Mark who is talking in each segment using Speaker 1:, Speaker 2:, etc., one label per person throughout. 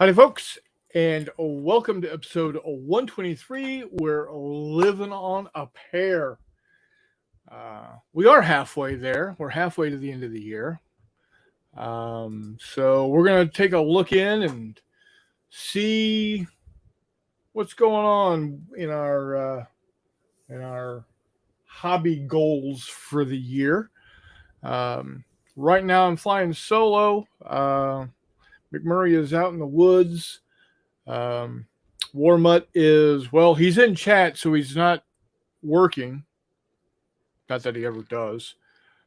Speaker 1: Howdy, folks, and welcome to episode 123. We're living on a pear. We are halfway there. We're halfway to the end of the year. So we're going to take a look in and see what's going on in our hobby goals for the year. Right now, I'm flying solo. McMurray is out in the woods. Warmutt is, well, he's in chat, so he's not working. Not that he ever does.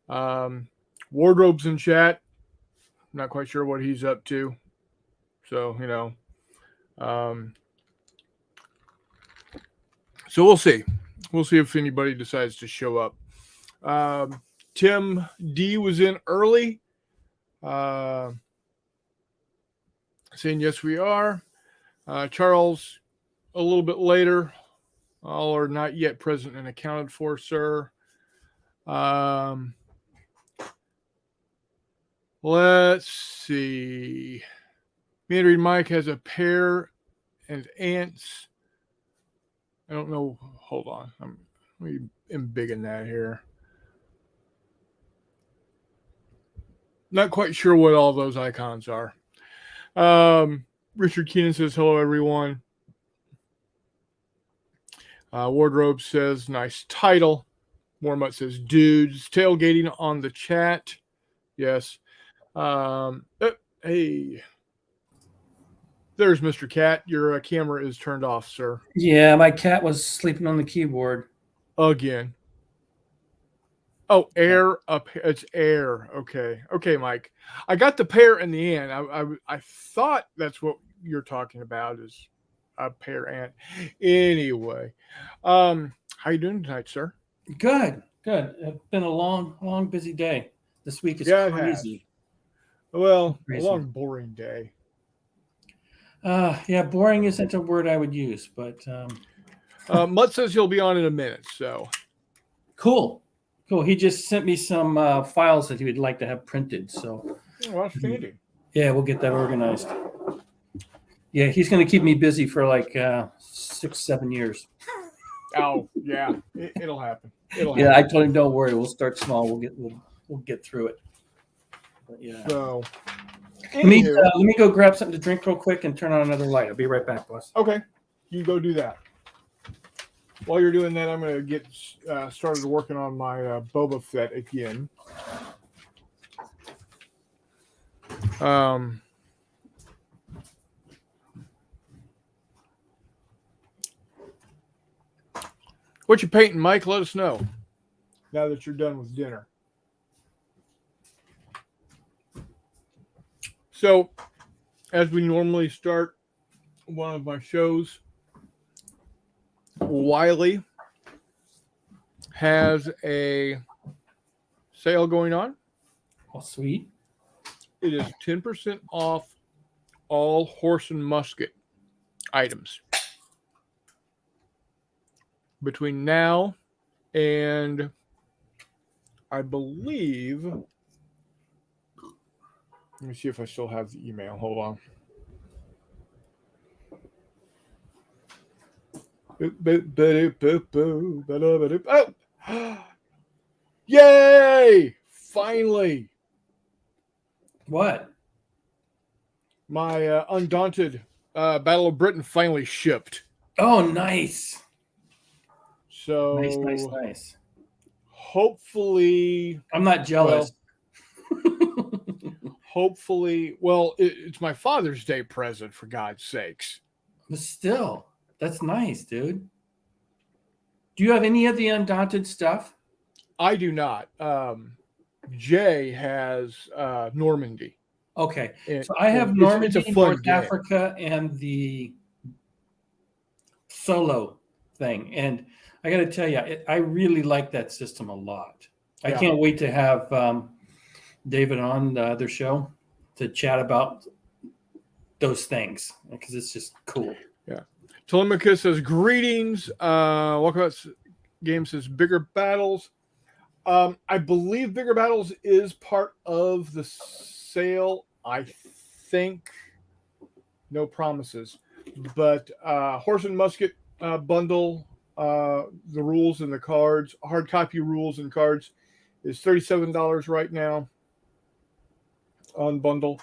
Speaker 1: Wardrobe's in chat. Not quite sure what he's up to. So, so we'll see. We'll see if anybody decides to show up. Tim D was in early. Saying yes, we are. Charles, a little bit later. All are not yet present and accounted for, sir. Let's see. Mandarin Mike has a pear and ants. I don't know. Hold on. I'm embiggen that here. Not quite sure what all those icons are. Richard Keenan says, hello, everyone. Wardrobe says, nice title. Warmutt says, dudes. Tailgating on the chat. Yes. Hey. There's Mr. Cat. Your camera is turned off, sir.
Speaker 2: Yeah, my cat was sleeping on the keyboard.
Speaker 1: Again. Oh, air up. It's air. Okay, Mike. I got the pear in the end. I thought that's what you're talking about is a pear ant. Anyway, how you doing tonight, sir?
Speaker 2: Good. It's been a long, busy day. This week is crazy.
Speaker 1: Well, crazy. A long, boring day.
Speaker 2: Yeah, boring isn't a word I would use, but
Speaker 1: Mutt says he'll be on in a minute. So
Speaker 2: cool. He just sent me some files that he would like to have printed. So,
Speaker 1: outstanding.
Speaker 2: Yeah, we'll get that organized. Yeah, he's going to keep me busy for like 6-7 years.
Speaker 1: Oh yeah, it'll happen.
Speaker 2: Yeah, I told him don't worry. We'll start small. We'll get through it. But, yeah.
Speaker 1: So
Speaker 2: let me go grab something to drink real quick and turn on another light. I'll be right back, boss.
Speaker 1: Okay, you go do that. While you're doing that, I'm going to get started working on my Boba Fett again. What you painting, Mike? Let us know now that you're done with dinner. So, as we normally start one of my shows, Wiley has a sale going on.
Speaker 2: Oh, sweet.
Speaker 1: It is 10% off all horse and musket items between now and I believe, let me see if I still have the email. Hold on. Oh! Yay! Finally.
Speaker 2: What?
Speaker 1: My Undaunted Battle of Britain finally shipped.
Speaker 2: Oh, nice.
Speaker 1: So
Speaker 2: nice.
Speaker 1: Hopefully,
Speaker 2: I'm not jealous.
Speaker 1: Hopefully, it's my Father's Day present, for God's sakes.
Speaker 2: But still, that's nice, dude. Do you have any of the Undaunted stuff?
Speaker 1: I do not. Jay has Normandy.
Speaker 2: Okay, so I have Normandy,
Speaker 1: it's a fun
Speaker 2: North
Speaker 1: game.
Speaker 2: Africa, and the solo thing. And I got to tell you, I really like that system a lot. I can't wait to have David on the other show to chat about those things because it's just cool.
Speaker 1: Yeah. Telemachus says, greetings. Walkabout Game says, Bigger Battles. I believe Bigger Battles is part of the sale. I think no promises. But Horse and Musket bundle, the rules and the cards, hard copy rules and cards, is $37 right now on bundle.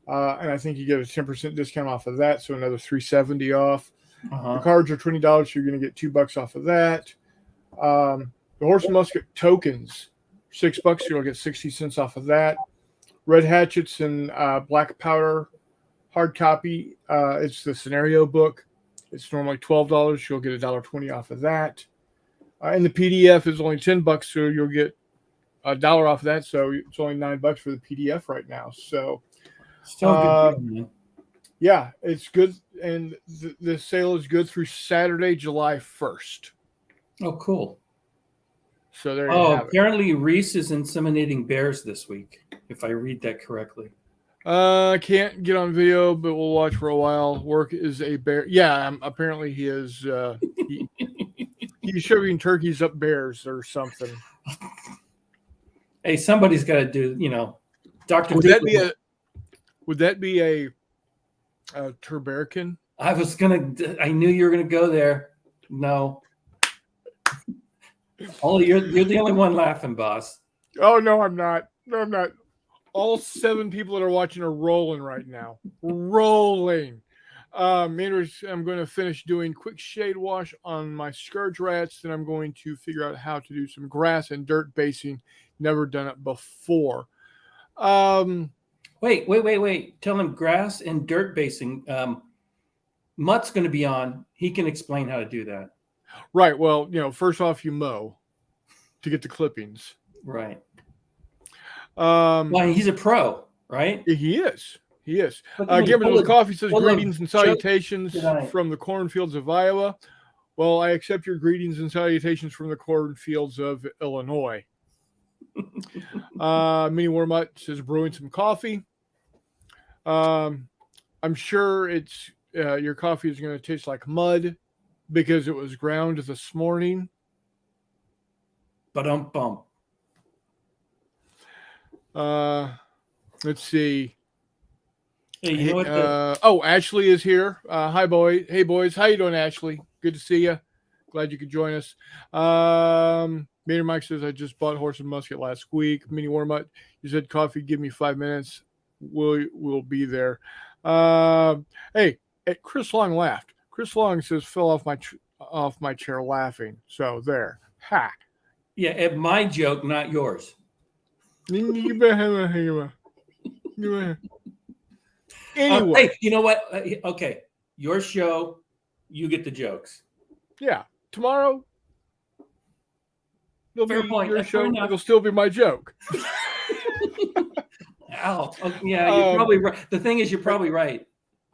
Speaker 1: And I think you get a 10% discount off of that, so another $370 off. The cards are $20, so you're going to get $2 off of that. The Horse and Musket tokens, $6, you'll get 60 cents off of that. Red Hatchets and Black Powder hard copy. It's the scenario book. It's normally $12. You'll get $1.20 off of that. And the PDF is only $10, so you'll get $1 off of that. So it's only $9 for the PDF right now. So
Speaker 2: still a good deal, man.
Speaker 1: Yeah, it's good, and the sale is good through Saturday, July 1st.
Speaker 2: Oh, cool.
Speaker 1: So there you have it.
Speaker 2: Apparently Reese is inseminating bears this week, if I read that correctly.
Speaker 1: Can't get on video, but we'll watch for a while. Work is a bear. Yeah, apparently he is. He's shoving turkeys up bears or something.
Speaker 2: Hey, somebody's got to do. Dr.
Speaker 1: Would that be a Turberkin?
Speaker 2: I knew you were gonna go there. No. You're the only one laughing, boss.
Speaker 1: Oh no, I'm not. No, I'm not. All 7 people that are watching are rolling right now. Rolling. I'm going to finish doing quick shade wash on my scourge rats. Then I'm going to figure out how to do some grass and dirt basing. Never done it before.
Speaker 2: Wait. Tell him grass and dirt basing. Mutt's going to be on. He can explain how to do that.
Speaker 1: Right. Well, first off, you mow to get the clippings.
Speaker 2: Right. Well, he's a pro, right?
Speaker 1: He is. Gambler's Coffee says greetings and salutations from the cornfields of Iowa. Well, I accept your greetings and salutations from the cornfields of Illinois. Mini Warmut says brewing some coffee. I'm sure it's your coffee is going to taste like mud because it was ground this morning.
Speaker 2: Ba-dum-bum.
Speaker 1: Let's see.
Speaker 2: Hey, you know what
Speaker 1: Ashley is here. Hi, boy. Hey, boys. How you doing, Ashley? Good to see you. Glad you could join us. Maynard Mike says, I just bought Horse and Musket last week. Mini Warmut, you said coffee, give me 5 minutes. We'll be there. Hey, Chris Long laughed. Chris Long says, fell off my chair laughing. So there. Ha.
Speaker 2: Yeah, at my joke, not yours.
Speaker 1: Anyway.
Speaker 2: Hey, you know what? Okay, your show, you get the jokes.
Speaker 1: Yeah, tomorrow.
Speaker 2: Fair point.
Speaker 1: Your show. It'll still be my joke.
Speaker 2: Ow. Yeah, you're probably right. The thing is, you're probably right.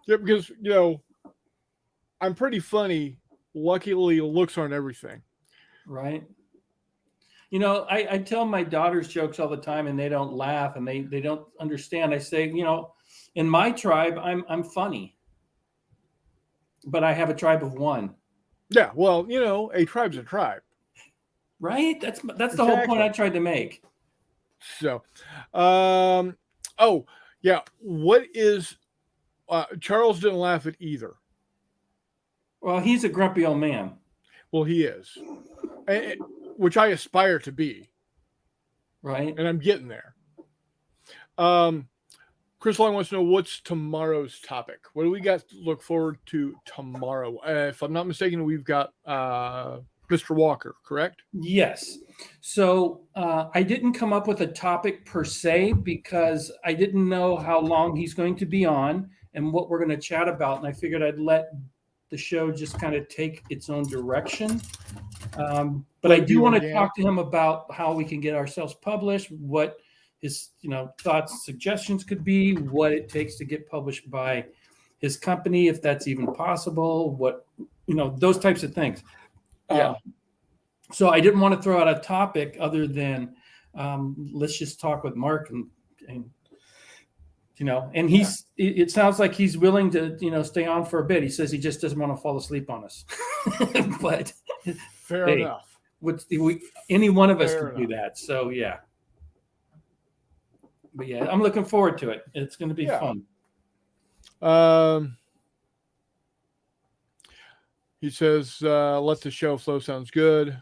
Speaker 1: Yeah, because I'm pretty funny. Luckily, looks aren't everything.
Speaker 2: Right. I tell my daughters jokes all the time, and they don't laugh, and they don't understand. I say, in my tribe, I'm funny, but I have a tribe of one.
Speaker 1: Yeah, well, a tribe's a tribe,
Speaker 2: right? That's the whole point I tried to make.
Speaker 1: So, what is Charles didn't laugh at either.
Speaker 2: Well, he's a grumpy old man.
Speaker 1: Well, he is, which I aspire to be.
Speaker 2: Right,
Speaker 1: and I'm getting there. Chris Long wants to know what's tomorrow's topic. What do we got to look forward to tomorrow? If I'm not mistaken, we've got Mr. Walker, correct?
Speaker 2: Yes. So I didn't come up with a topic per se because I didn't know how long he's going to be on and what we're going to chat about. And I figured I'd let the show just kind of take its own direction. But I do want to talk to him about how we can get ourselves published, what his thoughts, suggestions could be, what it takes to get published by his company, if that's even possible, what those types of things.
Speaker 1: Yeah.
Speaker 2: So I didn't want to throw out a topic other than let's just talk with Mark and he's it sounds like he's willing to stay on for a bit. He says he just doesn't want to fall asleep on us. But
Speaker 1: fair enough.
Speaker 2: Any one of us can do that. So yeah. But yeah, I'm looking forward to it. It's going to be fun.
Speaker 1: He says, "Let the show flow." Sounds good.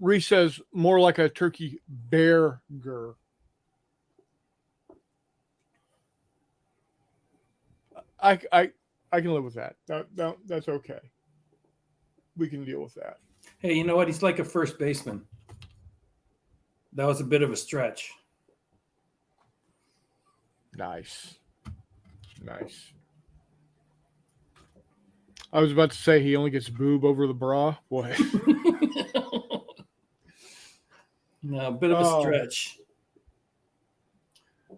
Speaker 1: Reese says more like a turkey burger. I can live with that. That's okay. We can deal with that.
Speaker 2: Hey, you know what? He's like a first baseman. That was a bit of a stretch.
Speaker 1: Nice. I was about to say he only gets boob over the bra. Boy.
Speaker 2: No, a bit of a stretch.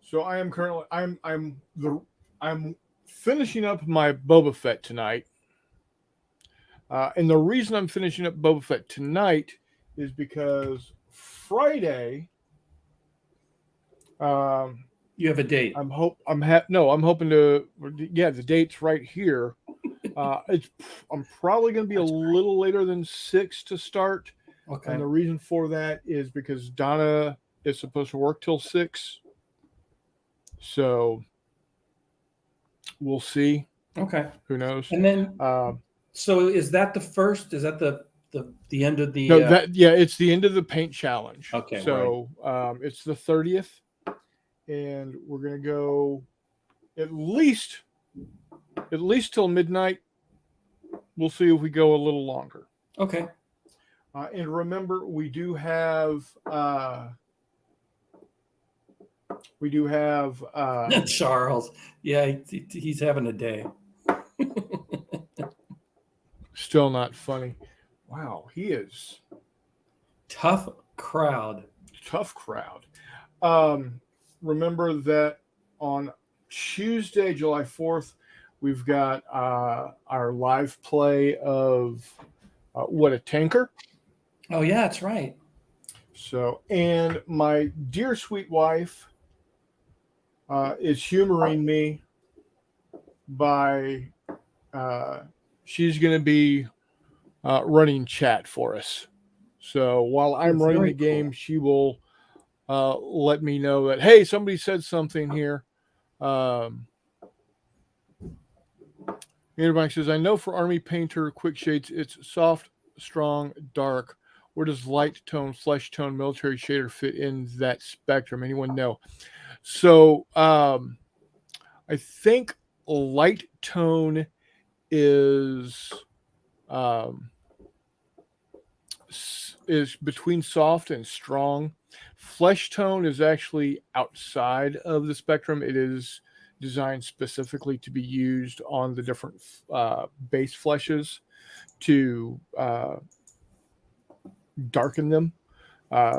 Speaker 1: So I am currently I'm finishing up my Boba Fett tonight. And the reason I'm finishing up Boba Fett tonight is because Friday
Speaker 2: you have a date.
Speaker 1: I'm hoping to. Yeah, the date's right here. I'm probably going to be a little later than 6 to start.
Speaker 2: Okay.
Speaker 1: And the reason for that is because Donna is supposed to work till 6. So we'll see.
Speaker 2: Okay.
Speaker 1: Who knows?
Speaker 2: And then, so is that the first? Is that the end of the?
Speaker 1: No, it's the end of the paint challenge.
Speaker 2: Okay.
Speaker 1: So it's the 30th, and we're gonna go at least till midnight. We'll see if we go a little longer.
Speaker 2: Okay.
Speaker 1: And remember, we do have
Speaker 2: Charles. Yeah, he's having a day.
Speaker 1: Still not funny. Wow, he is
Speaker 2: tough crowd.
Speaker 1: Remember that on Tuesday, July 4th, we've got our live play of What a Tanker.
Speaker 2: Oh, yeah, that's right.
Speaker 1: So, and my dear sweet wife is humoring me by she's going to be running chat for us. So while I'm running the game, she will let me know that, hey, somebody said something here. Everybody says, I know for Army Painter Quick Shades, it's soft, strong, dark. Where does light tone, flesh tone, military shader fit in that spectrum? Anyone know? So I think light tone is between soft and strong. Flesh tone is actually outside of the spectrum. It is designed specifically to be used on the different base fleshes to darken them.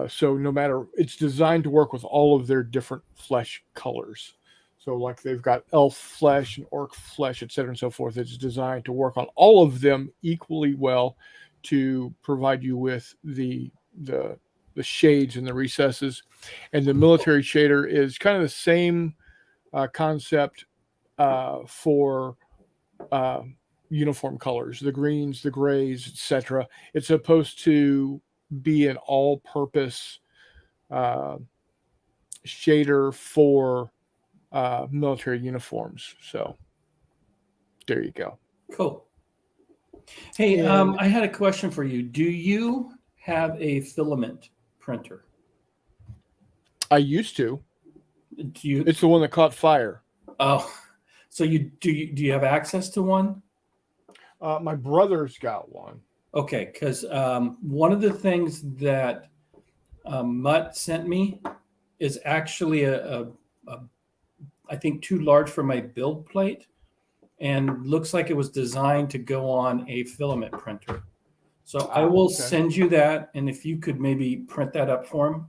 Speaker 1: So no matter, it's designed to work with all of their different flesh colors. So like they've got elf flesh and orc flesh, et cetera, and so forth. It's designed to work on all of them equally well to provide you with the shades and the recesses. And the military shader is kind of the same concept for uniform colors, the greens, the grays, etc. It's supposed to be an all-purpose shader for military uniforms. So there you go.
Speaker 2: Cool. Hey, I had a question for you. Do you have a filament printer?
Speaker 1: I used to.
Speaker 2: Do you?
Speaker 1: It's the one that caught fire.
Speaker 2: Oh, so do you have access to one?
Speaker 1: My brother's got one.
Speaker 2: Okay, because one of the things that Mutt sent me is actually I think too large for my build plate, and looks like it was designed to go on a filament printer. So I will send you that, and if you could maybe print that up for him.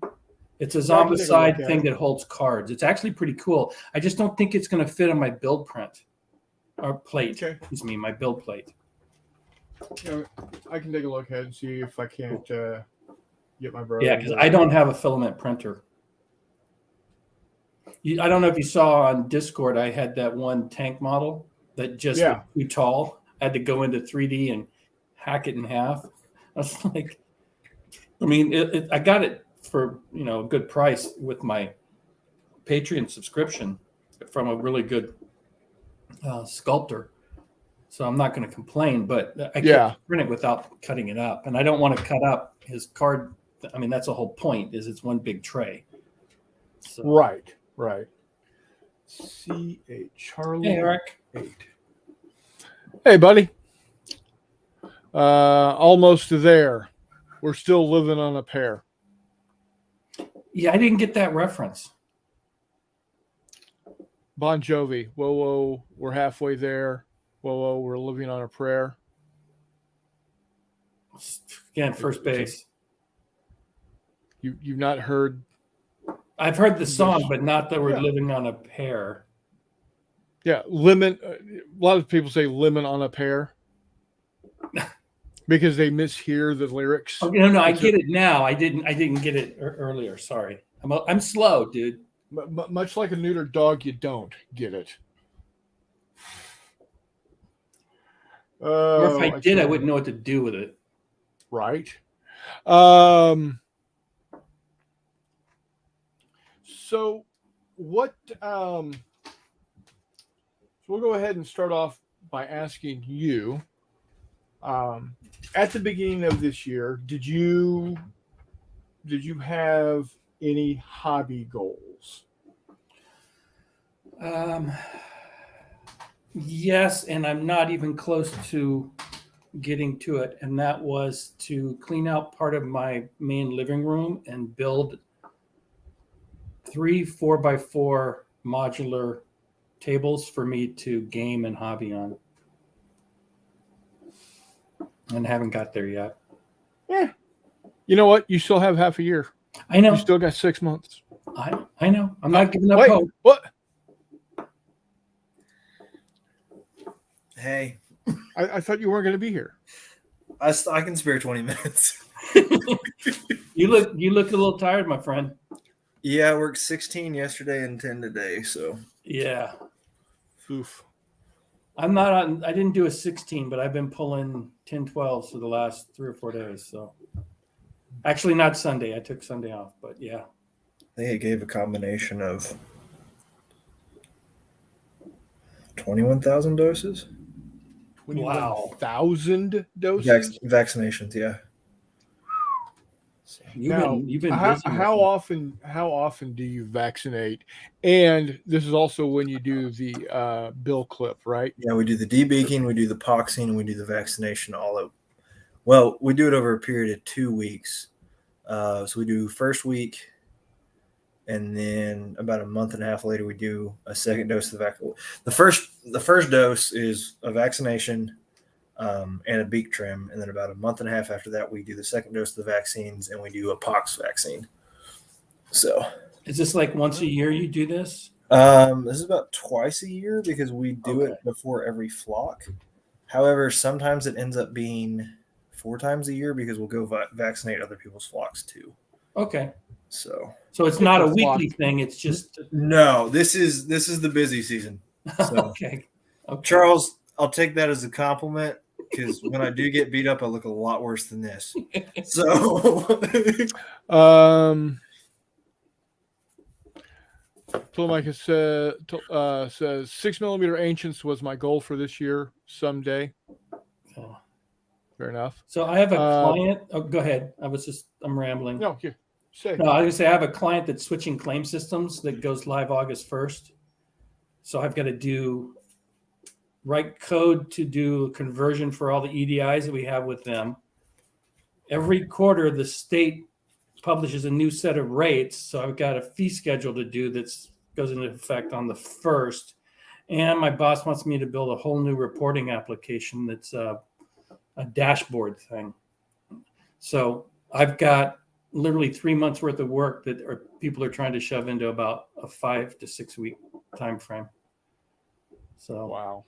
Speaker 2: It's a zombicide thing that holds cards. It's actually pretty cool. I just don't think it's going to fit on my build print or plate.
Speaker 1: Okay.
Speaker 2: Excuse me, my build plate.
Speaker 1: I can take a look ahead and see if I can't get my brother.
Speaker 2: Yeah, because I don't have a filament printer. I don't know if you saw on Discord, I had that one tank model that just was too tall. I had to go into 3D and hack it in half. I was like, I mean, I got it for a good price with my Patreon subscription from a really good sculptor. So I'm not going to complain, but I
Speaker 1: Yeah.
Speaker 2: can't print it without cutting it up. And I don't want to cut up his card. I mean, that's the whole point, is it's one big tray. So,
Speaker 1: Right. C8 Charlie.
Speaker 2: hey, Eric.
Speaker 1: 8. Hey, buddy. Almost there. We're still living on a pear.
Speaker 2: Yeah, I didn't get that reference.
Speaker 1: Bon Jovi. Whoa, whoa. We're halfway there. Whoa, whoa. We're living on a prayer.
Speaker 2: Again, first base.
Speaker 1: You've not heard?
Speaker 2: I've heard the song, but not that we're living on a pear.
Speaker 1: Yeah, lemon. A lot of people say lemon on a pear because they mishear the lyrics.
Speaker 2: Oh, no, I get it now. I didn't get it earlier. Sorry, I'm slow, dude.
Speaker 1: Much like a neutered dog, you don't get it.
Speaker 2: Or if I did, I wouldn't know what to do with it.
Speaker 1: Right. So what? So we'll go ahead and start off by asking you. At the beginning of this year, did you have any hobby goals?
Speaker 2: Yes, and I'm not even close to getting to it, and that was to clean out part of my main living room and build 3 4x4 modular tables for me to game and hobby on. And haven't got there yet.
Speaker 1: Yeah. You know what? You still have half a year.
Speaker 2: I know.
Speaker 1: You still got 6 months.
Speaker 2: I know. I'm not giving up hope.
Speaker 1: What?
Speaker 3: Hey.
Speaker 1: I thought you weren't going to be here.
Speaker 3: I can spare 20 minutes.
Speaker 2: You look a little tired, my friend.
Speaker 3: Yeah, I worked 16 yesterday and 10 today, so.
Speaker 2: Yeah.
Speaker 1: Oof.
Speaker 2: I'm not on. I didn't do a 16, but I've been pulling 10, 12 for the last 3 or 4 days. So, actually, not Sunday. I took Sunday off, but yeah.
Speaker 3: I think it gave a combination of 21,000 doses.
Speaker 1: 21,000 doses.
Speaker 3: Vaccinations, yeah.
Speaker 2: You've been
Speaker 1: how,
Speaker 2: busy.
Speaker 1: how often do you vaccinate? And this is also when you do the bill clip, right?
Speaker 3: Yeah, we do the debeaking, we do the poxing, and we do the vaccination all out. Well, we do it over a period of 2 weeks. So we do first week, and then about a month and a half later, we do a second dose of the vaccine. The first dose is a vaccination and a beak trim, and then about a month and a half after that, we do the second dose of the vaccines, and we do a pox vaccine. So,
Speaker 2: is this like once a year you do this?
Speaker 3: This is about twice a year because we do it before every flock. However, sometimes it ends up being 4 times a year because we'll go vaccinate other people's flocks too.
Speaker 2: Okay.
Speaker 3: So
Speaker 2: it's not a weekly thing. It's just
Speaker 3: no. This is the busy season. So.
Speaker 2: Okay.
Speaker 3: Charles, I'll take that as a compliment because when I do get beat up, I look a lot worse than this. So,
Speaker 1: Micah says 6mm ancients was my goal for this year someday.
Speaker 2: Oh.
Speaker 1: Fair enough.
Speaker 2: So I have a client. Go ahead. I'm rambling.
Speaker 1: No, here.
Speaker 2: No, I was going to say I have a client that's switching claim systems that goes live August 1st. So I've got to write code to do conversion for all the EDIs that we have with them. Every quarter, the state publishes a new set of rates. So I've got a fee schedule to do that goes into effect on the 1st. And my boss wants me to build a whole new reporting application that's a dashboard thing. So I've got literally 3 months worth of work that people are trying to shove into about a 5 to 6 week time frame. So
Speaker 1: wow,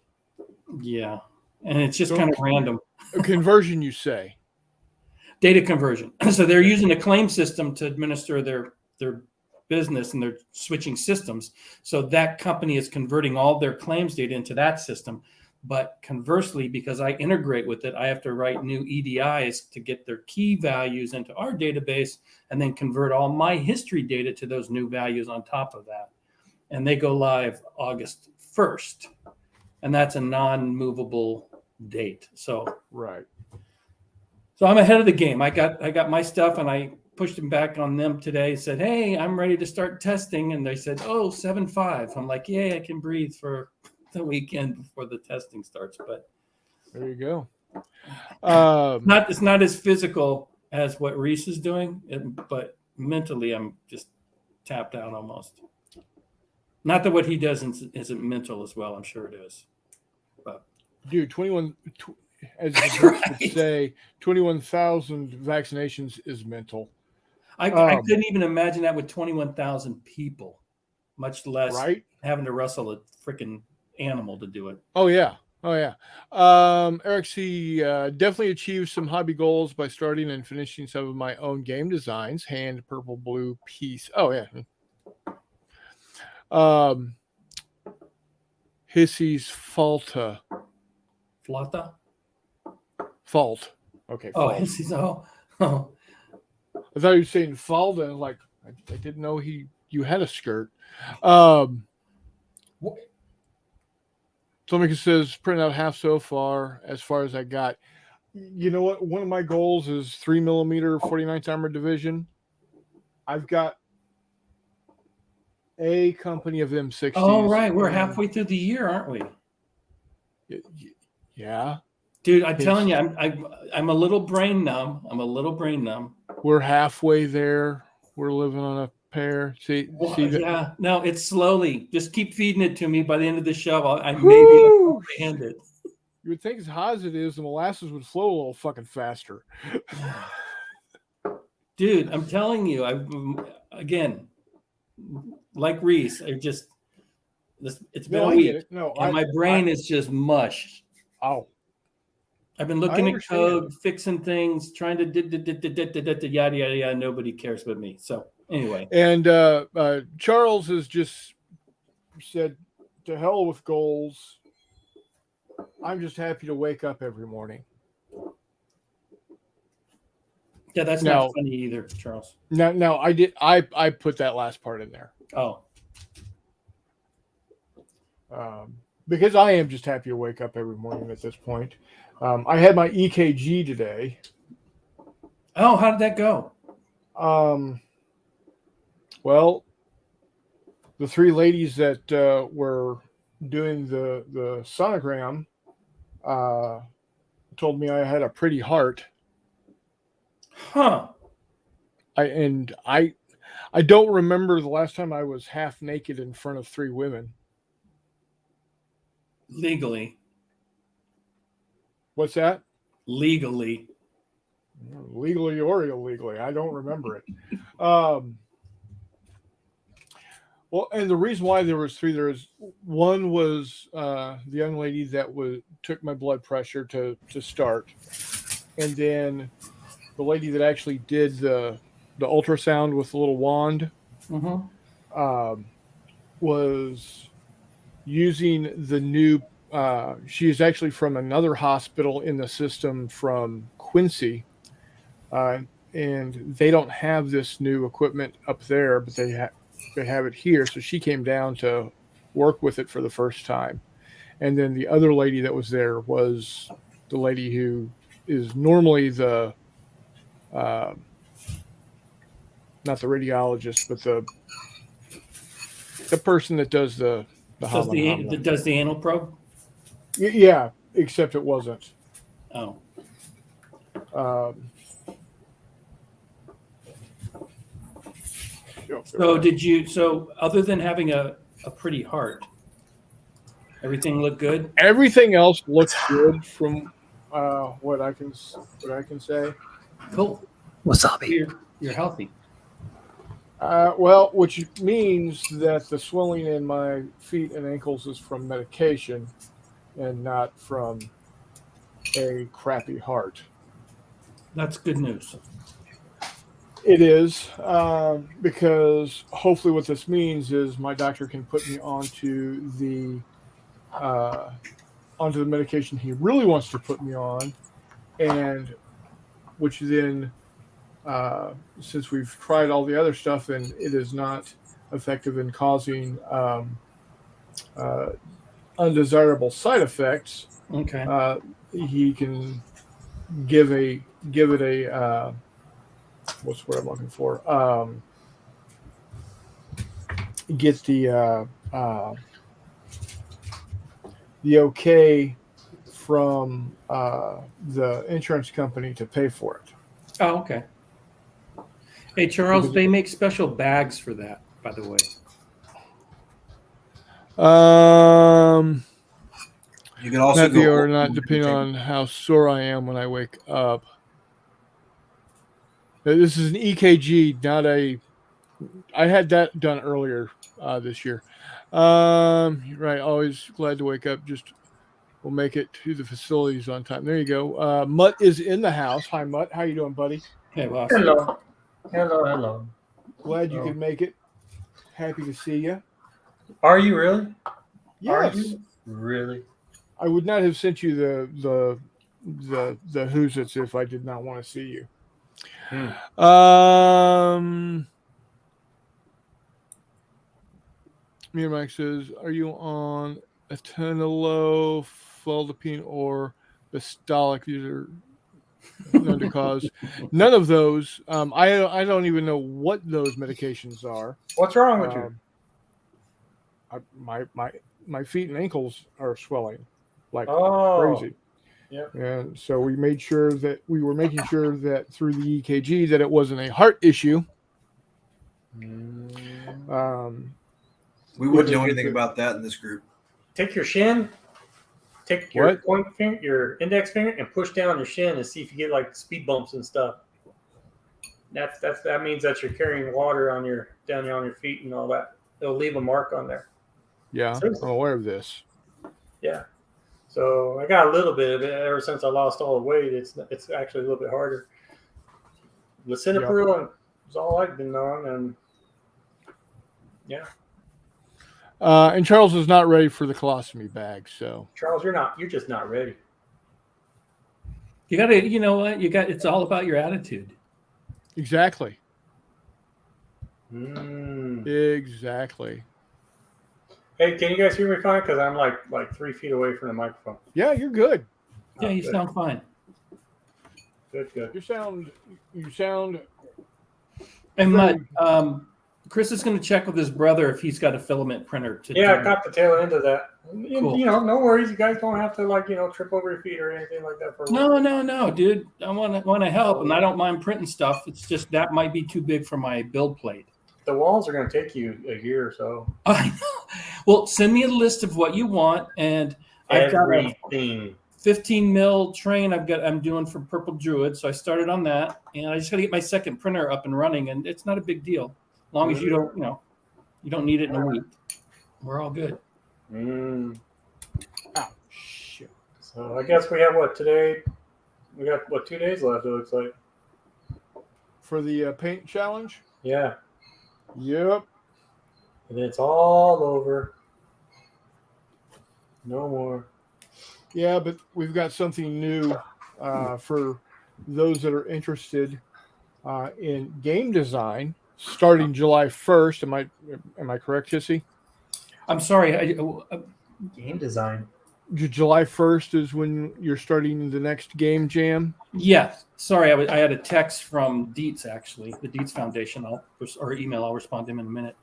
Speaker 2: yeah, and it's just kind of random.
Speaker 1: A conversion, you say?
Speaker 2: Data conversion. So they're using a claim system to administer their business, and they're switching systems. So that company is converting all their claims data into that system. But conversely, because I integrate with it, I have to write new EDIs to get their key values into our database and then convert all my history data to those new values on top of that. And they go live August 1st. And that's a non-movable date. So
Speaker 1: Right.
Speaker 2: I'm ahead of the game. I got my stuff, and I pushed them back on them today. Said, "Hey, I'm ready to start testing," and they said, "Oh, 7.5." I'm like, "Yay, I can breathe for the weekend before the testing starts." But
Speaker 1: There you go.
Speaker 2: it's not as physical as what Reese is doing, but mentally, I'm just tapped out almost. Not that what he does isn't mental as well. I'm sure it is. But
Speaker 1: dude, 21, as the Brits would say, 21,000 vaccinations is mental.
Speaker 2: I couldn't even imagine that with 21,000 people, much less
Speaker 1: right?
Speaker 2: having to wrestle a freaking animal to do it.
Speaker 1: Oh yeah. Eric C definitely achieved some hobby goals by starting and finishing some of my own game designs. Hand purple blue piece. Oh yeah. Hissy's Falta.
Speaker 2: Flata?
Speaker 1: Fault. Okay.
Speaker 2: Oh,
Speaker 1: Fault.
Speaker 2: Hissy's. Oh.
Speaker 1: I thought you were saying Falda. Like I didn't know you had a skirt. Somebody says print out half so far as I got. You know what? One of my goals is 3mm 49th Armored Division. I've got a company of M60s.
Speaker 2: Oh, right. We're halfway through the year, aren't we?
Speaker 1: Yeah.
Speaker 2: Dude, I'm telling you, I'm a little brain numb.
Speaker 1: We're halfway there. We're living on a pear. See that?
Speaker 2: Yeah. No, it's slowly. Just keep feeding it to me. By the end of the show, I maybe comprehend it.
Speaker 1: You would think as hot as it is, the molasses would flow a little fucking faster.
Speaker 2: Dude, I'm telling you, again, like Reese, it's been a week. And my brain is just mush.
Speaker 1: Oh.
Speaker 2: I've been looking at code, fixing things, trying to yada yada yada. Nobody cares but me. So anyway.
Speaker 1: And Charles has just said, "To hell with goals. I'm just happy to wake up every morning."
Speaker 2: Yeah, that's not funny either, Charles.
Speaker 1: No, I did. I put that last part in there.
Speaker 2: Oh.
Speaker 1: Because I am just happy to wake up every morning at this point. I had my EKG today.
Speaker 2: Oh, how did that go?
Speaker 1: Well, the three ladies that were doing the sonogram told me I had a pretty heart.
Speaker 2: Huh.
Speaker 1: I don't remember the last time I was half naked in front of three women.
Speaker 2: Legally.
Speaker 1: What's that?
Speaker 2: Legally
Speaker 1: or illegally. I don't remember it. Well, and the reason why there was three, one was the young lady that took my blood pressure to start. And then the lady that actually did the ultrasound with the little wand was using the new she is actually from another hospital in the system from Quincy, and they don't have this new equipment up there, but they have it here. So she came down to work with it for the first time. And then the other lady that was there was the lady who is normally the not the radiologist, but the person that does the
Speaker 2: does the anal probe.
Speaker 1: Yeah, except it wasn't.
Speaker 2: Oh. So other than having a pretty heart, everything looked good?
Speaker 1: Everything else looks good from what I can say.
Speaker 2: Cool.
Speaker 4: Wasabi.
Speaker 2: You're healthy.
Speaker 1: Well, which means that the swelling in my feet and ankles is from medication and not from a crappy heart.
Speaker 2: That's good news.
Speaker 1: It is, because hopefully what this means is my doctor can put me onto the medication he really wants to put me on, and which then, since we've tried all the other stuff and it is not effective in causing undesirable side effects,
Speaker 2: Okay.
Speaker 1: He can give it a what's what I'm looking for. Get the okay from the insurance company to pay for it.
Speaker 2: Oh, okay. Hey, Charles, they make special bags for that, by the way.
Speaker 3: You can also
Speaker 1: Not the
Speaker 3: go
Speaker 1: or not depending on how sore I am when I wake up. This is an EKG, not a. I had that done earlier this year. Right, always glad to wake up. Just we'll make it to the facilities on time. There you go. Mutt is in the house. Hi, Mutt. How you doing, buddy?
Speaker 2: Hey, boss.
Speaker 4: Hello. Hello.
Speaker 1: Glad you
Speaker 4: Oh.
Speaker 1: could make it. Happy to see you.
Speaker 4: Are you really?
Speaker 1: Yes.
Speaker 4: Are you really?
Speaker 1: I would not have sent you the who's it's if I did not want to see you. Mir Mike says, "Are you on Atenilo, Faldapine, or Bistolic? These are known to cause none of those. I don't even know what those medications are.
Speaker 4: What's wrong with you?
Speaker 1: My feet and ankles are swelling like
Speaker 4: Oh,
Speaker 1: crazy.
Speaker 4: yep.
Speaker 1: And so we made sure that we were making sure that through the EKG that it wasn't a heart issue.
Speaker 3: We wouldn't know anything about that in this group.
Speaker 4: Take your shin, take your point finger, your index finger, and push down your shin and see if you get like speed bumps and stuff. That means that you're carrying water on your feet and all that. It'll leave a mark on there.
Speaker 1: Yeah, I'm aware of this.
Speaker 4: Yeah. So I got a little bit of it ever since I lost all the weight. It's actually a little bit harder. Lisinopril is all I've been on, and yeah.
Speaker 1: And Charles is not ready for the colostomy bag, so
Speaker 4: Charles, you're just not ready.
Speaker 2: You gotta, you know what? It's all about your attitude.
Speaker 1: Exactly.
Speaker 4: Mm.
Speaker 1: Exactly.
Speaker 4: Hey, can you guys hear me fine? Because I'm like 3 feet away from the microphone.
Speaker 1: Yeah, you're good.
Speaker 2: Yeah, you sound fine.
Speaker 4: Good.
Speaker 1: You sound.
Speaker 2: And Mutt, Chris is going to check with his brother if he's got a filament printer.
Speaker 4: I caught the tail end of that.
Speaker 2: Cool.
Speaker 4: You know, no worries. You guys don't have to trip over your feet or anything like that.
Speaker 2: No, dude. I want to help, and I don't mind printing stuff. It's just that might be too big for my build plate.
Speaker 4: The walls are going to take you a year or so.
Speaker 2: I know. Well, send me a list of what you want, and I've got a 15 mil train I'm doing for Purple Druid, so I started on that, and I just got to get my second printer up and running, and it's not a big deal, as long as you don't need it in a week. We're all good.
Speaker 1: Oh shit!
Speaker 4: So I guess we have what today? We got 2 days left. It looks like
Speaker 1: for the paint challenge.
Speaker 4: Yeah.
Speaker 1: Yep.
Speaker 4: And it's all over. No more.
Speaker 1: Yeah, but we've got something new for those that are interested in game design starting July 1st. Am I correct, Hissy?
Speaker 2: I'm sorry.
Speaker 4: Game design.
Speaker 1: July 1st is when you're starting the next game jam.
Speaker 2: Yeah, sorry, I had a text from Dietz, actually, the Dietz Foundation, or email. I'll respond to him in a minute.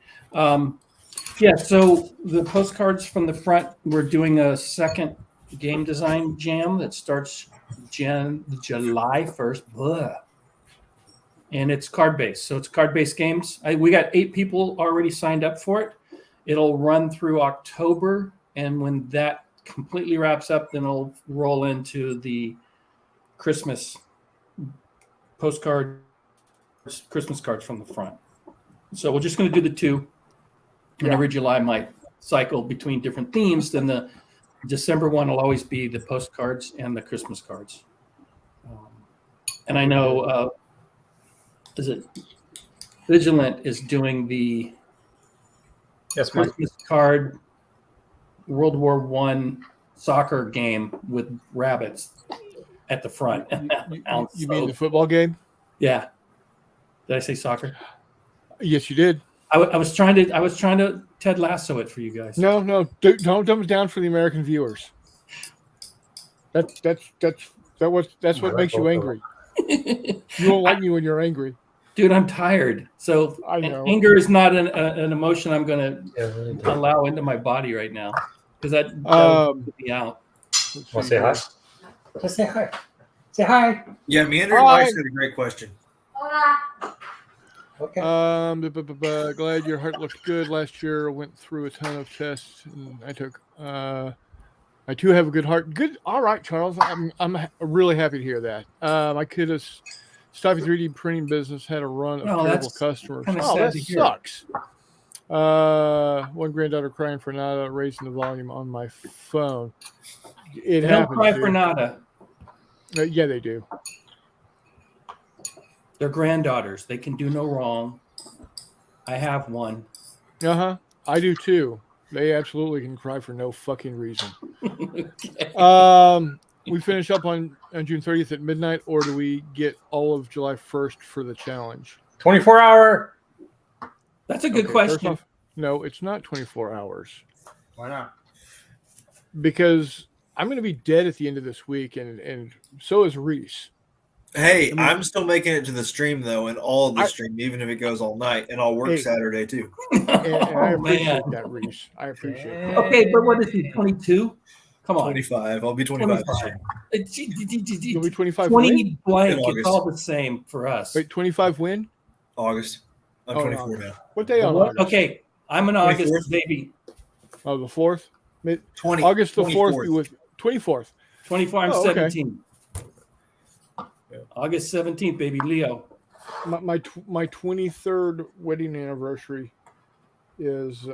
Speaker 2: So the postcards from the front, we're doing a second game design jam that starts July 1st. Blah. And it's card-based. So it's card-based games. We got 8 people already signed up for it. It'll run through October, and when that completely wraps up, then it'll roll into the Christmas postcard, Christmas cards from the front. So we're just going to do the 2. And every July might cycle between different themes. Then the December one will always be the postcards and the Christmas cards. And I know, Vigilant is doing the Christmas card World War I soccer game with rabbits at the front.
Speaker 1: You mean the football game?
Speaker 2: Yeah. Did I say soccer?
Speaker 1: Yes, you did.
Speaker 2: I was trying to Ted Lasso it for you guys.
Speaker 1: No, don't dumb it down for the American viewers. That's what makes you angry. You won't like me when you're angry.
Speaker 2: Dude, I'm tired. So
Speaker 1: I know.
Speaker 2: anger is not an emotion I'm going to
Speaker 4: really
Speaker 2: allow into my body right now because that would put me out.
Speaker 1: Let's
Speaker 4: Want to
Speaker 1: see
Speaker 4: say hi?
Speaker 1: here.
Speaker 4: Just say hi. Say hi.
Speaker 3: Yeah, Meander and Mike's got a great question.
Speaker 4: Okay.
Speaker 1: Glad your heart looked good last year. Went through a ton of tests, and I took. I too have a good heart. Good. All right, Charles. I'm really happy to hear that. I could have stopped the 3D printing business. Had a run of terrible
Speaker 2: that's
Speaker 1: customers.
Speaker 2: kinda
Speaker 1: Oh,
Speaker 2: sad
Speaker 1: that
Speaker 2: to hear.
Speaker 1: sucks. One granddaughter crying for nada, raising the volume on my phone. It
Speaker 2: They
Speaker 1: happens.
Speaker 2: don't cry
Speaker 1: dude.
Speaker 2: for nada.
Speaker 1: Yeah, they do.
Speaker 2: They're granddaughters. They can do no wrong. I have one.
Speaker 1: I do too. They absolutely can cry for no fucking reason.
Speaker 2: Okay.
Speaker 1: We finish up on June 30th at midnight, or do we get all of July 1st for the challenge?
Speaker 4: 24-hour.
Speaker 2: That's a good
Speaker 1: Okay,
Speaker 2: question.
Speaker 1: First off, no, it's not 24 hours
Speaker 4: Why not?
Speaker 1: because I'm going to be dead at the end of this week, and so is Reese.
Speaker 3: Hey,
Speaker 1: I mean-
Speaker 3: I'm still making it to the stream though, and all of the stream, even if it goes all night, and I'll work
Speaker 1: Hey.
Speaker 3: Saturday too.
Speaker 1: And I
Speaker 2: Oh,
Speaker 1: appreciate
Speaker 2: man.
Speaker 1: that, Reese. I appreciate it.
Speaker 2: Okay, but what is he? 22? Come on.
Speaker 3: 25. I'll be 25. this
Speaker 2: 25.
Speaker 3: year.
Speaker 1: You'll be 25
Speaker 2: 20
Speaker 1: when?
Speaker 2: blank.
Speaker 3: In
Speaker 2: It's
Speaker 3: August.
Speaker 2: all the same for us.
Speaker 1: Wait, 25 when?
Speaker 3: August. I'm
Speaker 1: Oh,
Speaker 3: 24
Speaker 1: no.
Speaker 3: now.
Speaker 1: What day on
Speaker 2: What?
Speaker 1: August?
Speaker 2: Okay, I'm an
Speaker 3: 24th?
Speaker 2: August baby.
Speaker 1: Oh, the 4th?
Speaker 3: 20.
Speaker 1: August the 4th
Speaker 3: 24th.
Speaker 1: be with 24th.
Speaker 2: 24. I'm
Speaker 1: Oh, okay.
Speaker 2: 17.
Speaker 3: Yeah.
Speaker 2: August 17th, baby Leo.
Speaker 1: My 23rd wedding anniversary is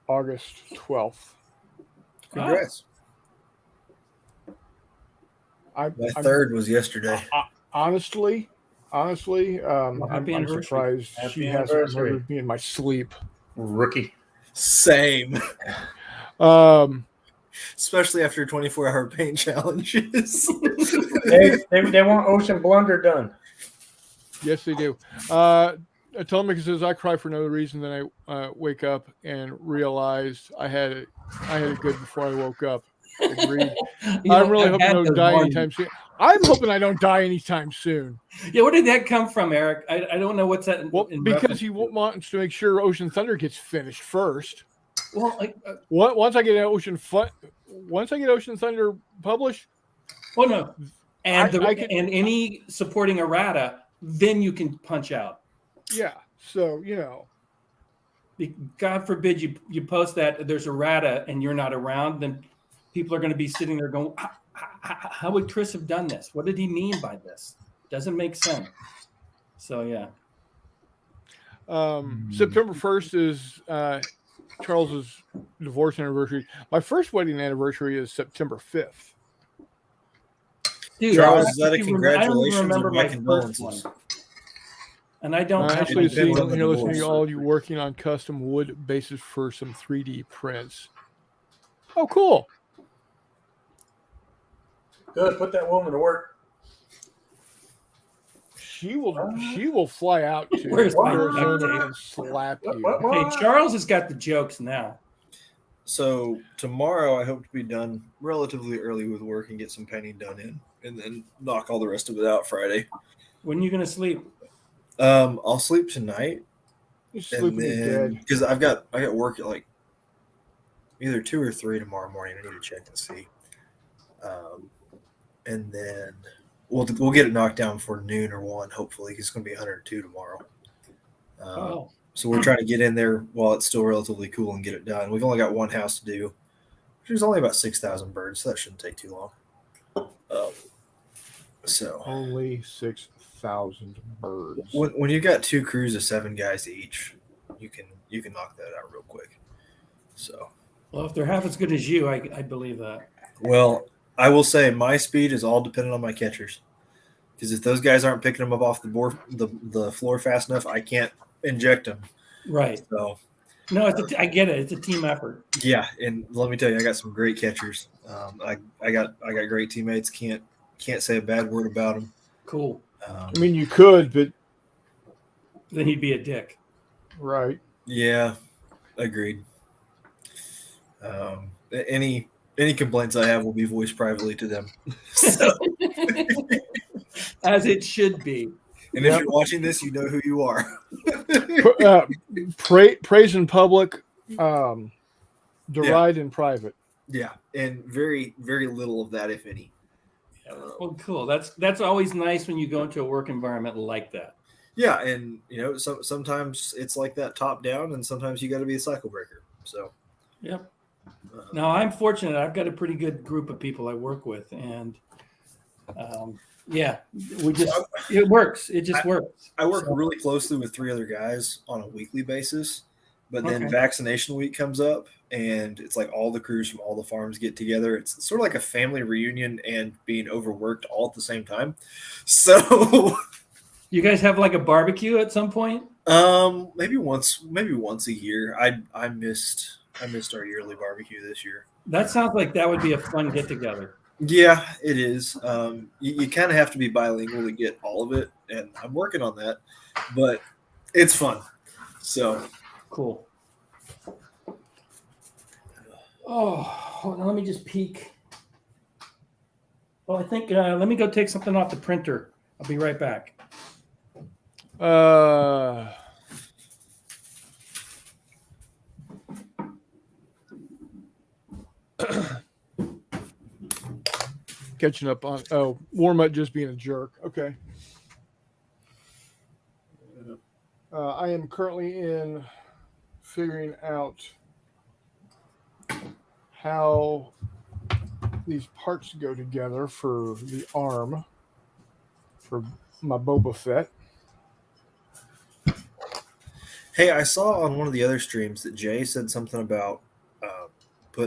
Speaker 1: August 12th.
Speaker 3: Congrats.
Speaker 1: I'm
Speaker 3: My third was yesterday.
Speaker 1: honestly, I'm
Speaker 2: happy anniversary.
Speaker 1: surprised
Speaker 4: Happy
Speaker 1: she hasn't
Speaker 4: anniversary.
Speaker 1: murdered me in my sleep.
Speaker 4: Rookie.
Speaker 3: Same.
Speaker 1: Um,
Speaker 3: Especially after 24-hour paint challenges.
Speaker 4: They want Ocean Blunder done.
Speaker 1: yes, they do. Atomic says I cry for no reason. Then I wake up and realize I had it good before I woke up. Agreed. I'm really hoping I don't die anytime soon. I'm hoping I don't die anytime soon.
Speaker 2: Yeah, where did that come from, Eric? I don't know what's that.
Speaker 1: Well,
Speaker 2: in
Speaker 1: because
Speaker 2: reference
Speaker 1: he
Speaker 2: to.
Speaker 1: wants to make sure Ocean Thunder gets finished first.
Speaker 2: Well,
Speaker 1: Once I get Ocean Thunder published,
Speaker 2: well, no, and
Speaker 1: I can-
Speaker 2: and any supporting errata, then you can punch out.
Speaker 1: yeah. So
Speaker 2: God forbid you post that there's errata and you're not around, then people are going to be sitting there going, how would Chris have done this? What did he mean by this? Doesn't make sense. So yeah.
Speaker 1: September 1st is Charles's divorce anniversary. My first wedding anniversary is September 5th.
Speaker 2: Dude,
Speaker 3: Charles,
Speaker 2: I
Speaker 3: is that a
Speaker 2: don't even
Speaker 3: congratulations
Speaker 2: remember
Speaker 3: or my
Speaker 2: my first
Speaker 3: condolences?
Speaker 2: one. And I don't have
Speaker 1: Actually,
Speaker 3: it depends on the
Speaker 1: here listening to
Speaker 3: divorce.
Speaker 1: all you working on custom wood bases for some 3D prints. Oh, cool.
Speaker 4: Good. Put that woman to work.
Speaker 1: She will fly out to
Speaker 2: Where's my
Speaker 1: Arizona
Speaker 2: duct tape?
Speaker 1: and slap you.
Speaker 2: Hey, Charles has got the jokes now.
Speaker 3: So tomorrow I hope to be done relatively early with work and get some painting done in, and then knock all the rest of it out Friday.
Speaker 2: When are you going to sleep?
Speaker 3: I'll sleep tonight,
Speaker 1: You're
Speaker 3: and
Speaker 1: sleeping
Speaker 3: then
Speaker 1: dead.
Speaker 3: because I got work at like either 2 or 3 tomorrow morning. I need to check and see, and then we'll get it knocked down before noon or 1. Hopefully, 'cause it's going to be 102 tomorrow.
Speaker 2: Oh,
Speaker 3: So we're trying to get in there while it's still relatively cool and get it done. We've only got one house to do, which is only about 6,000 birds, so that shouldn't take too long. So
Speaker 1: Only 6,000 birds.
Speaker 3: when you've got 2 crews of 7 guys each, you can knock that out real quick. So
Speaker 2: well, if they're half as good as you, I believe that.
Speaker 3: well, I will say my speed is all dependent on my catchers, because if those guys aren't picking them up off the floor fast enough, I can't inject them.
Speaker 2: Right.
Speaker 3: So
Speaker 2: No, I get it. It's a team effort.
Speaker 3: yeah, and let me tell you, I got some great catchers. I got great teammates. Can't say a bad word about them.
Speaker 2: Cool.
Speaker 1: I mean, you could, but
Speaker 2: Then he'd be a dick.
Speaker 1: right.
Speaker 3: Yeah, agreed. Any complaints I have will be voiced privately to them. So,
Speaker 2: As it should be.
Speaker 3: and
Speaker 1: Yep.
Speaker 3: if you're watching this, you know who you are.
Speaker 1: Praise in public, deride in private.
Speaker 3: Yeah, and very, very little of that, if any.
Speaker 2: Well, cool. That's always nice when you go into a work environment like that.
Speaker 3: Yeah, and sometimes it's like that top down, and sometimes you got to be a cycle breaker. So,
Speaker 2: Yep. Now I'm fortunate. I've got a pretty good group of people I work with, and it works. It just works.
Speaker 3: I work really closely with 3 other guys on a weekly basis, but then
Speaker 2: Okay.
Speaker 3: vaccination week comes up, and it's like all the crews from all the farms get together. It's sort of like a family reunion and being overworked all at the same time. So,
Speaker 2: You guys have like a barbecue at some point?
Speaker 3: maybe once a year. I missed our yearly barbecue this year.
Speaker 2: That sounds like that would be a fun get together.
Speaker 3: Yeah, it is. You kind of have to be bilingual to get all of it, and I'm working on that, but it's fun. So
Speaker 2: Cool. Oh, hold on, let me just peek. Oh, I think let me go take something off the printer. I'll be right back.
Speaker 1: Catching up on Warmutt just being a jerk. Okay. I am currently in figuring out how these parts go together for the arm for my Boba Fett.
Speaker 3: hey, I saw on one of the other streams that Jay said something about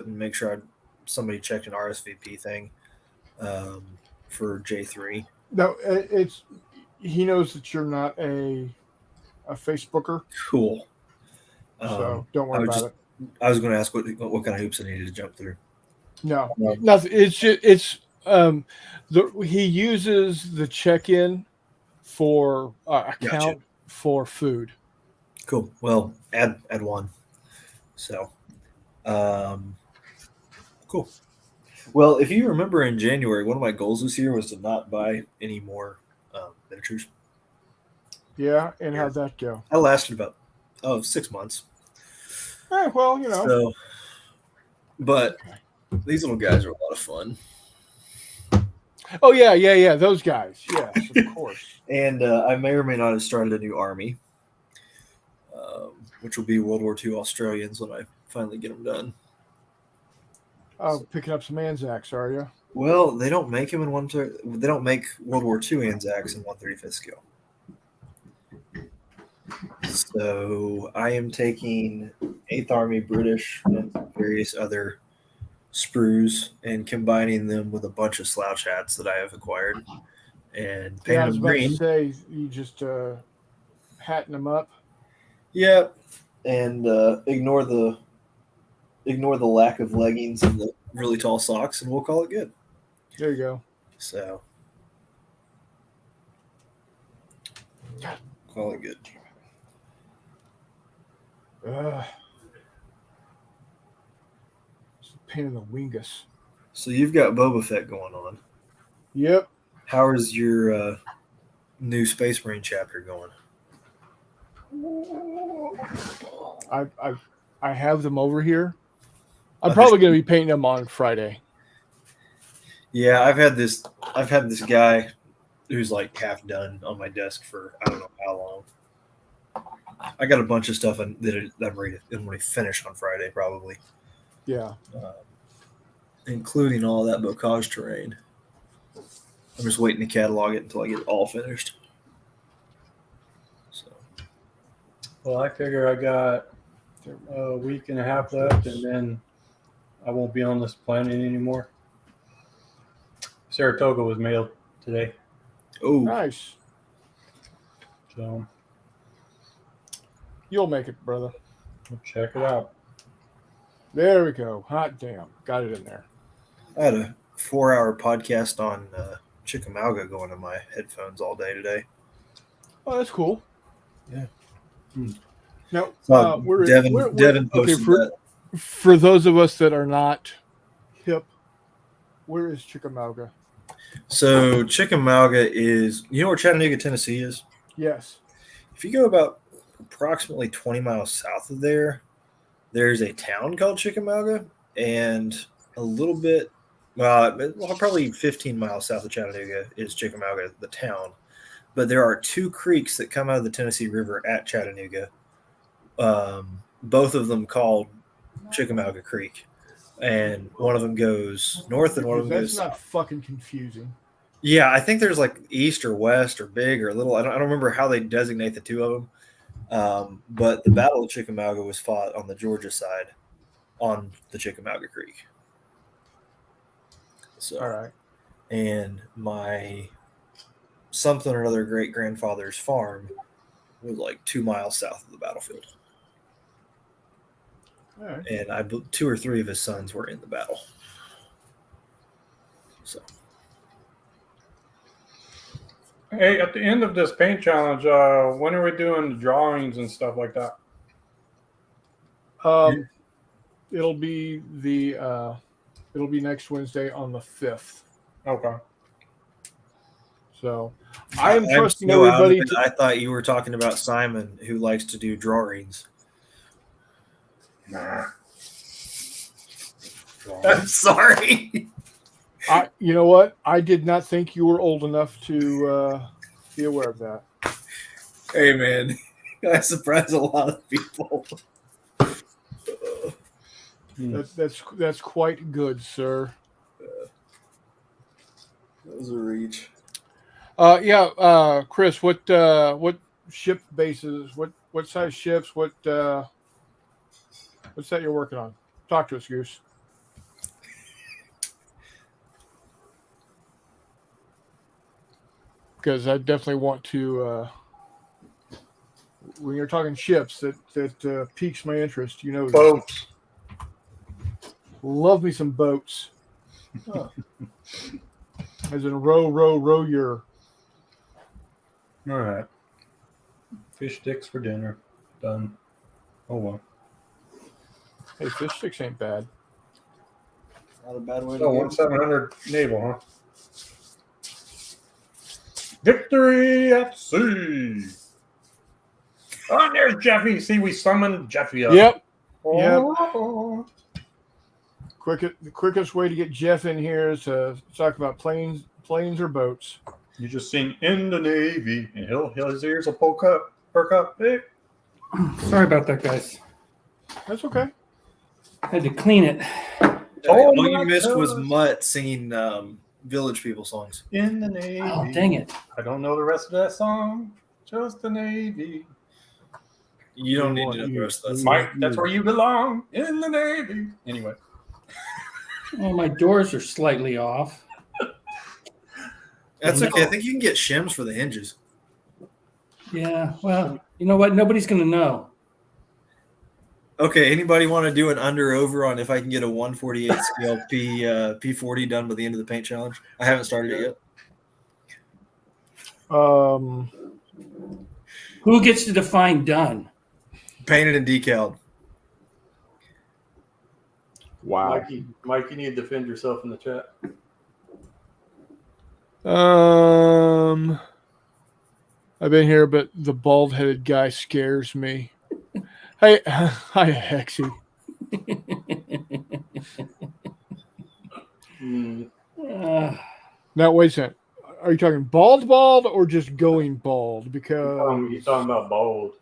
Speaker 3: make sure somebody checked an RSVP thing for J3.
Speaker 1: No, he knows that you're not a Facebooker,
Speaker 3: Cool.
Speaker 1: so don't worry about it.
Speaker 3: I was going to ask what kind of hoops I needed to jump through.
Speaker 1: No, nothing. He uses the check-in for account
Speaker 3: Gotcha.
Speaker 1: for food.
Speaker 3: Cool. Well, add one. So, cool. Well, if you remember in January, one of my goals this year was to not buy any more miniatures.
Speaker 1: Yeah, and how'd that go?
Speaker 3: I lasted about 6 months.
Speaker 1: Well,
Speaker 3: So, but these little guys are a lot of fun.
Speaker 1: Oh yeah, those guys. Yes, of course.
Speaker 3: And I may or may not have started a new army, which will be World War II Australians when I finally get them done.
Speaker 1: Picking up some Anzacs, are you?
Speaker 3: Well, they don't make them they don't make World War II Anzacs in 135th scale. So I am taking 8th Army British and various other sprues and combining them with a bunch of slouch hats that I have acquired and
Speaker 1: Yeah, I
Speaker 3: painting
Speaker 1: was
Speaker 3: them
Speaker 1: about
Speaker 3: green.
Speaker 1: to say you just hatting them up.
Speaker 3: Yeah, and ignore the lack of leggings and the really tall socks, and we'll call it good.
Speaker 1: There you go.
Speaker 3: So call it good.
Speaker 1: It's a pain in the wingus.
Speaker 3: So you've got Boba Fett going on.
Speaker 1: Yep.
Speaker 3: How is your new Space Marine chapter going?
Speaker 1: I have them over here. I'm probably going to be painting them on Friday.
Speaker 3: Yeah, I've had this guy who's like half done on my desk for I don't know how long. I got a bunch of stuff that I'm ready to finish on Friday, probably.
Speaker 1: Yeah.
Speaker 3: Including all that bocage terrain. I'm just waiting to catalog it until I get it all finished. So.
Speaker 4: Well, I figure I got a week and a half left, and then I won't be on this planet anymore. Saratoga was mailed today,
Speaker 3: Oh,
Speaker 1: Nice.
Speaker 4: so
Speaker 1: You'll make it, brother.
Speaker 4: we'll check it out.
Speaker 1: There we go. Hot damn. Got it in there.
Speaker 3: I had a 4-hour podcast on Chickamauga going in my headphones all day today.
Speaker 1: Oh, that's cool.
Speaker 3: Yeah.
Speaker 1: No,
Speaker 3: Devin
Speaker 1: we're
Speaker 3: posted that.
Speaker 1: for those of us that are not hip. Where is Chickamauga?
Speaker 3: So Chickamauga is, you know where Chattanooga, Tennessee is?
Speaker 1: Yes.
Speaker 3: If you go about approximately 20 miles south of there, there's a town called Chickamauga, and a little bit, probably 15 miles south of Chattanooga is Chickamauga, the town. But there are two creeks that come out of the Tennessee River at Chattanooga, both of them called Chickamauga Creek. And one of them goes north and one of them
Speaker 1: That's
Speaker 3: goes
Speaker 1: not
Speaker 3: south.
Speaker 1: fucking confusing.
Speaker 3: Yeah, I think there's like east or west or big or little. I don't remember how they designate the two of them. But the Battle of Chickamauga was fought on the Georgia side on the Chickamauga Creek. So,
Speaker 1: All right.
Speaker 3: and my something or other great grandfather's farm was like 2 miles south of the battlefield.
Speaker 1: All right.
Speaker 3: And 2 or 3 of his sons were in the battle. So,
Speaker 4: Hey, at the end of this paint challenge, when are we doing the drawings and stuff like that?
Speaker 1: It'll be next Wednesday on the 5th.
Speaker 4: Okay.
Speaker 1: So I am
Speaker 3: I'm
Speaker 1: trusting
Speaker 3: so out of
Speaker 1: everybody.
Speaker 3: it. I thought you were talking about Simon, who likes to do drawings.
Speaker 4: Nah.
Speaker 3: I'm sorry.
Speaker 1: You know what? I did not think you were old enough to be aware of that.
Speaker 3: Hey, man, I surprise a lot of people.
Speaker 1: That's quite good, sir.
Speaker 3: That was a reach.
Speaker 1: Chris, what ship bases? What size ships? What's that you're working on? Talk to us, Goose. Because I definitely want to. When you're talking ships, that piques my interest. You know,
Speaker 4: Boats.
Speaker 1: love me some boats. Huh. As in row your.
Speaker 4: All right. Fish sticks for dinner. Done. Oh, well.
Speaker 1: Hey, fish sticks ain't bad.
Speaker 3: Not a bad way to
Speaker 4: So,
Speaker 3: go.
Speaker 4: 1700 naval, huh? Victory at sea. Oh, there's Jeffy. See, we summoned Jeffy up.
Speaker 1: Yep.
Speaker 4: Oh.
Speaker 1: The quickest way to get Jeff in here is to talk about planes or boats.
Speaker 4: You just sing in the Navy, and his ears will perk up. Hey.
Speaker 2: Sorry about that, guys.
Speaker 1: That's okay.
Speaker 2: I had to clean it.
Speaker 3: All
Speaker 4: my
Speaker 3: you missed was
Speaker 4: gosh.
Speaker 3: Mutt singing Village People songs.
Speaker 4: In the Navy.
Speaker 2: Oh, dang it.
Speaker 4: I don't know the rest of that song. Just the Navy.
Speaker 3: You don't need to know the rest of that song.
Speaker 4: Mike, that's where you belong. In the Navy. Anyway.
Speaker 2: Well, my doors are slightly off.
Speaker 3: That's okay. I think you can get shims for the hinges.
Speaker 2: Yeah, well, you know what? Nobody's going to know.
Speaker 3: Okay, anybody want to do an under-over on if I can get a 148 scale P40 done by the end of the paint challenge? I haven't started it yet.
Speaker 2: Who gets to define done?
Speaker 3: Painted and decaled.
Speaker 1: Wow.
Speaker 4: Mike, you need to defend yourself in the chat.
Speaker 1: I've been here, but the bald-headed guy scares me. Hey, hi, Hexy. Now, wait a second. Are you talking bald or just going bald? Because
Speaker 4: He's talking about bald.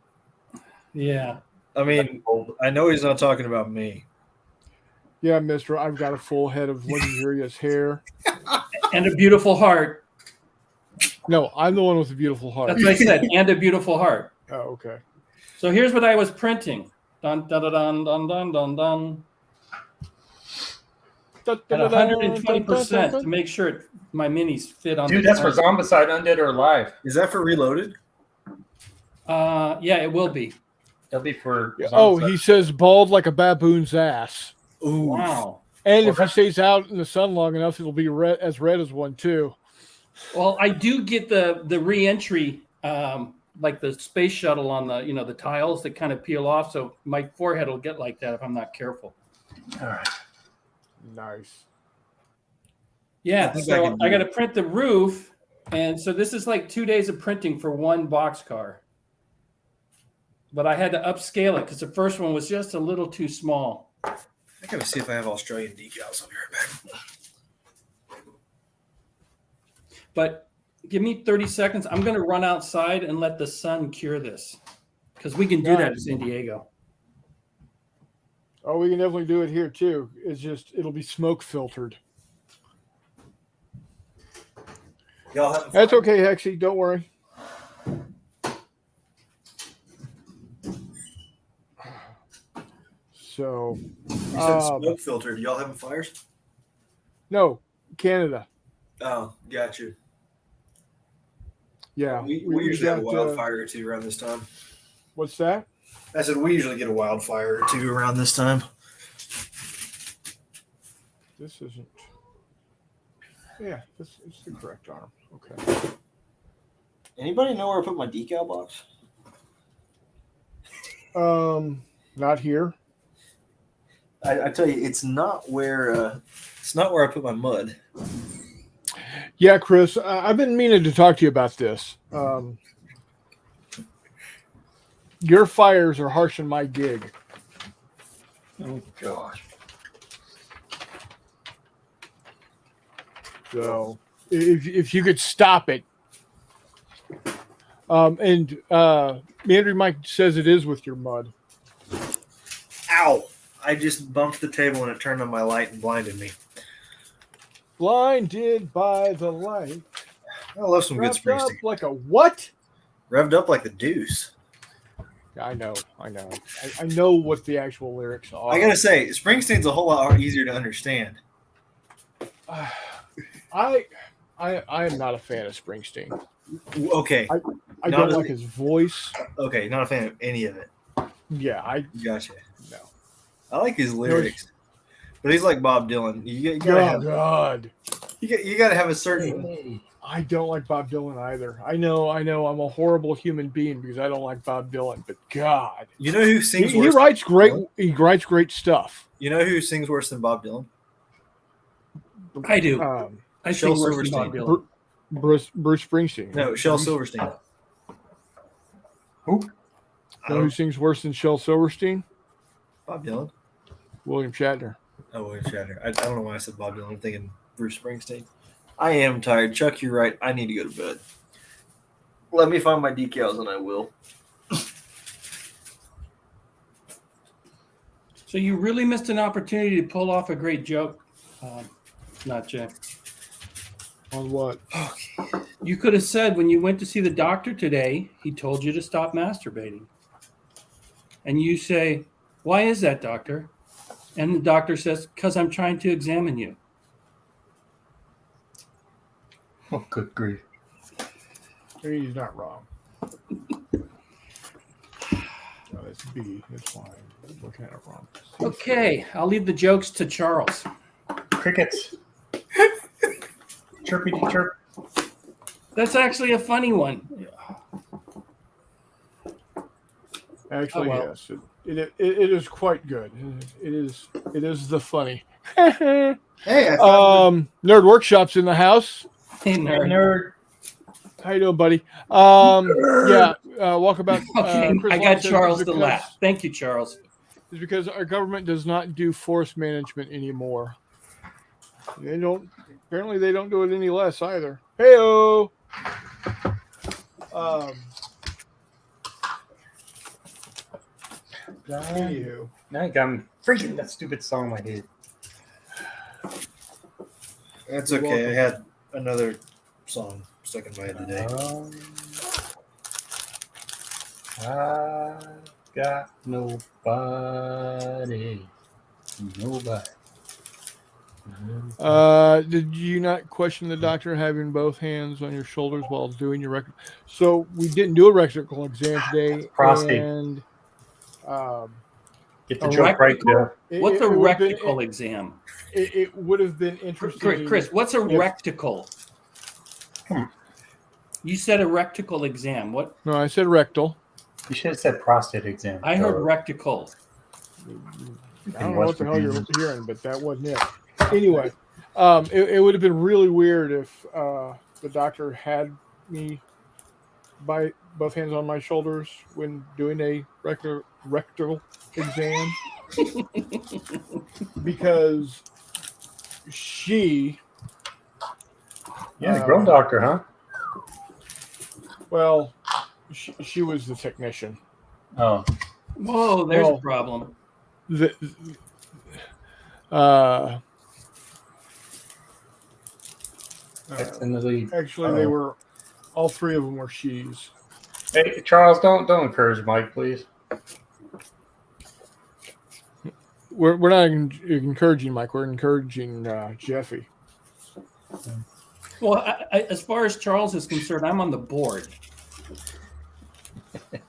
Speaker 2: Yeah.
Speaker 3: I mean, I know he's not talking about me.
Speaker 1: yeah, mister, I've got a full head of luxurious hair.
Speaker 2: And a beautiful heart.
Speaker 1: No, I'm the one with the beautiful heart.
Speaker 2: That's what I said. And a beautiful heart.
Speaker 1: Oh, okay.
Speaker 2: So here's what I was printing. Dun, dun, dun, dun, dun, dun, dun. At 120% to make sure my minis fit on.
Speaker 4: Dude, that's for Zombicide, Undead, or Alive.
Speaker 3: Is that for Reloaded?
Speaker 2: Yeah, it will be.
Speaker 4: That'll be for.
Speaker 1: Oh,
Speaker 4: Zombicide.
Speaker 1: he says bald like a baboon's ass.
Speaker 3: Ooh.
Speaker 2: Wow.
Speaker 1: And if he stays out in the sun long enough, it'll be red as one too.
Speaker 2: Well, I do get the re-entry, like the space shuttle on the the tiles that kind of peel off. So my forehead will get like that if I'm not careful.
Speaker 4: All right.
Speaker 1: Nice.
Speaker 2: Yeah,
Speaker 3: think I
Speaker 2: so
Speaker 3: can do
Speaker 2: I got to
Speaker 3: it.
Speaker 2: print the roof, and so this is like 2 days of printing for one boxcar. But I had to upscale it because the first one was just a little too small.
Speaker 3: I gotta see if I have Australian decals. I'll be right back.
Speaker 2: But give me 30 seconds. I'm going to run outside and let the sun cure this because we can do that in San Diego.
Speaker 1: Oh, we can definitely do it here too. It's just it'll be smoke filtered.
Speaker 3: Y'all have
Speaker 1: That's okay, Hexy. Don't worry. So,
Speaker 3: You said smoke filtered. Y'all having fires?
Speaker 1: no, Canada.
Speaker 3: Oh, got you.
Speaker 1: Yeah,
Speaker 3: We usually have a
Speaker 1: got,
Speaker 3: wildfire or two around this time.
Speaker 1: What's that?
Speaker 3: I said we usually get a wildfire or two around this time.
Speaker 1: This isn't. Yeah, this is the correct arm. Okay.
Speaker 3: Anybody know where I put my decal box?
Speaker 1: Not here.
Speaker 3: I tell you, it's not where I put my mud.
Speaker 1: Yeah, Chris, I've been meaning to talk to you about this. Your fires are harshing my gig.
Speaker 4: Oh gosh.
Speaker 1: So if you could stop it. And Andrew Mike says it is with your mud.
Speaker 3: Ow! I just bumped the table and it turned on my light and blinded me.
Speaker 1: Blinded by the light.
Speaker 3: I love some good
Speaker 1: Wrapped up
Speaker 3: Springsteen.
Speaker 1: like a what?
Speaker 3: Revved up like the deuce.
Speaker 1: I know. I know what the actual lyrics are.
Speaker 3: I gotta say, Springsteen's a whole lot easier to understand.
Speaker 1: I am not a fan of Springsteen.
Speaker 3: Okay,
Speaker 1: I
Speaker 3: Not
Speaker 1: don't
Speaker 3: as-
Speaker 1: like his voice.
Speaker 3: okay, not a fan of any of it.
Speaker 1: Yeah,
Speaker 3: Gotcha.
Speaker 1: no.
Speaker 3: I like his lyrics, but he's like Bob Dylan. You gotta
Speaker 1: Oh
Speaker 3: have
Speaker 1: God.
Speaker 3: you gotta have a certain.
Speaker 1: I don't like Bob Dylan either. I know I'm a horrible human being because I don't like Bob Dylan, but God.
Speaker 3: You know who sings
Speaker 1: He
Speaker 3: worse?
Speaker 1: writes great
Speaker 3: Dylan?
Speaker 1: he writes great stuff.
Speaker 3: You know who sings worse than Bob Dylan?
Speaker 2: I do. I
Speaker 3: Shel
Speaker 2: sing worse than Bob
Speaker 3: Silverstein.
Speaker 2: Dylan.
Speaker 1: Bruce Springsteen.
Speaker 3: No, Shel Silverstein.
Speaker 4: Who?
Speaker 3: I
Speaker 1: You know who
Speaker 3: don't-
Speaker 1: sings worse than Shel Silverstein?
Speaker 3: Bob Dylan.
Speaker 1: William Shatner.
Speaker 3: Oh, William Shatner. I don't know why I said Bob Dylan. I'm thinking Bruce Springsteen. I am tired. Chuck, you're right. I need to go to bed. Let me find my decals and I will.
Speaker 2: So you really missed an opportunity to pull off a great joke, not Jay.
Speaker 1: On what?
Speaker 2: You could have said when you went to see the doctor today, he told you to stop masturbating. And you say, "Why is that, doctor?" And the doctor says, "Because I'm trying to examine you."
Speaker 4: Oh, good grief.
Speaker 1: He's not wrong. No, that's B. That's fine. We're kind of wrong.
Speaker 2: Okay, I'll leave the jokes to Charles.
Speaker 4: Crickets. Chirpy chirp.
Speaker 2: That's actually a funny one.
Speaker 1: Actually,
Speaker 2: Oh, well.
Speaker 1: yes. It is quite good. It is the funny.
Speaker 3: Hey, I found
Speaker 1: Nerd Workshop's in the house.
Speaker 2: Hey, nerd.
Speaker 4: Nerd.
Speaker 1: How you doing, buddy? Yeah, walk about.
Speaker 2: Okay,
Speaker 1: Chris
Speaker 2: I
Speaker 1: Long
Speaker 2: got
Speaker 1: says
Speaker 2: Charles
Speaker 1: it's
Speaker 2: to laugh. Thank you, Charles.
Speaker 1: It's because our government does not do forest management anymore. They don't. Apparently, they don't do it any less either. Heyo. Anywho.
Speaker 4: Now you got me freaking that stupid song in my head.
Speaker 3: That's okay. I had another song stuck in my head today.
Speaker 4: I got nobody. Nobody.
Speaker 1: Did you not question the doctor having both hands on your shoulders while doing your rectal? So we didn't do a rectal exam today,
Speaker 4: Prostate.
Speaker 1: and
Speaker 4: Get the
Speaker 2: A
Speaker 4: joke right
Speaker 2: rectal?
Speaker 4: there.
Speaker 2: What's a
Speaker 1: it would've been-
Speaker 2: rectical exam?
Speaker 1: It would have been interesting.
Speaker 2: Chris, what's a
Speaker 1: Yes.
Speaker 2: rectical? You said a rectical exam. What?
Speaker 1: No, I said rectal.
Speaker 4: You should have said prostate exam.
Speaker 2: I heard rectical.
Speaker 1: I don't know what the hell you're hearing, but that wasn't it. Anyway, it would have been really weird if the doctor had me by both hands on my shoulders when doing a rectal exam because she,
Speaker 4: Yeah, grown doctor, huh?
Speaker 1: well, she was the technician.
Speaker 4: Oh,
Speaker 2: Whoa, there's a
Speaker 1: Well,
Speaker 2: problem.
Speaker 1: The,
Speaker 4: that's in the lead.
Speaker 1: actually, they were all three of them were she's.
Speaker 4: Hey, Charles, don't encourage Mike, please.
Speaker 1: We're not encouraging Mike. We're encouraging Jeffy.
Speaker 2: Well, as far as Charles is concerned, I'm on the board.
Speaker 3: At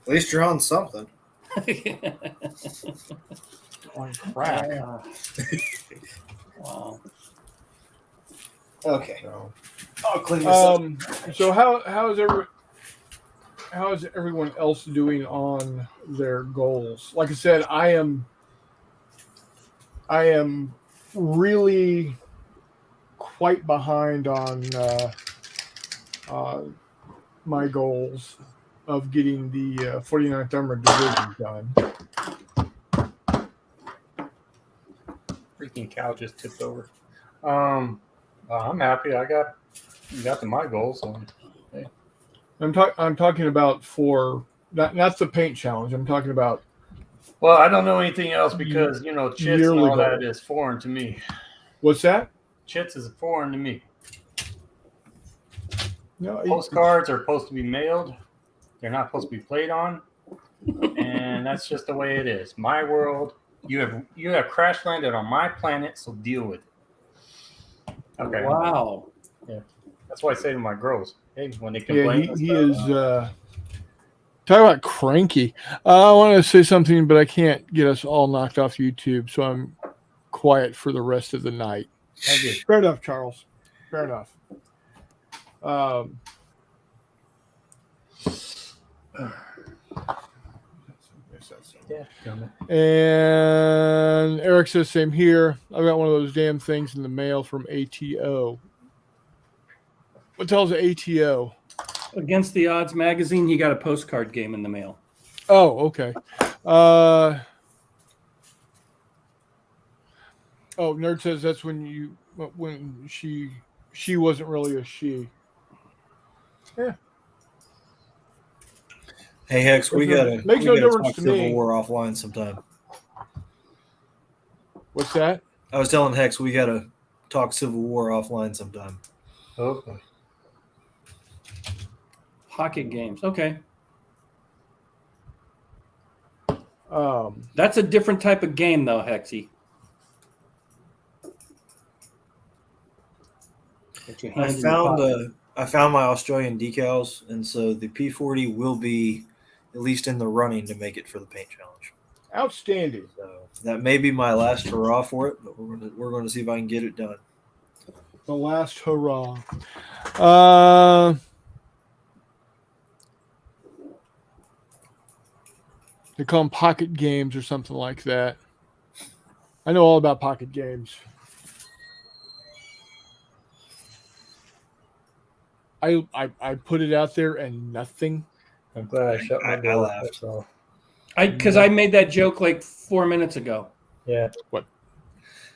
Speaker 3: least you're on something.
Speaker 1: On crack.
Speaker 2: Wow.
Speaker 3: Okay.
Speaker 1: So,
Speaker 3: I'll clean this up.
Speaker 1: so how is everyone else doing on their goals? Like I said, I am really quite behind on my goals of getting the 49th Armored Division done.
Speaker 4: Freaking cow just tipped over. I'm happy. I got to my goals. So, hey.
Speaker 1: I'm talking about for not the paint challenge. I'm talking about.
Speaker 4: Well, I don't know anything else because chits and
Speaker 1: Yearly
Speaker 4: all that
Speaker 1: goal.
Speaker 4: is foreign to me.
Speaker 1: What's that?
Speaker 4: Chits is foreign to me.
Speaker 1: No,
Speaker 4: Postcards are supposed to be mailed. They're not supposed to be played on, and that's just the way it is. My world. You have crash landed on my planet, so deal with it. Okay.
Speaker 2: Wow.
Speaker 4: Yeah, that's why I say to my girls, hey, when they complain,
Speaker 1: yeah, he is. Talk about cranky. I want to say something, but I can't get us all knocked off YouTube, so I'm quiet for the rest of the night.
Speaker 4: Thank you.
Speaker 1: Fair enough, Charles. Fair enough.
Speaker 4: Yeah.
Speaker 1: And Eric says, same here. I got one of those damn things in the mail from ATO. What the hell's ATO?
Speaker 2: Against the Odds magazine, he got a postcard game in the mail.
Speaker 1: Oh, okay. Nerd says that's when she wasn't really a she. Yeah.
Speaker 3: Hey Hex, we gotta
Speaker 1: Makes no difference
Speaker 3: talk
Speaker 1: to
Speaker 3: Civil
Speaker 1: me.
Speaker 3: War offline sometime.
Speaker 1: What's that?
Speaker 3: I was telling Hex we gotta talk Civil War offline sometime.
Speaker 4: Okay.
Speaker 2: Pocket games. Okay.
Speaker 1: Um,
Speaker 2: That's a different type of game, though, Hexy.
Speaker 3: I found my Australian decals, and so the P40 will be at least in the running to make it for the paint challenge.
Speaker 1: outstanding.
Speaker 3: So that may be my last hurrah for it, but we're going to see if I can get it done.
Speaker 1: The last hurrah. They call them pocket games or something like that. I know all about pocket games. I put it out there and nothing.
Speaker 4: I'm glad I shut my
Speaker 3: I
Speaker 4: door.
Speaker 3: laughed.
Speaker 4: That's all.
Speaker 2: Because I made that joke like 4 minutes ago.
Speaker 4: Yeah.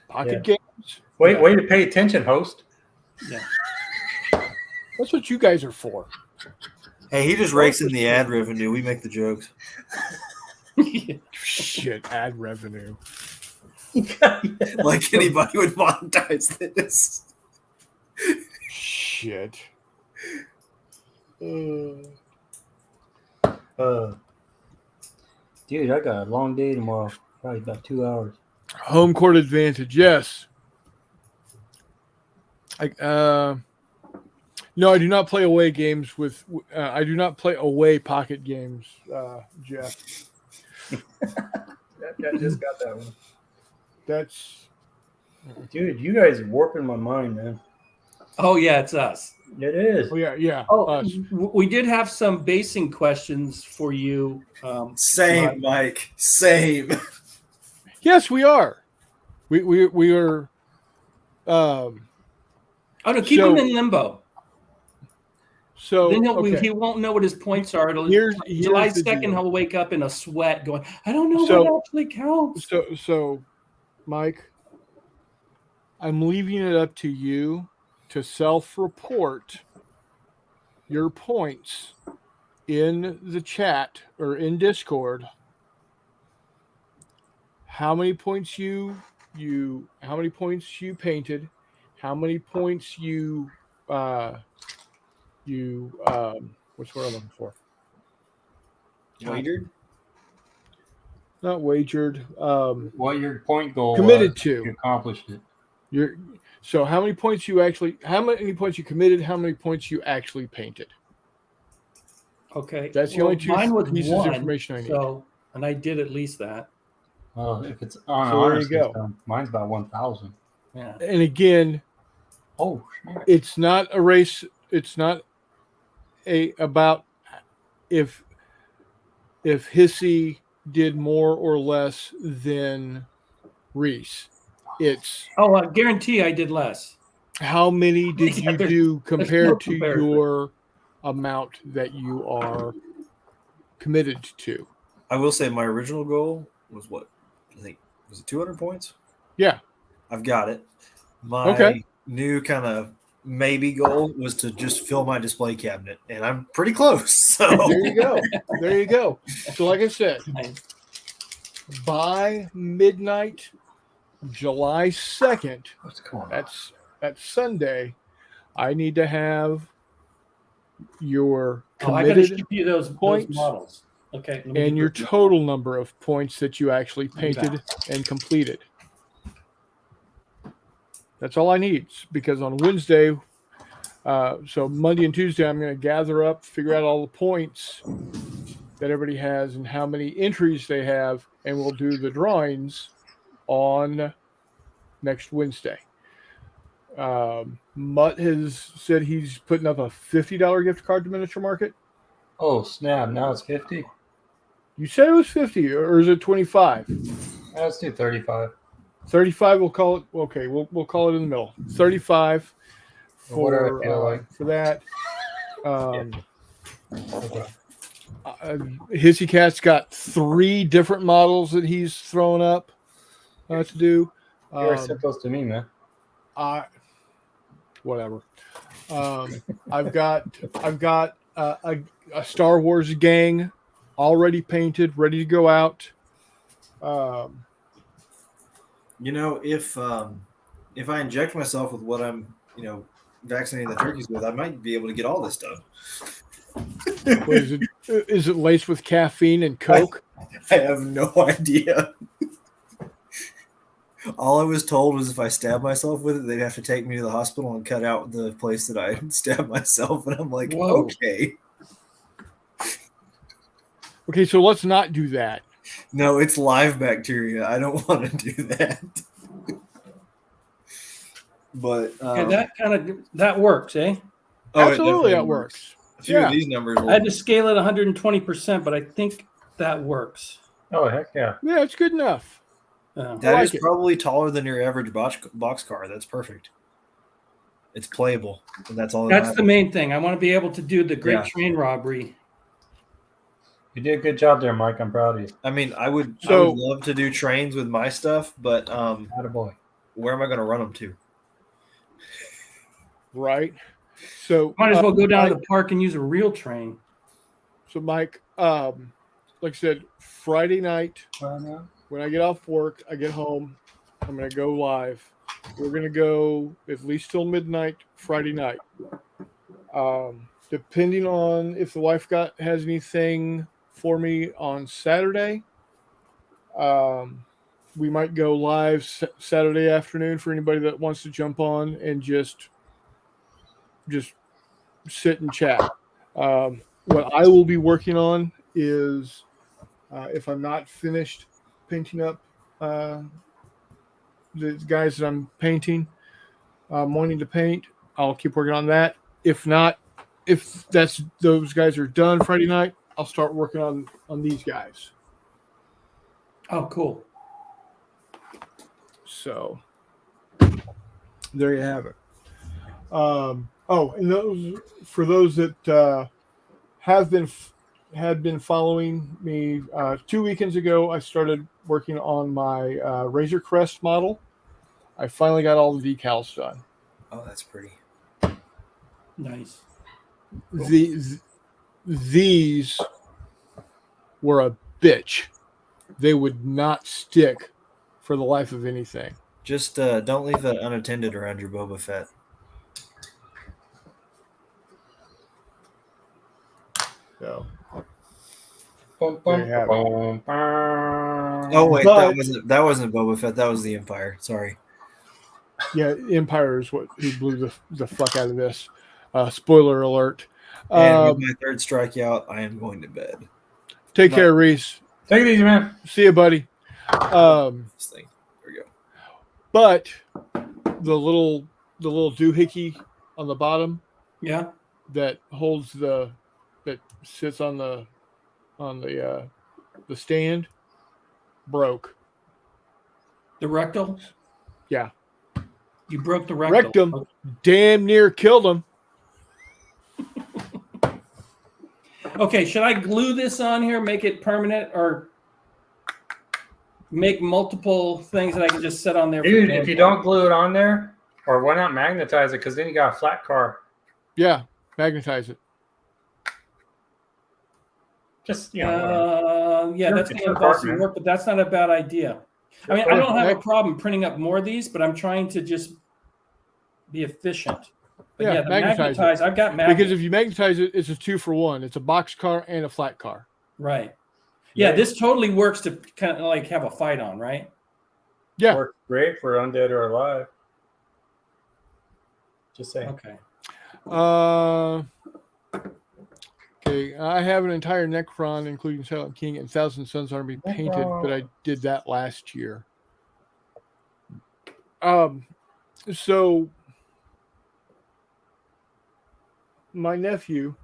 Speaker 1: Pocket games?
Speaker 4: Way to pay attention, host.
Speaker 2: Yeah.
Speaker 1: That's what you guys are for.
Speaker 3: Hey, he just rakes in the ad revenue. We make the jokes.
Speaker 1: Shit, ad revenue.
Speaker 3: Like anybody would monetize this.
Speaker 1: Shit.
Speaker 4: Dude, I got a long day tomorrow. Probably about 2 hours.
Speaker 1: Home court advantage, yes. No, I do not play away games with. I do not play away pocket games, Jeff.
Speaker 4: That just got that one.
Speaker 1: That's.
Speaker 4: Dude, you guys are warping my mind, man.
Speaker 2: Oh, yeah, it's us.
Speaker 4: It is.
Speaker 1: Oh yeah.
Speaker 2: Oh,
Speaker 1: us.
Speaker 2: we did have some basing questions for you.
Speaker 3: Same, Mike. Same.
Speaker 1: Yes, we are. We are.
Speaker 2: Oh no, keep
Speaker 1: So-
Speaker 2: him in limbo.
Speaker 1: So
Speaker 2: Then
Speaker 1: okay.
Speaker 2: he won't know what his points are.
Speaker 1: Here's
Speaker 2: July
Speaker 1: the
Speaker 2: 2nd,
Speaker 1: deal.
Speaker 2: he'll wake up in a sweat going, I don't know
Speaker 1: So-
Speaker 2: what actually counts.
Speaker 1: So, Mike, I'm leaving it up to you to self-report your points in the chat or in Discord. How many points you painted, how many points you what's what I'm looking for?
Speaker 3: Wagered?
Speaker 1: Not wagered.
Speaker 4: What your point goal
Speaker 1: Committed
Speaker 4: was,
Speaker 1: to.
Speaker 4: you accomplished it.
Speaker 1: So how many points you committed, how many points you actually painted?
Speaker 2: Okay.
Speaker 1: That's the only two
Speaker 2: mine was
Speaker 1: pieces of
Speaker 2: one,
Speaker 1: information I need.
Speaker 2: So, and I did at least that.
Speaker 4: Well, if it's on
Speaker 1: So
Speaker 4: honor
Speaker 1: there you go.
Speaker 4: system, mine's about 1,000.
Speaker 2: Yeah.
Speaker 1: And again,
Speaker 4: Oh, snap.
Speaker 1: it's not a race. It's not about if Hissy did more or less than Reese. It's
Speaker 2: Oh, I guarantee I did less.
Speaker 1: how many did
Speaker 2: Yeah,
Speaker 1: you
Speaker 2: there's-
Speaker 1: do compared
Speaker 2: no
Speaker 1: to
Speaker 2: comparison.
Speaker 1: your amount that you are committed to.
Speaker 3: I will say my original goal was what? I think was it 200 points?
Speaker 1: Yeah.
Speaker 3: I've got it. My
Speaker 1: Okay.
Speaker 3: new kind of maybe goal was to just fill my display cabinet, and I'm pretty close. So
Speaker 1: There you go. There you go. So like I said, by midnight, July 2nd,
Speaker 4: What's going on?
Speaker 1: that's Sunday, I need to have your
Speaker 2: Oh, I got to
Speaker 1: committed
Speaker 2: ship you those
Speaker 1: points
Speaker 2: models. Okay. let me
Speaker 1: and
Speaker 2: get
Speaker 1: your
Speaker 2: those.
Speaker 1: total number of points that you actually
Speaker 2: Do that.
Speaker 1: painted and completed. That's all I need, because on Wednesday, so Monday and Tuesday, I'm going to gather up, figure out all the points that everybody has and how many entries they have, and we'll do the drawings on next Wednesday. Mutt has said he's putting up a $50 gift card to Miniature Market.
Speaker 4: Oh, snap. Now it's 50?
Speaker 1: You said it was 50, or is it 25?
Speaker 4: Let's do 35.
Speaker 1: 35. We'll call it. Okay, we'll call it in the middle. 35
Speaker 4: Whatever I feel like.
Speaker 1: for that.
Speaker 4: Okay.
Speaker 1: Hissy Cat's got 3 different models that he's throwing up to do.
Speaker 4: You already sent those to me, man.
Speaker 1: Whatever. I've got a Star Wars gang already painted, ready to go out.
Speaker 3: you know, if I inject myself with what I'm, vaccinating the turkeys with, I might be able to get all this done.
Speaker 1: What is it? Is it laced with caffeine and Coke?
Speaker 3: I have no idea. All I was told was if I stab myself with it, they'd have to take me to the hospital and cut out the place that I stabbed myself. And I'm like,
Speaker 2: Whoa.
Speaker 3: okay.
Speaker 1: Okay, so let's not do that.
Speaker 3: No, it's live bacteria. I don't want to do that. But
Speaker 2: Okay, that works, eh?
Speaker 3: oh, it
Speaker 1: Absolutely,
Speaker 3: definitely
Speaker 1: that works.
Speaker 3: A few
Speaker 1: Yeah.
Speaker 3: of these numbers.
Speaker 2: I had to scale it 120%, but I think that works.
Speaker 4: Oh, heck yeah.
Speaker 1: Yeah, it's good enough.
Speaker 3: That
Speaker 1: I like
Speaker 3: is
Speaker 1: it.
Speaker 3: probably taller than your average box car. That's perfect. It's playable, and that's all.
Speaker 2: That's the main thing. I want to be able to do the great
Speaker 3: Yeah.
Speaker 2: train robbery.
Speaker 4: You did a good job there, Mike. I'm proud of you.
Speaker 3: I mean, I would
Speaker 1: So-
Speaker 3: love to do trains with my stuff, but
Speaker 4: Attaboy.
Speaker 3: where am I going to run them to?
Speaker 1: Right. So
Speaker 2: Might as well go down to
Speaker 1: Mike,
Speaker 2: the park and use a real train.
Speaker 1: So Mike, like I said, Friday night when I get off work, I get home, I'm gonna go live. We're gonna go at least till midnight Friday night. Depending on if the wife has anything for me on Saturday, we might go live Saturday afternoon for anybody that wants to jump on and just sit and chat. What I will be working on is if I'm not finished painting up the guys that I'm painting, wanting to paint, I'll keep working on that. If not, if those guys are done Friday night, I'll start working on these guys.
Speaker 2: Oh, cool.
Speaker 1: So there you have it. And those for those that had been following me, 2 weekends ago, I started working on my Razor Crest model. I finally got all the decals done.
Speaker 3: Oh, that's pretty.
Speaker 2: Nice.
Speaker 1: These were a bitch. They would not stick for the life of anything.
Speaker 3: Just don't leave that unattended around your Boba Fett.
Speaker 1: So
Speaker 4: Bum,
Speaker 1: there
Speaker 4: bum,
Speaker 1: you have it.
Speaker 4: bum, bum.
Speaker 3: Oh wait,
Speaker 1: But-
Speaker 3: that wasn't Boba Fett. That was the Empire. Sorry.
Speaker 1: Yeah, Empire is who blew the fuck out of this. Spoiler alert.
Speaker 3: And with my third strikeout, I am going to bed.
Speaker 1: Take care, Reese.
Speaker 4: Take it easy, man.
Speaker 1: See you, buddy.
Speaker 3: This thing. There we go.
Speaker 1: But the little doohickey on the bottom
Speaker 2: Yeah.
Speaker 1: that holds that sits on the stand broke.
Speaker 2: The rectal?
Speaker 1: Yeah.
Speaker 2: You broke the rectal.
Speaker 1: Rectum damn near killed him.
Speaker 2: Okay, should I glue this on here, make it permanent, or make multiple things that I can just set on there?
Speaker 4: Dude, if you don't glue it on there, or why not magnetize it? Because then you got a flat car.
Speaker 1: Yeah, magnetize it.
Speaker 4: Just,
Speaker 2: Yeah,
Speaker 4: Sure,
Speaker 2: that's
Speaker 4: it's
Speaker 2: going to
Speaker 4: your
Speaker 2: involve
Speaker 4: part,
Speaker 2: some
Speaker 4: man.
Speaker 2: work, but that's not a bad idea. I mean, I don't have a problem printing up more of these, but I'm trying to just be efficient. But
Speaker 1: Yeah,
Speaker 2: yeah, the
Speaker 1: magnetize it.
Speaker 2: magnetize, I've got magnets.
Speaker 1: Because if you magnetize it, it's a 2-for-1. It's a box car and a flat car.
Speaker 2: Right. Yeah, this totally works to kind of like have a fight on, right?
Speaker 1: Yeah.
Speaker 4: Works great for undead or alive. Just saying.
Speaker 2: Okay.
Speaker 1: Okay, I have an entire Necron, including Silent King and Thousand Suns Army painted, but I did that last year. So my nephew,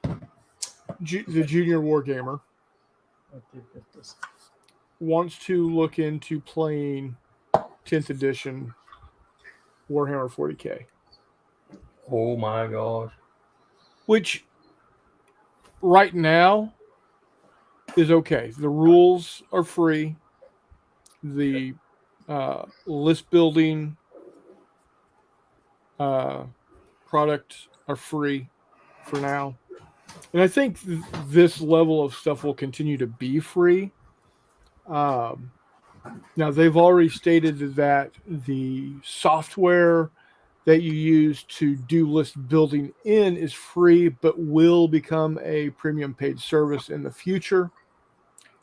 Speaker 1: the junior wargamer, wants to look into playing 10th edition Warhammer 40K.
Speaker 4: Oh my gosh.
Speaker 1: Which right now is okay. The rules are free. The list building products are free for now. And I think this level of stuff will continue to be free. Now, they've already stated that the software that you use to do list building in is free, but will become a premium paid service in the future.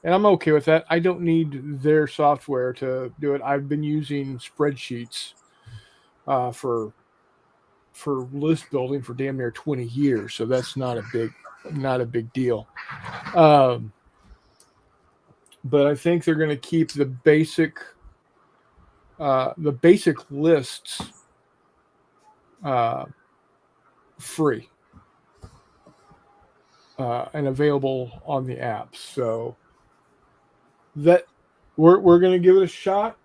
Speaker 1: And I'm okay with that. I don't need their software to do it. I've been using spreadsheets for list building for damn near 20 years, so that's not a big deal. But I think they're going to keep the basic lists free and available on the apps. So that we're going to give it a shot.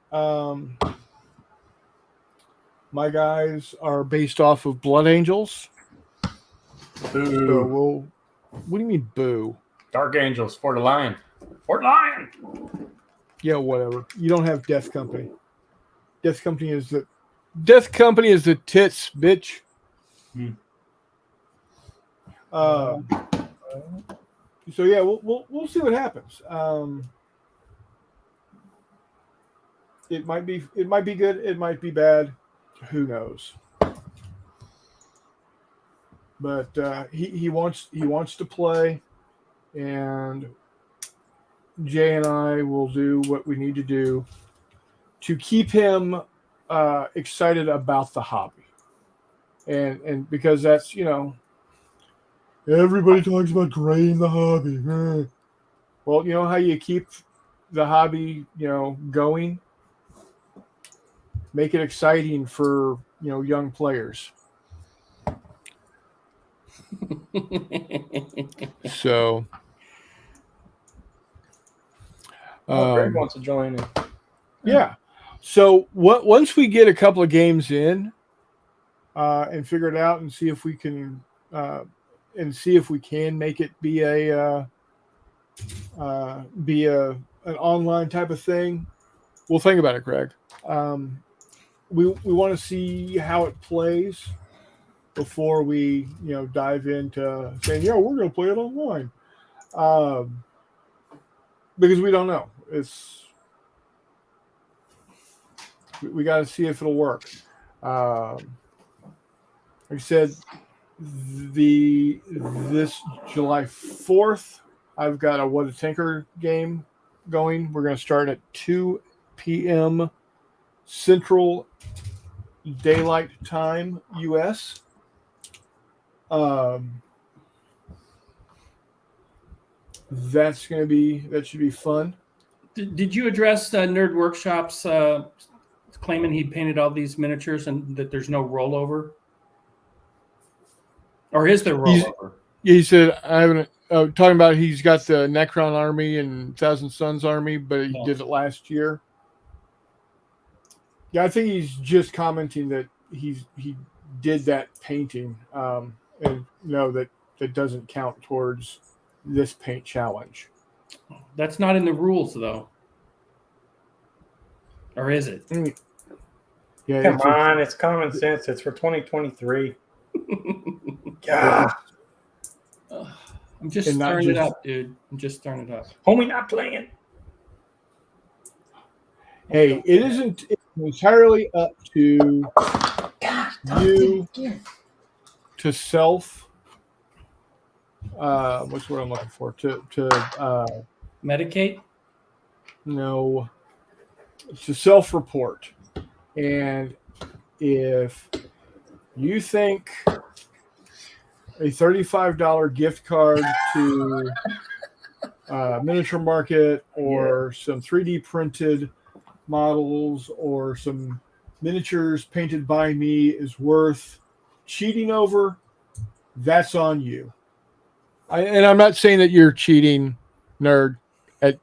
Speaker 1: My guys are based off of Blood Angels.
Speaker 4: Boo.
Speaker 1: So what do you mean boo?
Speaker 4: Dark Angels, Fort Lion. Fort Lion!
Speaker 1: Yeah, whatever. You don't have Death Company. Death Company is the tits, bitch. So yeah, we'll see what happens. It might be good. It might be bad. Who knows? But he wants to play, and Jay and I will do what we need to do to keep him excited about the hobby, and because that's everybody talks about graying the hobby. Well, you know how you keep the hobby going. Make it exciting for young players. So,
Speaker 4: Greg wants to join in.
Speaker 1: yeah. So once we get a couple of games in and figure it out and see if we can make it be an online type of thing, we'll think about it, Greg. We want to see how it plays before we dive into saying we're going to play it online, because we don't know. We got to see if it'll work. Like I said, this July 4th, I've got a What a Tinker game going. We're going to start at 2 p.m. Central Daylight Time, U.S. That should be fun.
Speaker 2: Did you address Nerd Workshop's claiming he painted all these miniatures and that there's no rollover? Or is there rollover?
Speaker 1: He said, I haven't, talking about he's got the Necron army and Thousand Suns army, but he did it last year. Yeah, I think he's just commenting that he did that painting, and that doesn't count towards this paint challenge.
Speaker 2: That's not in the rules, though. Or is it?
Speaker 4: Yeah, come on, it's common sense. It's for 2023.
Speaker 2: God. I'm just stirring it up, dude. I'm just stirring it up.
Speaker 4: Homie, not playing.
Speaker 1: Hey, it isn't entirely up to you to self. What's what I'm looking for? To
Speaker 2: medicate?
Speaker 1: No. To self-report. And if you think a $35 gift card to Miniature Market or some 3D printed models or some miniatures painted by me is worth cheating over, that's on you. And I'm not saying that you're cheating, nerd, at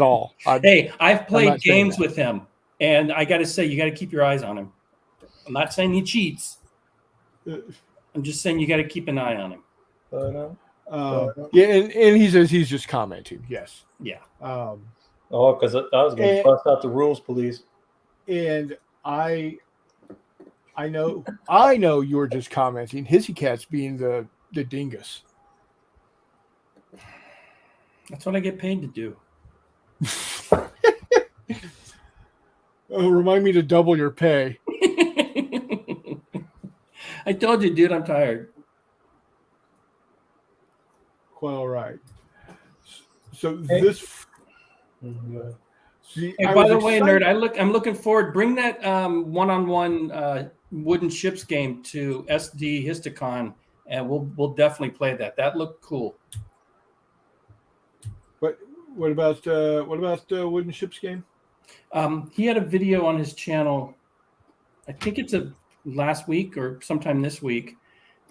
Speaker 1: all.
Speaker 2: I've played games with him, and I got to say, you got to keep your eyes on him. I'm not saying he cheats. I'm just saying you got to keep an eye on him.
Speaker 1: Yeah, and he says he's just commenting. Yes.
Speaker 2: Yeah.
Speaker 4: Because I was going to bust out the rules, police.
Speaker 1: And I know you were just commenting. Hissy Cat's being the dingus.
Speaker 2: That's what I get paid to do.
Speaker 1: Remind me to double your pay.
Speaker 2: I told you, dude, I'm tired.
Speaker 1: Quite all right. So this.
Speaker 2: See, by the way, nerd, I'm looking forward. Bring that one-on-one wooden ships game to SD Histicon, and we'll definitely play that. That looked cool.
Speaker 1: What about the wooden ships game?
Speaker 2: He had a video on his channel. I think it's last week or sometime this week,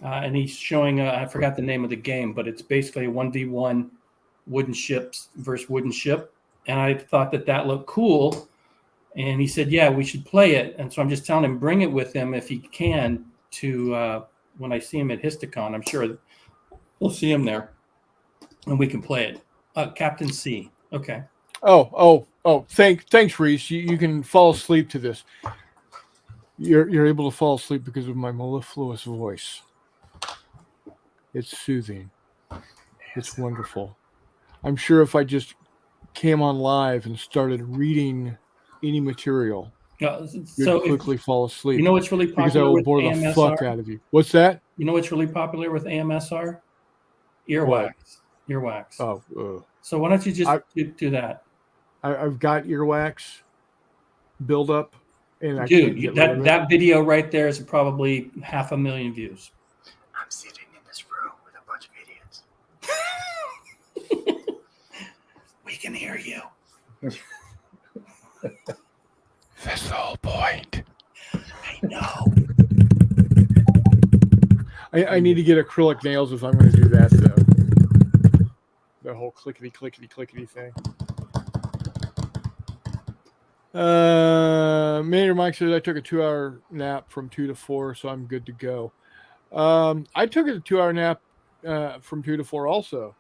Speaker 2: and he's showing. I forgot the name of the game, but it's basically a 1v1 wooden ships versus wooden ship. And I thought that looked cool. And he said, yeah, we should play it. And so I'm just telling him, bring it with him if he can to when I see him at Histicon. I'm sure we'll see him there and we can play it. Captain C. Okay.
Speaker 1: Oh, thanks, Reese. You can fall asleep to this. You're able to fall asleep because of my mellifluous voice. It's soothing. It's wonderful. I'm sure if I just came on live and started reading any material, you'd quickly fall asleep.
Speaker 2: You know what's really popular
Speaker 1: because I will
Speaker 2: with
Speaker 1: bore
Speaker 2: AMSR?
Speaker 1: the fuck out of you. What's that?
Speaker 2: You know what's really popular with AMSR? Earwax.
Speaker 1: What?
Speaker 2: Earwax.
Speaker 1: Oh.
Speaker 2: So why don't you just do that?
Speaker 1: I've got earwax build up, and
Speaker 2: dude, that video right there is probably 500,000 views.
Speaker 4: I'm sitting in this room with a bunch of idiots.
Speaker 2: We can hear you.
Speaker 1: That's the whole point.
Speaker 2: I know.
Speaker 1: I need to get acrylic nails if I'm going to do that, though. The whole clickety thing. Mayor Mike says I took a 2-hour nap from 2 to 4, so I'm good to go. I took a 2-hour nap from 2 to 4 also.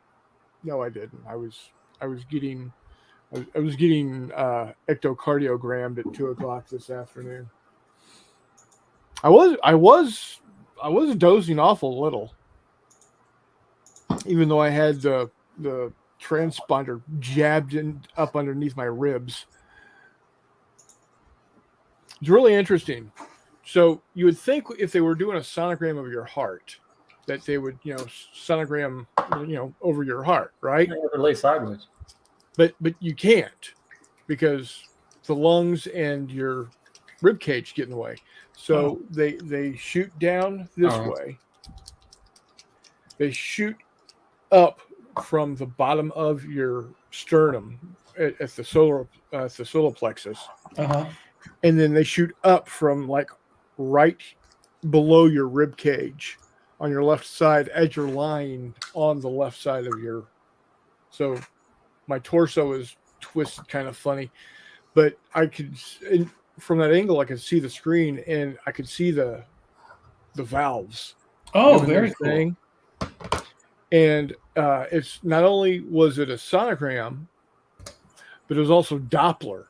Speaker 1: No, I didn't. I was getting ectocardiogrammed at 2 o'clock this afternoon. I was dozing off a little, even though I had the transponder jabbed up underneath my ribs. It's really interesting. So you would think if they were doing a sonogram of your heart, that they would, sonogram, over your heart, right?
Speaker 4: You never lay sideways.
Speaker 1: But you can't, because the lungs and your rib cage get in the way. So they shoot down this way. They shoot up from the bottom of your sternum at the solar plexus, and then they shoot up from like right below your rib cage on your left side as you're lying on the left side of your. So my torso is twisted kind of funny, but I could, from that angle, I could see the screen and I could see the valves.
Speaker 2: Oh, very cool.
Speaker 1: And it's not only was it a sonogram, but it was also Doppler.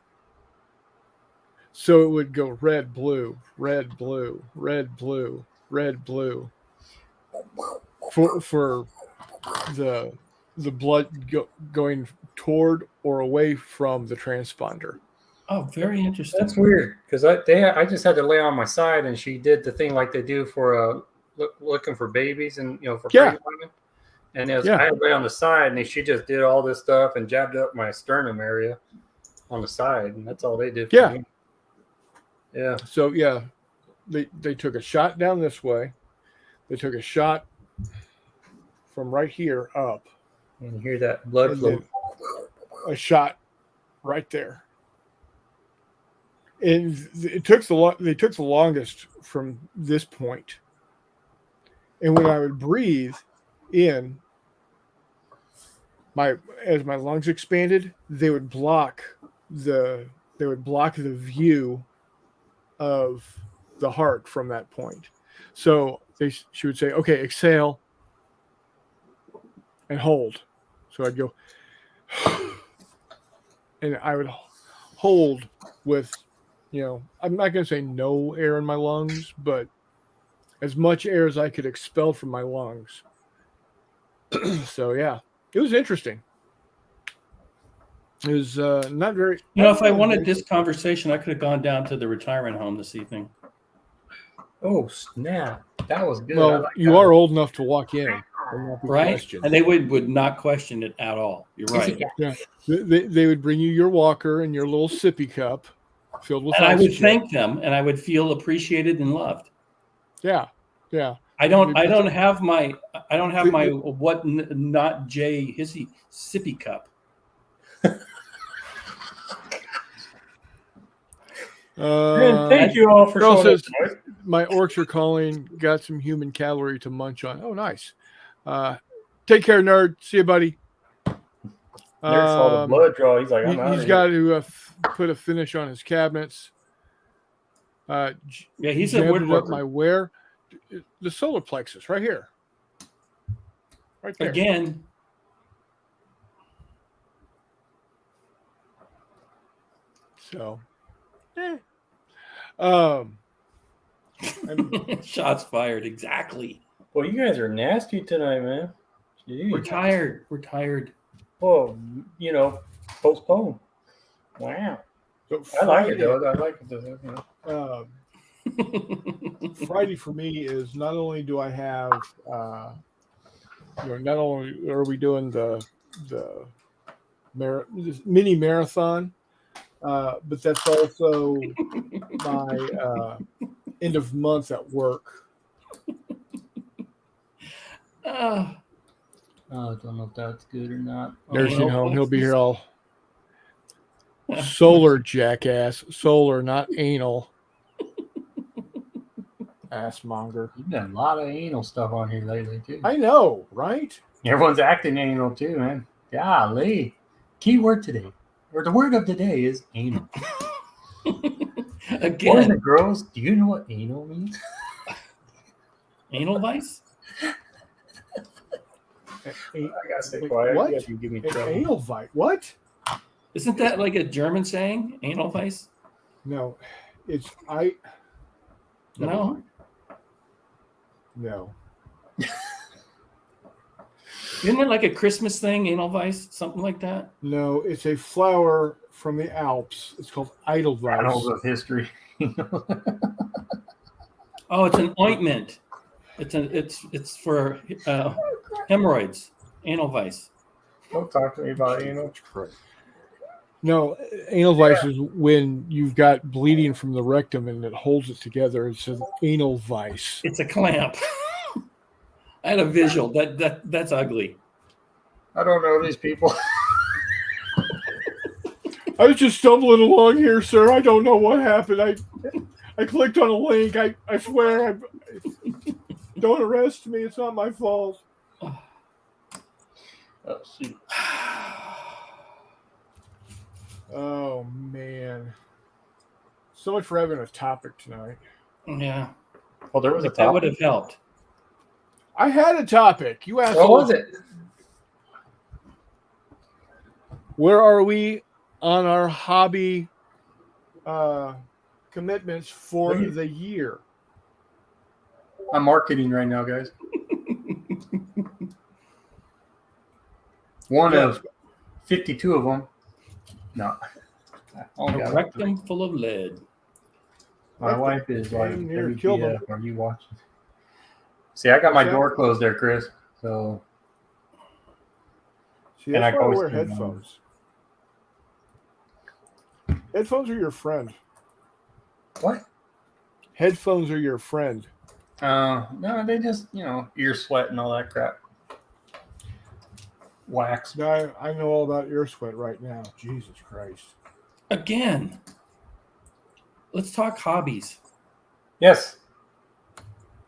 Speaker 1: So it would go red, blue, red, blue, red, blue, red, blue, for the blood going toward or away from the transponder.
Speaker 2: Oh, very interesting.
Speaker 4: That's weird, because I just had to lay on my side, and she did the thing like they do for looking for babies and for pregnant women. And I had to lay on the side, and she just did all this stuff and jabbed up my sternum area on the side, and that's all they did for me. Yeah.
Speaker 1: So they took a shot down this way. They took a shot from right here up.
Speaker 4: And you hear that blood flow.
Speaker 1: A shot right there. And they took the longest from this point. And when I would breathe in, as my lungs expanded, they would block the view of the heart from that point. So she would say, "Okay, exhale and hold." So I'd go, and I would hold with, I'm not going to say no air in my lungs, but as much air as I could expel from my lungs. So yeah, it was interesting. It was not very.
Speaker 2: If I wanted this conversation, I could have gone down to the retirement home this evening.
Speaker 4: Oh snap! That was good.
Speaker 1: Well, you are old enough to walk in,
Speaker 2: right?
Speaker 1: Questioned.
Speaker 2: And they would not question it at all. You're right.
Speaker 1: Yeah, they would bring you your walker and your little sippy cup filled with.
Speaker 2: And I would thank them, and I would feel appreciated and loved.
Speaker 1: Yeah.
Speaker 2: I don't have my what not Jay hissy sippy cup.
Speaker 4: Thank you all for showing up.
Speaker 1: My orcs are calling. Got some human cavalry to munch on. Oh, nice. Take care, nerd. See you, buddy.
Speaker 4: Nerd saw the blood draw. He's like,
Speaker 1: he's got to put a finish on his cabinets.
Speaker 2: He's a woodworker.
Speaker 1: My where? The solar plexus, right here. Right there.
Speaker 2: Again.
Speaker 1: So,
Speaker 2: shots fired. Exactly.
Speaker 4: Well, you guys are nasty tonight, man. Jeez.
Speaker 2: We're tired.
Speaker 4: Well, postpone. Wow.
Speaker 1: So
Speaker 4: I like it though. I like it.
Speaker 1: Friday for me is not only do I have, not only are we doing the mini marathon, but that's also my end of month at work.
Speaker 4: I don't know if that's good or not.
Speaker 1: Nursing home. He'll be here all solar, jackass. Solar, not anal. Ass monger.
Speaker 4: You've done a lot of anal stuff on here lately, too.
Speaker 1: I know, right?
Speaker 4: Everyone's acting anal, too, man. Golly. Key word today, or the word of the day is anal. Boys
Speaker 2: Again,
Speaker 4: and girls, do you know what anal means?
Speaker 2: anal vice?
Speaker 4: I gotta stay
Speaker 1: Wait,
Speaker 4: quiet.
Speaker 1: what?
Speaker 4: You guys can give me
Speaker 1: An
Speaker 4: trouble.
Speaker 1: anal vice? What?
Speaker 2: Isn't that like a German saying? Anal vice?
Speaker 1: No, it's I. Never
Speaker 2: No.
Speaker 1: mind. No.
Speaker 2: Isn't it like a Christmas thing, anal vice? Something like that?
Speaker 1: No, it's a flower from the Alps. It's called Edelweiss.
Speaker 4: Annals of history.
Speaker 2: Oh, it's an ointment. It's for hemorrhoids, anal vice.
Speaker 4: Don't talk to me about anal.
Speaker 1: No, anal vice is when you've got bleeding from the rectum and it holds it together. It's an anal vice.
Speaker 2: It's a clamp. I had a visual. That's ugly.
Speaker 4: I don't know these people.
Speaker 1: I was just stumbling along here, sir. I don't know what happened. I clicked on a link. I swear. Don't arrest me. It's not my fault.
Speaker 4: Oh, shoot.
Speaker 1: Oh, man. So much for having a topic tonight.
Speaker 2: Yeah.
Speaker 4: Well, there was a
Speaker 2: That would
Speaker 4: topic.
Speaker 2: have helped.
Speaker 1: I had a topic. You asked.
Speaker 4: What was it?
Speaker 1: Where are we on our hobby commitments for the year?
Speaker 4: I'm marketing right now, guys. One of 52 of them. No. I only
Speaker 2: A
Speaker 4: got
Speaker 2: rectum full of lead.
Speaker 4: My wife is like,
Speaker 1: Damn near killed him.
Speaker 4: WTF, are you watching? See, I got my
Speaker 1: What's that?
Speaker 4: door closed there, Chris. So
Speaker 1: See,
Speaker 4: And
Speaker 1: that's
Speaker 4: I
Speaker 1: why I
Speaker 4: always
Speaker 1: wear
Speaker 4: turn it on.
Speaker 1: headphones. Headphones are your friend.
Speaker 4: what?
Speaker 1: Headphones are your friend.
Speaker 4: No, they just ear sweat and all that crap. Wax.
Speaker 1: I know all about ear sweat right now. Jesus Christ.
Speaker 2: Again. Let's talk hobbies.
Speaker 4: Yes.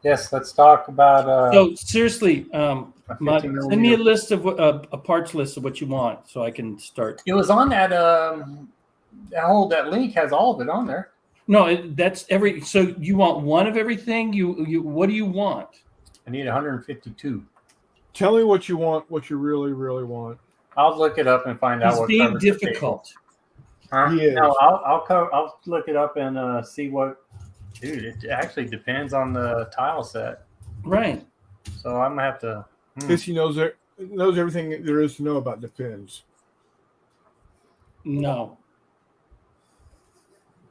Speaker 4: Let's talk about.
Speaker 2: So seriously,
Speaker 4: a 50
Speaker 2: send me a
Speaker 4: millimeter.
Speaker 2: list of a parts list of what you want, so I can start.
Speaker 4: It was on that. That link has all of it on there.
Speaker 2: No, that's every. So you want one of everything? You what do you want?
Speaker 4: I need 152.
Speaker 1: Tell me what you want, what you really, really want.
Speaker 4: I'll look it up and find out
Speaker 2: It's
Speaker 4: what
Speaker 2: being
Speaker 4: covers the table.
Speaker 2: difficult.
Speaker 4: Huh?
Speaker 1: He is.
Speaker 4: No, I'll look it up and see what. Dude, it actually depends on the tile set.
Speaker 2: Right.
Speaker 4: So I'm gonna have to.
Speaker 1: Kissy knows everything there is to know about Depends.
Speaker 2: No.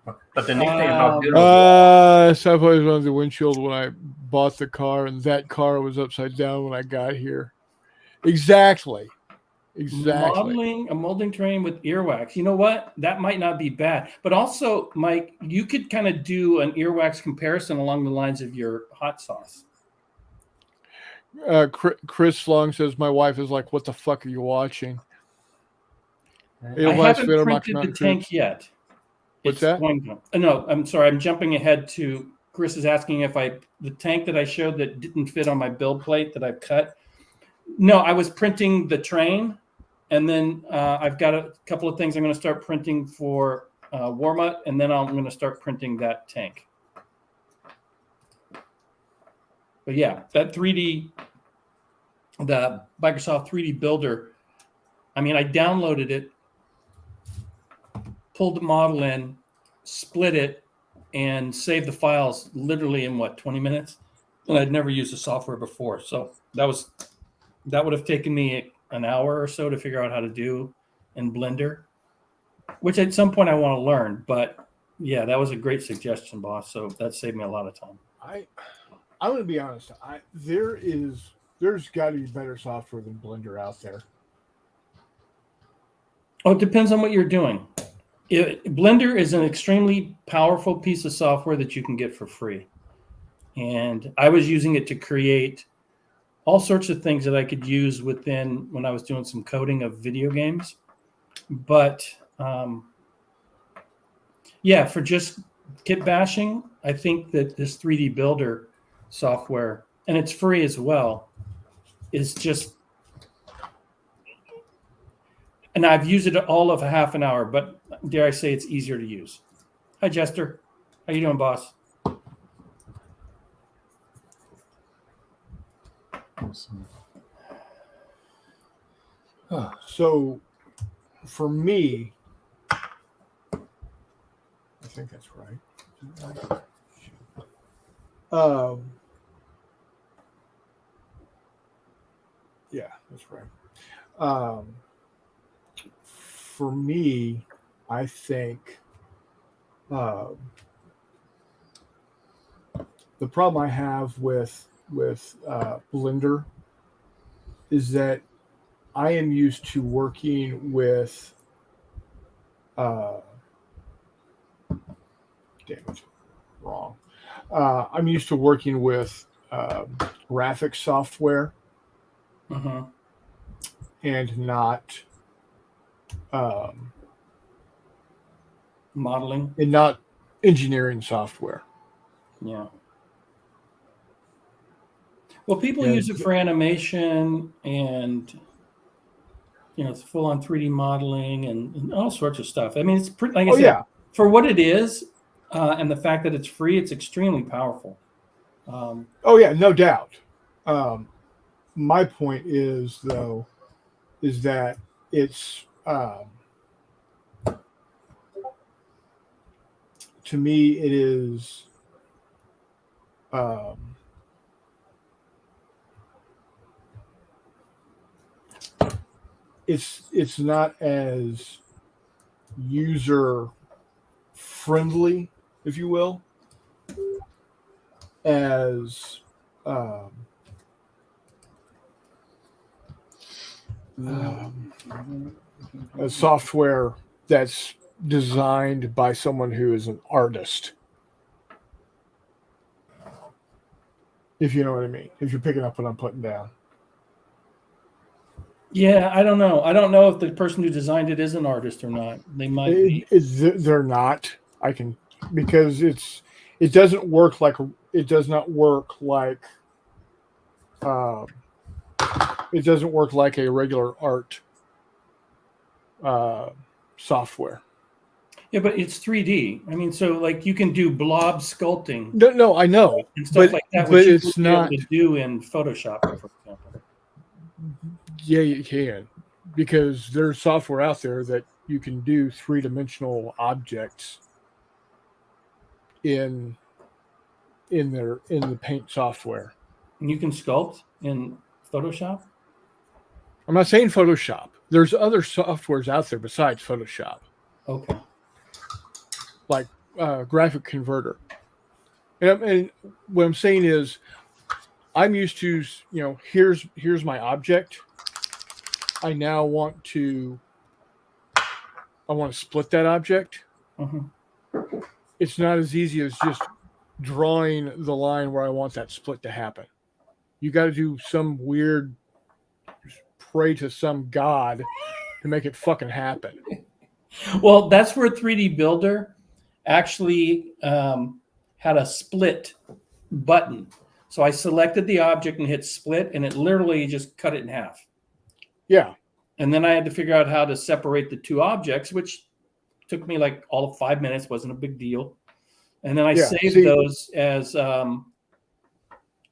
Speaker 4: But the neat thing about good
Speaker 1: So I was on the windshield when I bought the car, and that car was upside down when I got here. Exactly.
Speaker 2: Modeling a molding train with earwax. You know what? That might not be bad. But also, Mike, you could kind of do an earwax comparison along the lines of your hot sauce.
Speaker 1: Chris Long says, my wife is like, what the fuck are you watching?
Speaker 2: I haven't printed the tank yet.
Speaker 1: What's that?
Speaker 2: No, I'm sorry. I'm jumping ahead to Chris is asking if the tank that I showed that didn't fit on my build plate that I've cut. No, I was printing the train, and then I've got a couple of things I'm going to start printing for Warmut, and then I'm going to start printing that tank. But yeah, that 3D, the Microsoft 3D Builder, I mean, I downloaded it, pulled the model in, split it, and saved the files literally in 20 minutes? And I'd never used the software before. So that would have taken me an hour or so to figure out how to do in Blender, which at some point I want to learn. But yeah, that was a great suggestion, boss. So that saved me a lot of time.
Speaker 1: I'm going to be honest. There's got to be better software than Blender out there.
Speaker 2: Oh, it depends on what you're doing. Blender is an extremely powerful piece of software that you can get for free. And I was using it to create all sorts of things that I could use when I was doing some coding of video games. But for just kit bashing, I think that this 3D Builder software, and it's free as well, is just, and I've used it all of a half an hour, but dare I say it's easier to use. Hi, Jester. How you doing, boss?
Speaker 1: So for me, I think that's right. Yeah, that's right. Um, for me, I think um, the problem I have with Blender is that I am used to working with uh, damn it, wrong. I'm used to working with graphic software
Speaker 2: Uh-huh.
Speaker 1: and not um,
Speaker 2: Modeling.
Speaker 1: and not engineering software.
Speaker 2: Yeah. Well, people
Speaker 1: And
Speaker 2: use it for animation and it's full on 3D modeling and all sorts of stuff. I mean, it's pretty, like I
Speaker 1: oh
Speaker 2: said,
Speaker 1: yeah,
Speaker 2: for what it is, and the fact that it's free, it's extremely powerful.
Speaker 1: oh yeah, no doubt. Um, my point is though is that it's to me it is um, it's not as user friendly, if you will, as um, a software that's designed by someone who is an artist. If you know what I mean. If you're picking up what I'm putting down.
Speaker 2: Yeah, I don't know. I don't know if the person who designed it is an artist or not. They might be.
Speaker 1: They're not. I can because it doesn't work like it does not work like uh, it doesn't work like a regular art uh, software.
Speaker 2: Yeah, but it's 3D. I mean, so like you can do blob sculpting
Speaker 1: No, I know,
Speaker 2: and stuff like that, which you
Speaker 1: it's
Speaker 2: wouldn't be able
Speaker 1: not.
Speaker 2: to do in Photoshop, for example.
Speaker 1: Yeah, you can because there's software out there that you can do three-dimensional objects in in the paint software.
Speaker 2: And you can sculpt in Photoshop.
Speaker 1: I'm not saying Photoshop. There's other softwares out there besides Photoshop,
Speaker 2: Okay.
Speaker 1: like Graphic Converter. And what I'm saying is, I'm used to here's my object. I now want to split that object.
Speaker 2: Uh-huh.
Speaker 1: It's not as easy as just drawing the line where I want that split to happen. You got to do some weird pray to some god to make it fucking happen.
Speaker 2: Well, that's where 3D Builder actually had a split button. So I selected the object and hit split, and it literally just cut it in half.
Speaker 1: Yeah.
Speaker 2: And then I had to figure out how to separate the two objects, which took me like all of 5 minutes, wasn't a big deal. And then I saved those as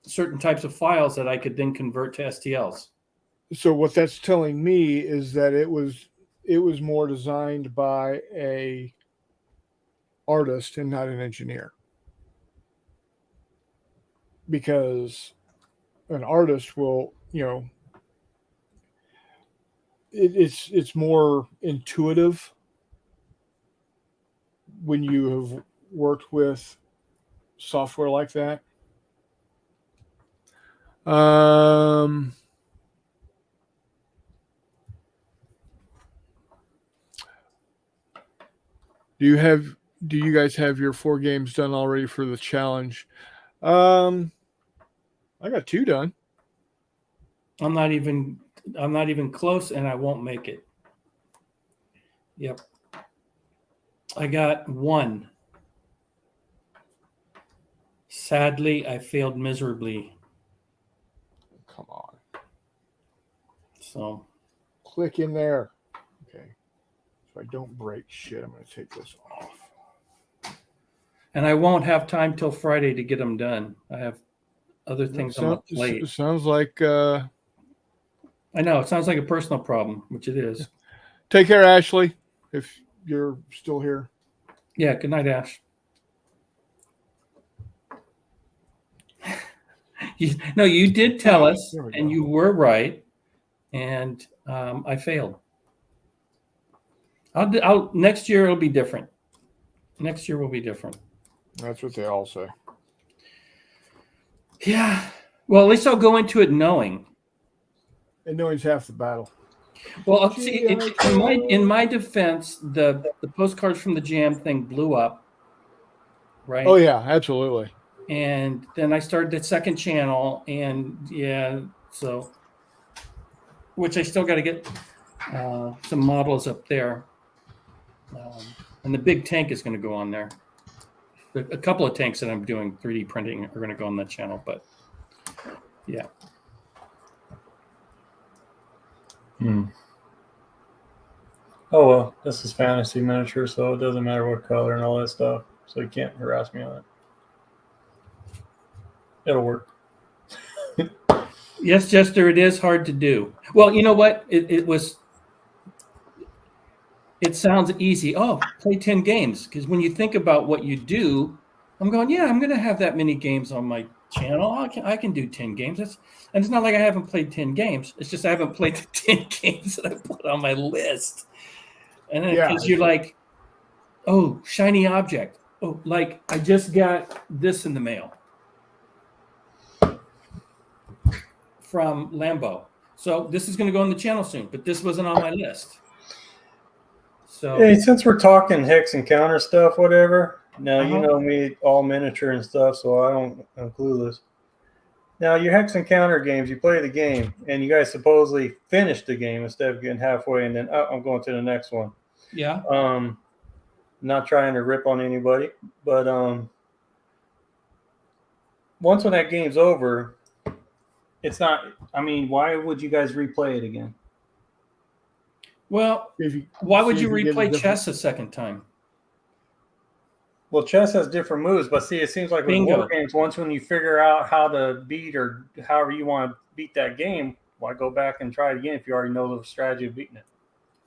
Speaker 2: certain types of files that I could then convert to STLs.
Speaker 1: So what that's telling me is that it was more designed by a artist and not an engineer. Because an artist will, it's more intuitive when you have worked with software like that. Do you guys have your 4 games done already for the challenge? I got 2 done.
Speaker 2: I'm not even close, and I won't make it. Yep. I got 1. Sadly, I failed miserably.
Speaker 1: Come on.
Speaker 2: So
Speaker 1: Click in there. Okay. So I don't break shit, I'm going to take this off.
Speaker 2: and I won't have time till Friday to get them done. I have other things on my plate.
Speaker 1: Sounds like.
Speaker 2: I know it sounds like a personal problem, which it is.
Speaker 1: Take care, Ashley, if you're still here.
Speaker 2: Yeah. Good night, Ash. You did tell us,
Speaker 1: There we
Speaker 2: and
Speaker 1: go.
Speaker 2: you were right, and I failed. I'll next year it'll be different. Next year will be different.
Speaker 1: That's what they all say.
Speaker 2: Yeah. Well, at least I'll go into it knowing.
Speaker 1: And knowing's half the battle.
Speaker 2: Well, I'll see. In my defense, the postcards from the Jam thing blew up. Right.
Speaker 1: Oh yeah, absolutely.
Speaker 2: And then I started the second channel, and so which I still got to get some models up there, and the big tank is going to go on there. A couple of tanks that I'm doing 3D printing are going to go on that channel, but yeah.
Speaker 4: Oh well, this is fantasy miniature, so it doesn't matter what color and all that stuff. So you can't harass me on it. It'll work.
Speaker 2: Yes, Jester, it is hard to do. Well, you know what? It sounds easy. Oh, play 10 games. Because when you think about what you do, I'm going, yeah, I'm going to have that many games on my channel. I can do 10 games. And it's not like I haven't played 10 games. It's just I haven't played the 10 games that I put on my list. And then because you're like, oh, shiny object. Oh, like I just got this in the mail from Lambo. So this is going to go on the channel soon, but this wasn't on my list. So
Speaker 4: hey, since we're talking hex and counter stuff, whatever. Now you know me, all miniature and stuff, so I'm clueless. Now your hex and counter games, you play the game, and you guys supposedly finish the game instead of getting halfway and then I'm going to the next one.
Speaker 2: Yeah.
Speaker 4: Not trying to rip on anybody, but once when that game's over, it's not. I mean, why would you guys replay it again?
Speaker 2: Well, why would you replay chess a second time?
Speaker 4: Well, chess has different moves, but see, it seems like with war games, once when you figure out how to beat or however you want to beat that game, why go back and try it again if you already know the strategy of beating it?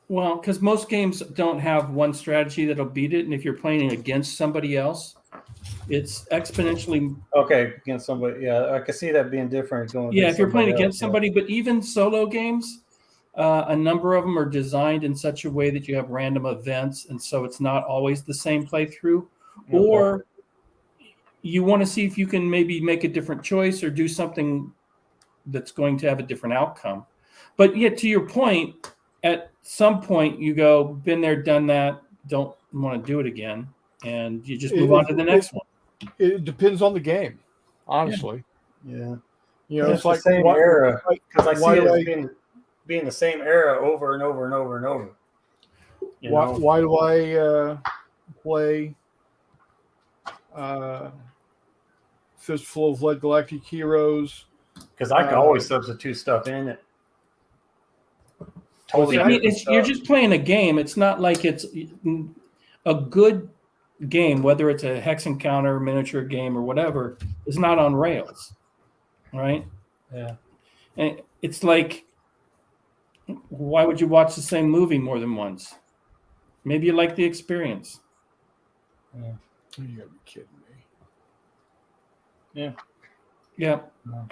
Speaker 2: Well, because most games don't have one strategy that'll beat it, and if you're playing against somebody else, it's exponentially.
Speaker 4: Okay, against somebody, yeah, I can see that being different.
Speaker 2: If you're playing against somebody, but even solo games, a number of them are designed in such a way that you have random events, and so it's not always the same playthrough. Okay. Or you want to see if you can maybe make a different choice or do something that's going to have a different outcome. But yet, to your point, at some point you go, been there, done that, don't want to do it again, and you just move on to the next one.
Speaker 1: It depends on the game, honestly.
Speaker 4: Yeah.
Speaker 1: You know,
Speaker 4: it's like the same era, because I see it as being the same era over and over and over and over.
Speaker 1: Why do I play Fistful of Lead Galactic Heroes?
Speaker 4: Because I can always substitute stuff in it.
Speaker 2: Totally. I mean, you're just playing a game. It's not like it's a good game, whether it's a hex encounter, miniature game, or whatever, is not on rails, right?
Speaker 4: Yeah.
Speaker 2: And it's like, why would you watch the same movie more than once? Maybe you like the experience.
Speaker 1: Yeah. You gotta be kidding me.
Speaker 4: Yeah.
Speaker 2: Yeah.
Speaker 4: No.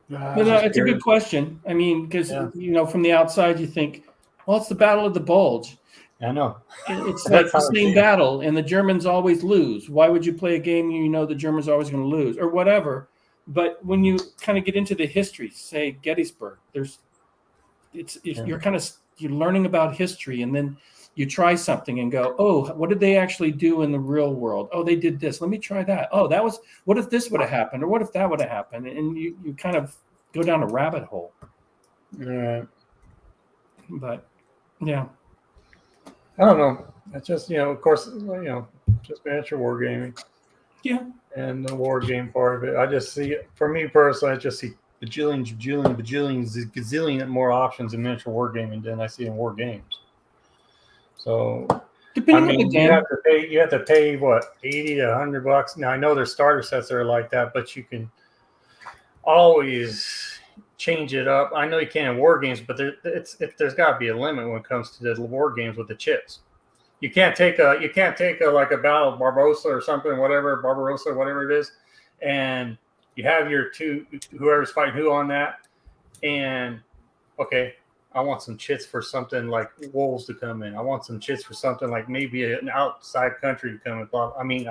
Speaker 2: But it's a good question. I mean, because from the outside you think, well, it's the Battle of the Bulge.
Speaker 4: I know.
Speaker 2: It's like the same battle, and the Germans always lose. Why would you play a game you know the Germans are always going to lose, or whatever? But when you kind of get into the history, say Gettysburg, you're learning about history, and then you try something and go, oh, what did they actually do in the real world? Oh, they did this. Let me try that. Oh, what if this would have happened? Or what if that would have happened? And you kind of go down a rabbit hole.
Speaker 4: Right.
Speaker 2: But, yeah.
Speaker 4: I don't know. It's just, of course, just miniature wargaming.
Speaker 2: Yeah.
Speaker 4: And the war game part of it. I just see, for me personally, I just see bajillions, gazillion more options in miniature wargaming than I see in war games. So
Speaker 2: Depending on the
Speaker 4: You
Speaker 2: game.
Speaker 4: have to pay what, $80 to $100. Now I know there's starter sets that are like that, but you can always change it up. I know you can in war games, but there's got to be a limit when it comes to the war games with the chips. You can't take a like a Battle of Barbarossa or something, whatever it is, and you have your two, whoever's fighting who on that, and okay, I want some chits for something like wolves to come in. I want some chits for something like maybe an outside country to come in. I mean,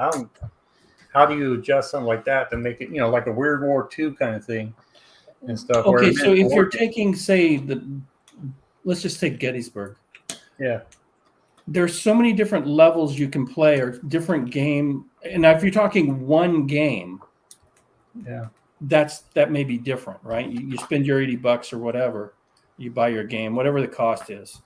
Speaker 4: how do you adjust something like that to make it, like a Weird War II kind of thing and stuff?
Speaker 2: Okay, so if you're taking, say, let's just take Gettysburg.
Speaker 4: Yeah.
Speaker 2: There's so many different levels you can play or different game. And now if you're talking one game,
Speaker 4: yeah,
Speaker 2: that may be different, right? You spend your $80 or whatever, you buy your game, whatever the cost is.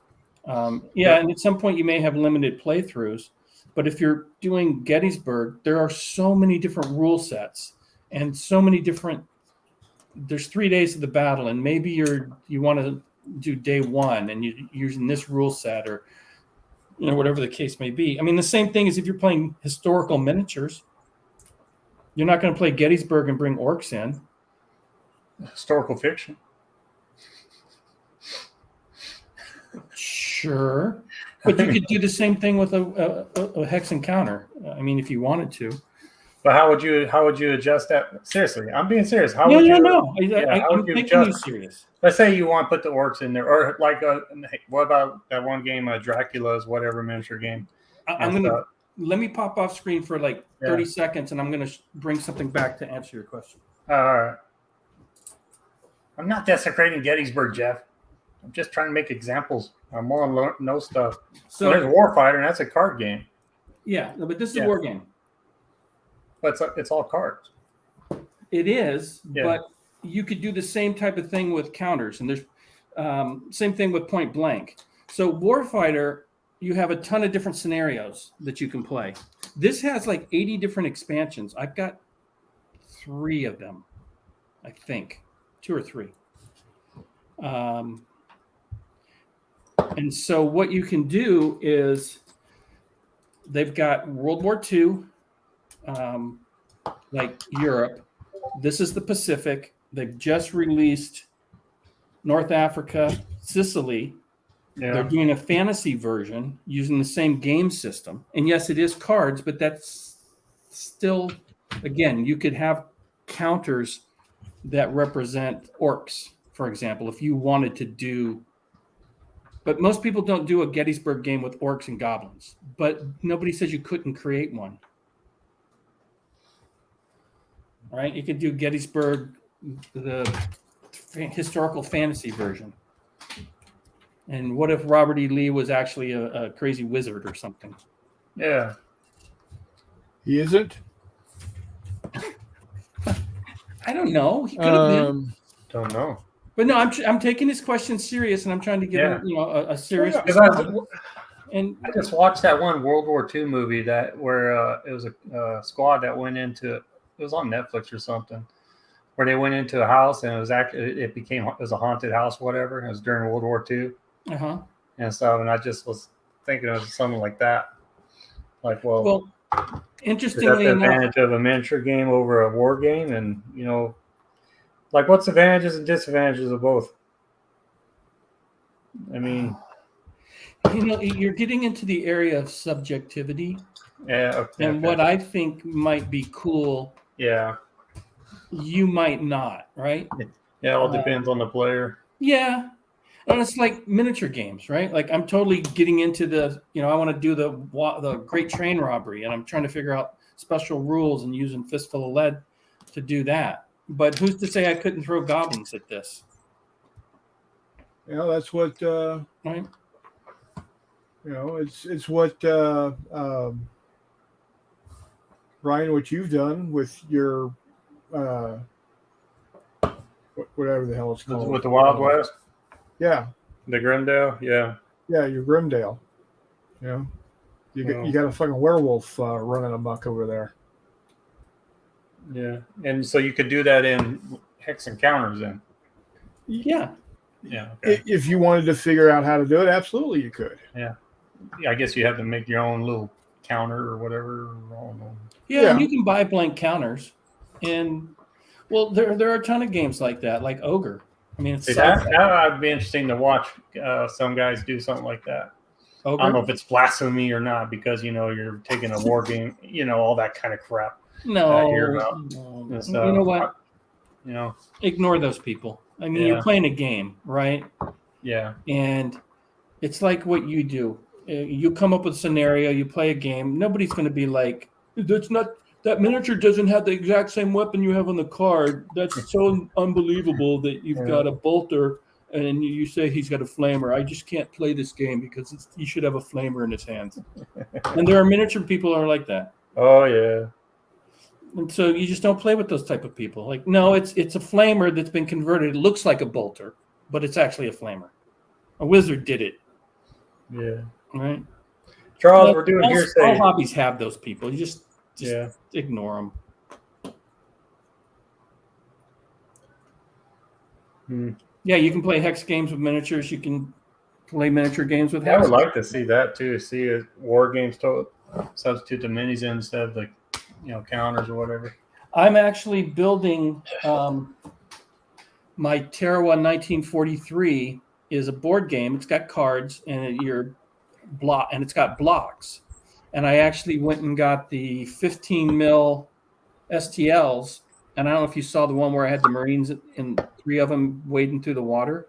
Speaker 2: And at some point you may have limited playthroughs, but if you're doing Gettysburg, there are so many different rule sets and so many different. There's 3 days of the battle, and maybe you want to do day one, and you're using this rule set or whatever the case may be. I mean, the same thing as if you're playing historical miniatures. You're not going to play Gettysburg and bring orcs in.
Speaker 4: Historical fiction.
Speaker 2: Sure, but you could do the same thing with a hex encounter. I mean, if you wanted to.
Speaker 4: But how would you adjust that? Seriously, I'm being serious.
Speaker 2: No. I'm taking you serious.
Speaker 4: Let's say you want to put the orcs in there, or like what about that one game, Dracula's whatever miniature game?
Speaker 2: Let me pop off screen for like 30 seconds, and I'm gonna bring something back to answer your question.
Speaker 4: All right. I'm not desecrating Gettysburg, Jeff. I'm just trying to make examples. I'm more on no stuff. So there's Warfighter, and that's a card game.
Speaker 2: Yeah, but this is a war game.
Speaker 4: But it's all cards.
Speaker 2: It is, but you could do the same type of thing with counters, and there's same thing with point blank. So Warfighter, you have a ton of different scenarios that you can play. This has like 80 different expansions. I've got 3 of them, I think, 2 or 3. And so what you can do is they've got World War II, like Europe. This is the Pacific. They've just released North Africa, Sicily. Yeah. They're doing a fantasy version using the same game system. And yes, it is cards, but that's still, again, you could have counters that represent orcs, for example, if you wanted to do. But most people don't do a Gettysburg game with orcs and goblins. But nobody says you couldn't create one. All right, you could do Gettysburg, the historical fantasy version. And what if Robert E. Lee was actually a crazy wizard or something?
Speaker 4: Yeah.
Speaker 1: He isn't?
Speaker 2: I don't know. He could have been.
Speaker 4: Don't know.
Speaker 2: But no, I'm taking this question serious, and I'm trying to give him, a serious.
Speaker 4: And I just watched that one World War II movie where it was a squad that went into it. It was on Netflix or something, where they went into a house and it was a haunted house, whatever. It was during World War II.
Speaker 2: Uh-huh.
Speaker 4: And so, and I just was thinking of something like that. Like, well,
Speaker 2: interestingly
Speaker 4: enough, the advantage of a miniature game over a war game, and like what's advantages and disadvantages of both? I mean,
Speaker 2: you're getting into the area of subjectivity.
Speaker 4: Yeah. Okay,
Speaker 2: and what I think might be cool.
Speaker 4: Yeah.
Speaker 2: You might not, right?
Speaker 4: Yeah, it all depends on the player.
Speaker 2: Yeah. And it's like miniature games, right? Like I'm totally getting into the, I want to do the Great Train Robbery, and I'm trying to figure out special rules and using Fistful of Lead to do that. But who's to say I couldn't throw goblins at this?
Speaker 1: That's what
Speaker 2: right.
Speaker 1: It's what Ryan, what you've done with your whatever the hell it's called.
Speaker 4: With the Wild West?
Speaker 1: Yeah.
Speaker 4: The Grimdale? Yeah.
Speaker 1: Yeah, your Grimdale. You got a fucking werewolf running amok over there.
Speaker 4: Yeah. And so you could do that in Hex Encounters then?
Speaker 2: Yeah.
Speaker 4: Yeah. Okay.
Speaker 1: If you wanted to figure out how to do it, absolutely you could.
Speaker 4: Yeah. I guess you have to make your own little counter or whatever. I don't know.
Speaker 2: Yeah, and
Speaker 1: Yeah.
Speaker 2: you can buy blank counters, and well, there are a ton of games like that, like Ogre. I mean, it's
Speaker 4: See,
Speaker 2: sci-fi.
Speaker 4: that would be interesting to watch some guys do something like that. I don't know
Speaker 2: Ogre?
Speaker 4: if it's blasphemy or not because you're taking a war game, all that kind of crap. I hear
Speaker 2: No,
Speaker 4: about
Speaker 2: no.
Speaker 4: and
Speaker 2: You know what?
Speaker 4: know,
Speaker 2: Ignore those people. I mean,
Speaker 4: Yeah.
Speaker 2: you're playing a game, right?
Speaker 4: yeah,
Speaker 2: And it's like what you do. You come up with a scenario, you play a game. Nobody's going to be like, that's not that miniature doesn't have the exact same weapon you have on the card. That's so unbelievable that you've got a bolter and you say he's got a flamer. I just can't play this game because he should have a flamer in his hands. And there are miniature people who are like that.
Speaker 4: oh yeah,
Speaker 2: And so you just don't play with those type of people. Like, no, it's a flamer that's been converted. It looks like a bolter, but it's actually a flamer. A wizard did it,
Speaker 4: yeah.
Speaker 2: right?
Speaker 4: Charles,
Speaker 2: But
Speaker 4: we're doing
Speaker 2: all
Speaker 4: hearsay.
Speaker 2: hobbies have those people. You just
Speaker 4: Yeah.
Speaker 2: ignore them. Yeah, you can play hex games with miniatures. You can play miniature games with
Speaker 4: Yeah, I
Speaker 2: hex.
Speaker 4: would like to see that too. See a war games substitute the minis instead of the counters or whatever.
Speaker 2: I'm actually building my Tarawa 1943 is a board game. It's got cards and it's got blocks. And I actually went and got the 15 mil STLs. And I don't know if you saw the one where I had the Marines and 3 of them wading through the water.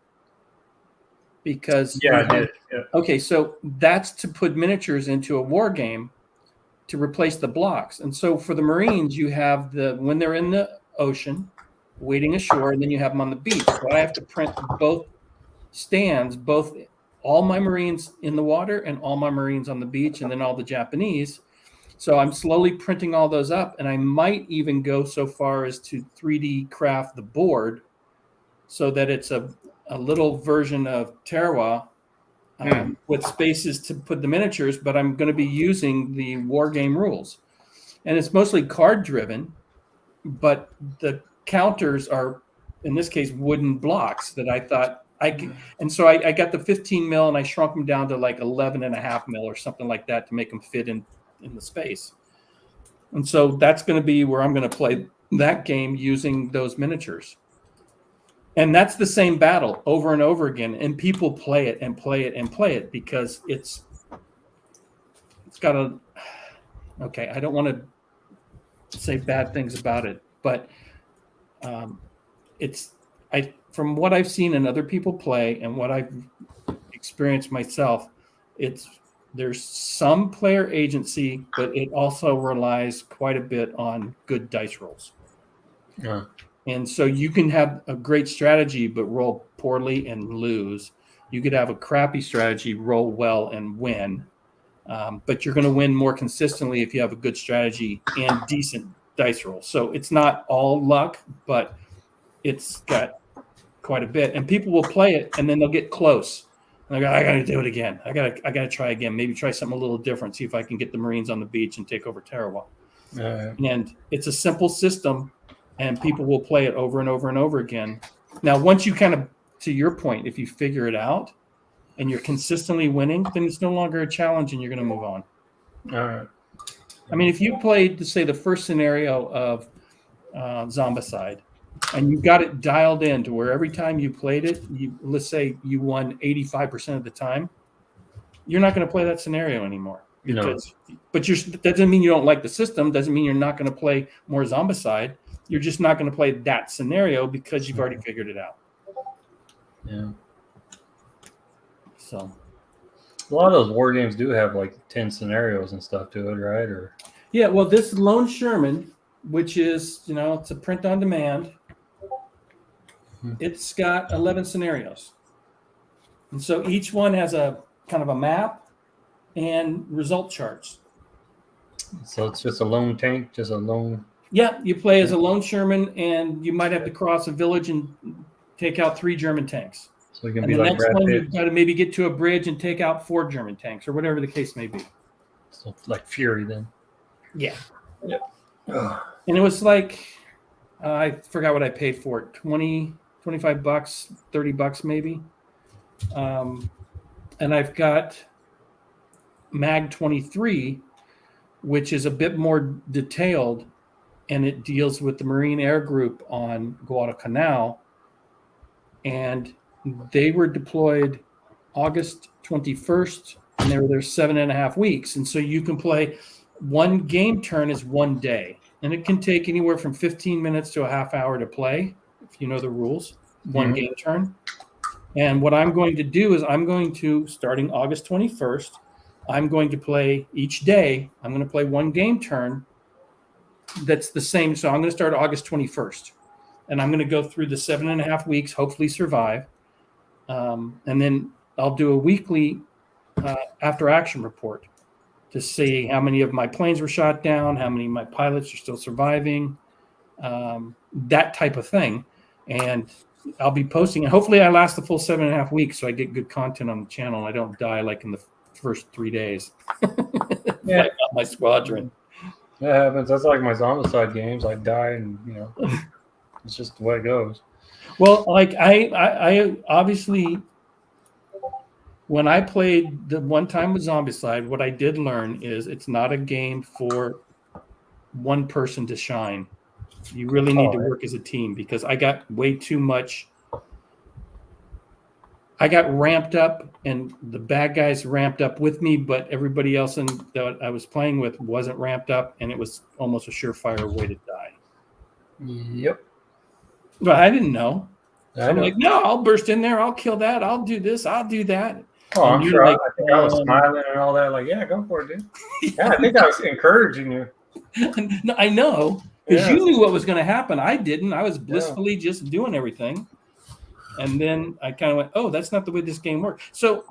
Speaker 2: Because
Speaker 4: Yeah, I did. Yeah.
Speaker 2: okay, so that's to put miniatures into a war game to replace the blocks. And so for the Marines, you have when they're in the ocean, wading ashore, and then you have them on the beach. So I have to print both stands, all my Marines in the water and all my Marines on the beach, and then all the Japanese. So I'm slowly printing all those up, and I might even go so far as to 3D craft the board so that it's a little version of Tarawa with spaces to put the miniatures, but I'm going to be using the war game rules. And it's mostly card driven, but the counters are, in this case, wooden blocks that I thought I could. And so I got the 15 mil and I shrunk them down to like 11.5 mil or something like that to make them fit in the space. And so that's going to be where I'm going to play that game using those miniatures. And that's the same battle over and over again. And people play it and play it and play it because it's got okay, I don't want to say bad things about it, but from what I've seen and other people play and what I've experienced myself, there's some player agency, but it also relies quite a bit on good dice rolls.
Speaker 4: Yeah.
Speaker 2: And so you can have a great strategy, but roll poorly and lose. You could have a crappy strategy, roll well and win. But you're going to win more consistently if you have a good strategy and decent dice rolls. So it's not all luck, but it's got quite a bit. And people will play it, and then they'll get close. And I got to do it again. I got to try again. Maybe try something a little different. See if I can get the Marines on the beach and take over Tarawa. And it's a simple system. And people will play it over and over and over again. Now, once you kind of, to your point, if you figure it out and you're consistently winning, then it's no longer a challenge and you're going to move on.
Speaker 4: All right.
Speaker 2: I mean, if you played, say, the first scenario of Zombicide and you got it dialed in to where every time you played it, let's say you won 85% of the time, you're not going to play that scenario anymore. Because, but that doesn't mean you don't like the system. Doesn't mean you're not going to play more Zombicide. You're just not going to play that scenario because you've already figured it out.
Speaker 4: Yeah.
Speaker 2: So
Speaker 4: a lot of those war games do have like 10 scenarios and stuff to it, right? Or
Speaker 2: yeah, well, this Lone Sherman, which is, it's a print on demand, it's got 11 scenarios. And so each one has a kind of a map and result charts.
Speaker 4: So it's just a lone tank, just a lone.
Speaker 2: Yeah, you play as a lone Sherman, and you might have to cross a village and take out 3 German tanks.
Speaker 4: So it can
Speaker 2: And
Speaker 4: be
Speaker 2: the
Speaker 4: like
Speaker 2: next
Speaker 4: Brad
Speaker 2: one,
Speaker 4: Pitt.
Speaker 2: you've got to maybe get to a bridge and take out 4 German tanks, or whatever the case may be.
Speaker 4: So like Fury then.
Speaker 2: Yeah.
Speaker 4: Yep.
Speaker 2: And it was like, I forgot what I paid for it, $25, $30 maybe. And I've got Mag 23, which is a bit more detailed, and it deals with the Marine Air Group on Guadalcanal. And they were deployed August 21st, and they were there 7.5 weeks. And so you can play one game turn is 1 day, and it can take anywhere from 15 minutes to a half hour to play, if you know the rules, one game turn. And what I'm going to do is starting August 21st, I'm going to play each day. I'm going to play one game turn that's the same. So I'm going to start August 21st, and I'm going to go through the 7.5 weeks, hopefully survive. And then I'll do a weekly after action report to see how many of my planes were shot down, how many of my pilots are still surviving, that type of thing. And I'll be posting it. Hopefully I last the full 7.5 weeks so I get good content on the channel and I don't die like in the first 3 days.
Speaker 4: Yeah.
Speaker 2: Like my squadron.
Speaker 4: That happens. That's like my Zombicide games. I die and, it's just the way it goes.
Speaker 2: Well, like I obviously, when I played the one time with Zombicide, what I did learn is it's not a game for one person to shine. You really need to work as a team, because I got way too much. I got ramped up and the bad guys ramped up with me, but everybody else that I was playing with wasn't ramped up, and it was almost a surefire way to die.
Speaker 4: Yep.
Speaker 2: But I didn't know.
Speaker 4: I know.
Speaker 2: Like, no, I'll burst in there. I'll kill that. I'll do this. I'll do that.
Speaker 4: Oh, I'm sure.
Speaker 2: Like,
Speaker 4: I think I was smiling and all that. Like, yeah, go for it, dude. Yeah, I think I was encouraging you.
Speaker 2: No, I know, because you knew what was going to happen. I didn't. I was blissfully just doing everything. And then I kind of went, oh, that's not the way this game works. So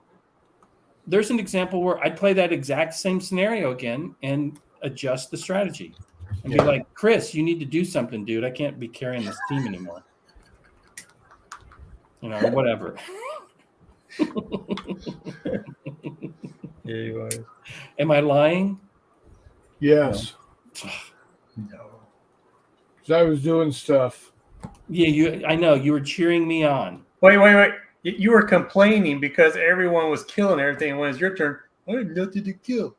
Speaker 2: there's an example where I'd play that exact same scenario again and adjust the strategy and be like, Chris, you need to do something, dude. I can't be carrying this team anymore. Whatever.
Speaker 4: Yeah, you was.
Speaker 2: Am I lying?
Speaker 1: Yes.
Speaker 4: No.
Speaker 1: Because I was doing stuff.
Speaker 2: Yeah, I know. You were cheering me on.
Speaker 4: Wait. You were complaining because everyone was killing everything. When it's your turn, I had nothing to kill.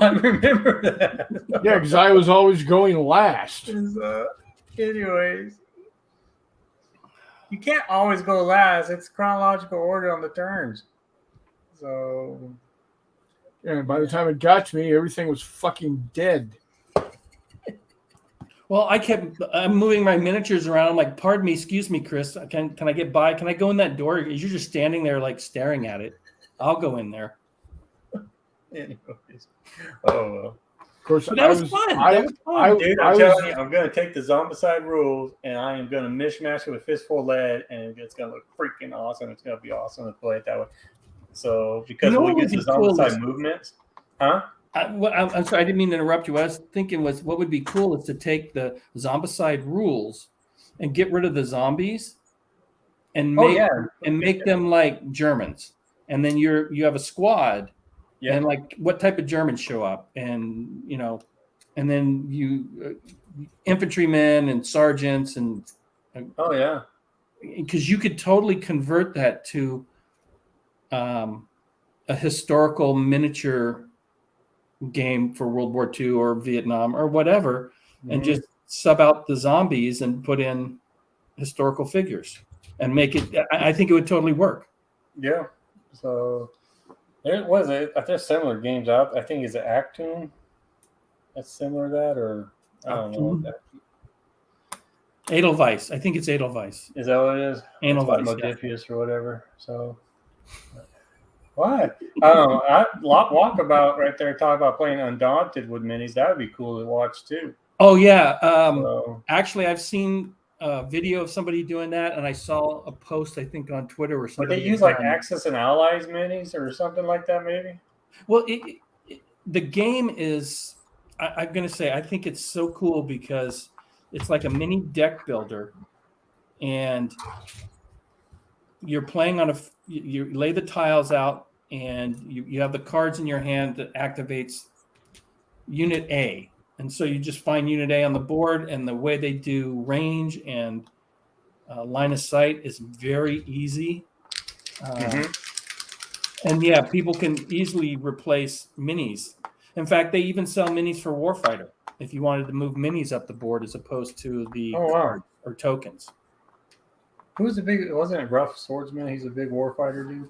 Speaker 4: I remember that.
Speaker 1: Yeah, because I was always going last.
Speaker 4: Anyways, you can't always go last. It's chronological order on the turns. So,
Speaker 1: and by the time it got to me, everything was fucking dead.
Speaker 2: Well, I'm moving my miniatures around. I'm like, pardon me, excuse me, Chris. Can I get by? Can I go in that door? You're just standing there like staring at it. I'll go in there.
Speaker 4: Anyways. Oh, well.
Speaker 1: Of course,
Speaker 2: but that was fun.
Speaker 4: Dude, I'm telling you, I'm going to take the Zombicide rules and I am going to mishmash it with Fistful Lead, and it's going to look freaking awesome. It's going to be awesome to play it that way. So, because we get the Zombicide movements, huh?
Speaker 2: I'm sorry, I didn't mean to interrupt you. What I was thinking was, what would be cool is to take the Zombicide rules and get rid of the zombies and make them like Germans. And then you have a squad. Yeah. And like, what type of Germans show up, and and then you infantrymen and sergeants and because you could totally convert that to a historical miniature game for World War II or Vietnam or whatever, and just sub out the zombies and put in historical figures and make it. I think it would totally work.
Speaker 4: Yeah. So. There's similar games out. I think it's an Actun that's similar to that, or I don't know.
Speaker 2: Edelweiss. I think it's Edelweiss.
Speaker 4: Is that what it is?
Speaker 2: Edelweiss,
Speaker 4: Modifius or whatever. So what? I don't know. Walkabout right there talk about playing Undaunted with minis. That would be cool to watch too.
Speaker 2: Oh yeah. Actually, I've seen a video of somebody doing that, and I saw a post, I think, on Twitter or something.
Speaker 4: But they use like Axis and Allies minis or something like that, maybe.
Speaker 2: Well, the game is. I'm going to say I think it's so cool because it's like a mini deck builder, and you're playing on you lay the tiles out, and you have the cards in your hand that activates Unit A. And so you just find Unit A on the board, and the way they do range and line of sight is very easy. And yeah, people can easily replace minis. In fact, they even sell minis for Warfighter if you wanted to move minis up the board as opposed to the
Speaker 4: Oh, wow.
Speaker 2: card or tokens.
Speaker 4: Who's the big? Wasn't it Rough Swordsman? He's a big warfighter dude.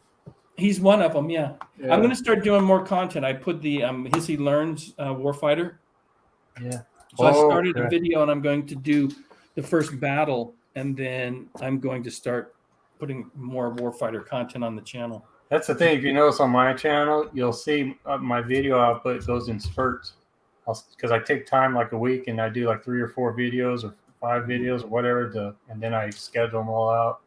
Speaker 2: He's one of them, yeah.
Speaker 4: Yeah.
Speaker 2: I'm going to start doing more content. I put the Hissy Learns Warfighter.
Speaker 4: Yeah.
Speaker 2: So I started a video, and I'm going to do the first battle, and then I'm going to start putting more Warfighter content on the channel.
Speaker 4: That's the thing. If you notice on my channel, you'll see my video output goes in spurts. Because I take time like a week, and I do like 3 or 4 videos or 5 videos or whatever, and then I schedule them all out.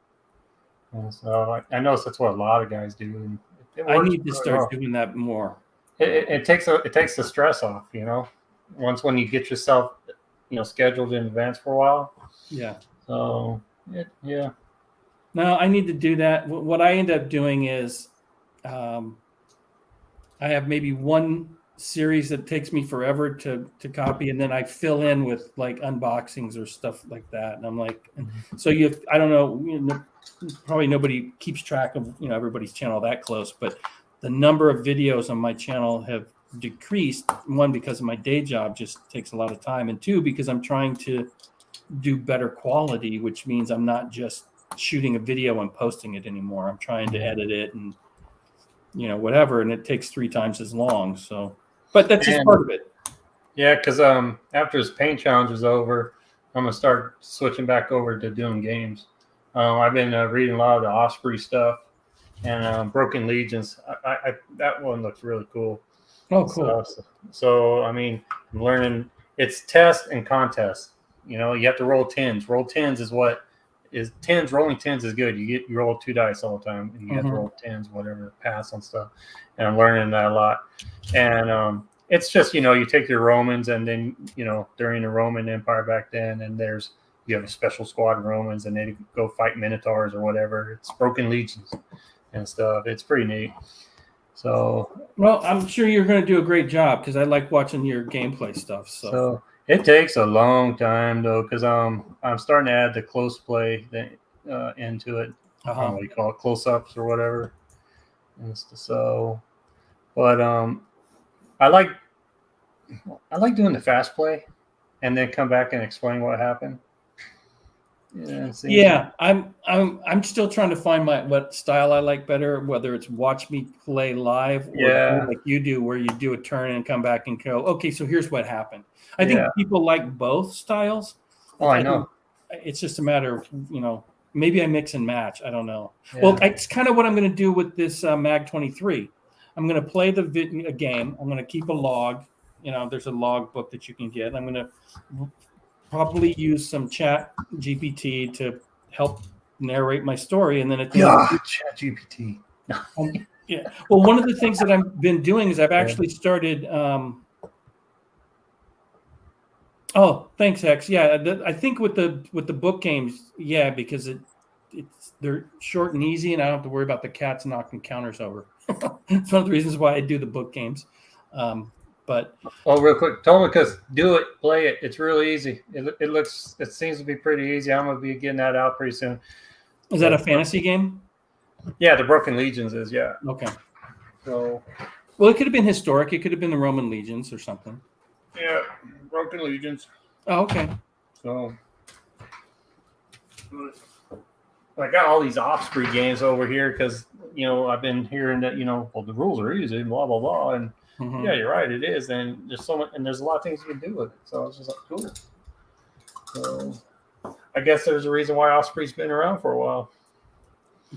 Speaker 4: And so I notice that's what a lot of guys do. And
Speaker 2: I need to start doing that more.
Speaker 4: It takes the stress off, you know. When you get yourself, scheduled in advance for a while.
Speaker 2: Yeah.
Speaker 4: So yeah.
Speaker 2: No, I need to do that. What I end up doing is, I have maybe one series that takes me forever to copy, and then I fill in with like unboxings or stuff like that. And I'm like, so I don't know, probably nobody keeps track of everybody's channel that close, but the number of videos on my channel have decreased. One, because of my day job just takes a lot of time, and 2, because I'm trying to do better quality, which means I'm not just shooting a video and posting it anymore. I'm trying to edit it and whatever, and it takes 3 times as long. So, but that's just part of it.
Speaker 4: Yeah, because after this paint challenge is over, I'm gonna start switching back over to doing games. I've been reading a lot of the Osprey stuff and Broken Legions. I that one looks really cool.
Speaker 2: Oh, cool.
Speaker 4: So I mean, I'm learning. It's test and contest. You have to roll 10s. Roll 10s is what is 10s. Rolling 10s is good. You roll 2 dice all the time, and you have to roll 10s, whatever, pass on stuff. And I'm learning that a lot. And it's just you take your Romans, and then during the Roman Empire back then, and you have a special squad of Romans, and they go fight Minotaurs or whatever. It's Broken Legions and stuff. It's pretty neat. So,
Speaker 2: well, I'm sure you're going to do a great job because I like watching your gameplay stuff. So
Speaker 4: it takes a long time though, because I'm starting to add the close play into it. I don't know what you call it, close ups or whatever. And so, but I like doing the fast play, and then come back and explain what happened.
Speaker 2: Yeah, I'm still trying to find what style I like better, whether it's watch me play live or like you do, where you do a turn and come back and go, okay, so here's what happened. I think people like both styles.
Speaker 4: Oh, I know.
Speaker 2: It's just a matter of, maybe I mix and match. I don't know. Yeah. Well, it's kind of what I'm going to do with this Mag 23. I'm going to play a game. I'm going to keep a log. There's a log book that you can get. I'm going to probably use some Chat GPT to help narrate my story, and then at the end,
Speaker 4: Chat GPT.
Speaker 2: Yeah. Well, one of the things that I've been doing is I've actually started. Oh, thanks, Hex. Yeah, I think with the book games, because they're short and easy, and I don't have to worry about the cats knocking counters over. It's one of the reasons why I do the book games. But
Speaker 4: real quick, Tomicus, do it, play it. It's really easy. It seems to be pretty easy. I'm gonna be getting that out pretty soon.
Speaker 2: Is that a fantasy game?
Speaker 4: Yeah, the Broken Legions is,
Speaker 2: Okay.
Speaker 4: So,
Speaker 2: well, it could have been historic. It could have been the Roman legions or something.
Speaker 4: Yeah, Broken Legions.
Speaker 2: Oh, okay.
Speaker 4: So, I got all these Osprey games over here because I've been hearing that the rules are easy, blah blah blah, and yeah, you're right, it is, and there's so much, and there's a lot of things you can do with it. So it's just like cool. So I guess there's a reason why Osprey's been around for a while.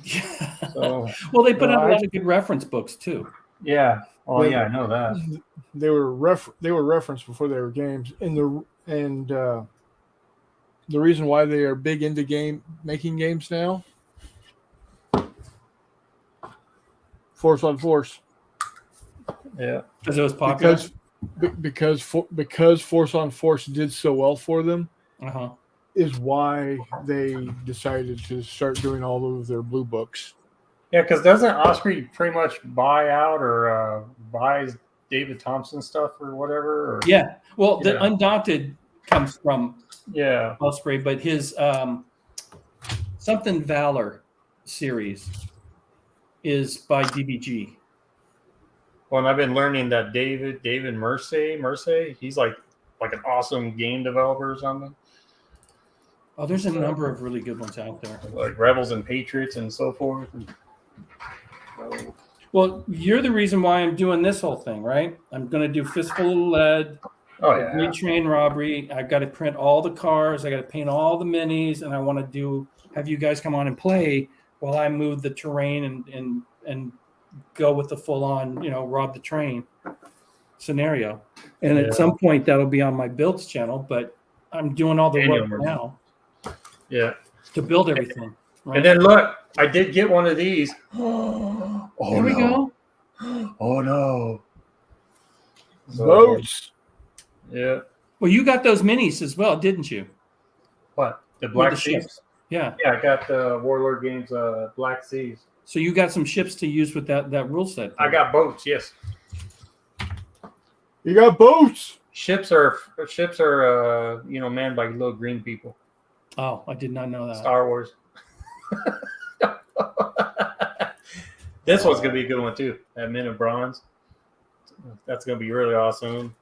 Speaker 2: Yeah.
Speaker 4: So
Speaker 2: well, they put out a lot of good reference books too.
Speaker 4: Yeah. Oh yeah, I know that.
Speaker 1: They were referenced before they were games, and the reason why they are big into making games now. Force on Force.
Speaker 2: Yeah, because it was popular.
Speaker 1: Because Force on Force did so well for them, is why they decided to start doing all of their blue books.
Speaker 4: Yeah, because doesn't Osprey pretty much buy out or buys David Thompson stuff or whatever?
Speaker 2: Well, the Undaunted comes from Osprey, but his Something Valor series is by DBG.
Speaker 4: Well, and I've been learning that David Mercer, he's like an awesome game developer or something.
Speaker 2: Oh, there's a number of really good ones out there.
Speaker 4: Like Rebels and Patriots and so forth.
Speaker 2: Well, you're the reason why I'm doing this whole thing, right? I'm going to do Fistful of Lead,
Speaker 4: Oh
Speaker 2: the
Speaker 4: yeah.
Speaker 2: Great Train Robbery. I've got to print all the cars. I got to paint all the minis, and I want to have you guys come on and play while I move the terrain and go with the full on, rob the train scenario. And at some point that'll be on my builds channel, but I'm doing all the work now.
Speaker 4: Yeah.
Speaker 2: To build everything. Right?
Speaker 4: And then look, I did get one of these.
Speaker 2: Here we go.
Speaker 4: Oh no.
Speaker 1: Boats.
Speaker 4: Yeah.
Speaker 2: Well, you got those minis as well, didn't you?
Speaker 4: What? The Black Seas?
Speaker 2: Ships. Yeah.
Speaker 4: Yeah, I got the Warlord Games Black Seas.
Speaker 2: So you got some ships to use with that rule set.
Speaker 4: I got boats, yes.
Speaker 1: You got boats.
Speaker 4: Ships are manned by little green people.
Speaker 2: Oh, I did not know that.
Speaker 4: Star Wars. This one's gonna be a good one too. That Men of Bronze. That's gonna be really awesome.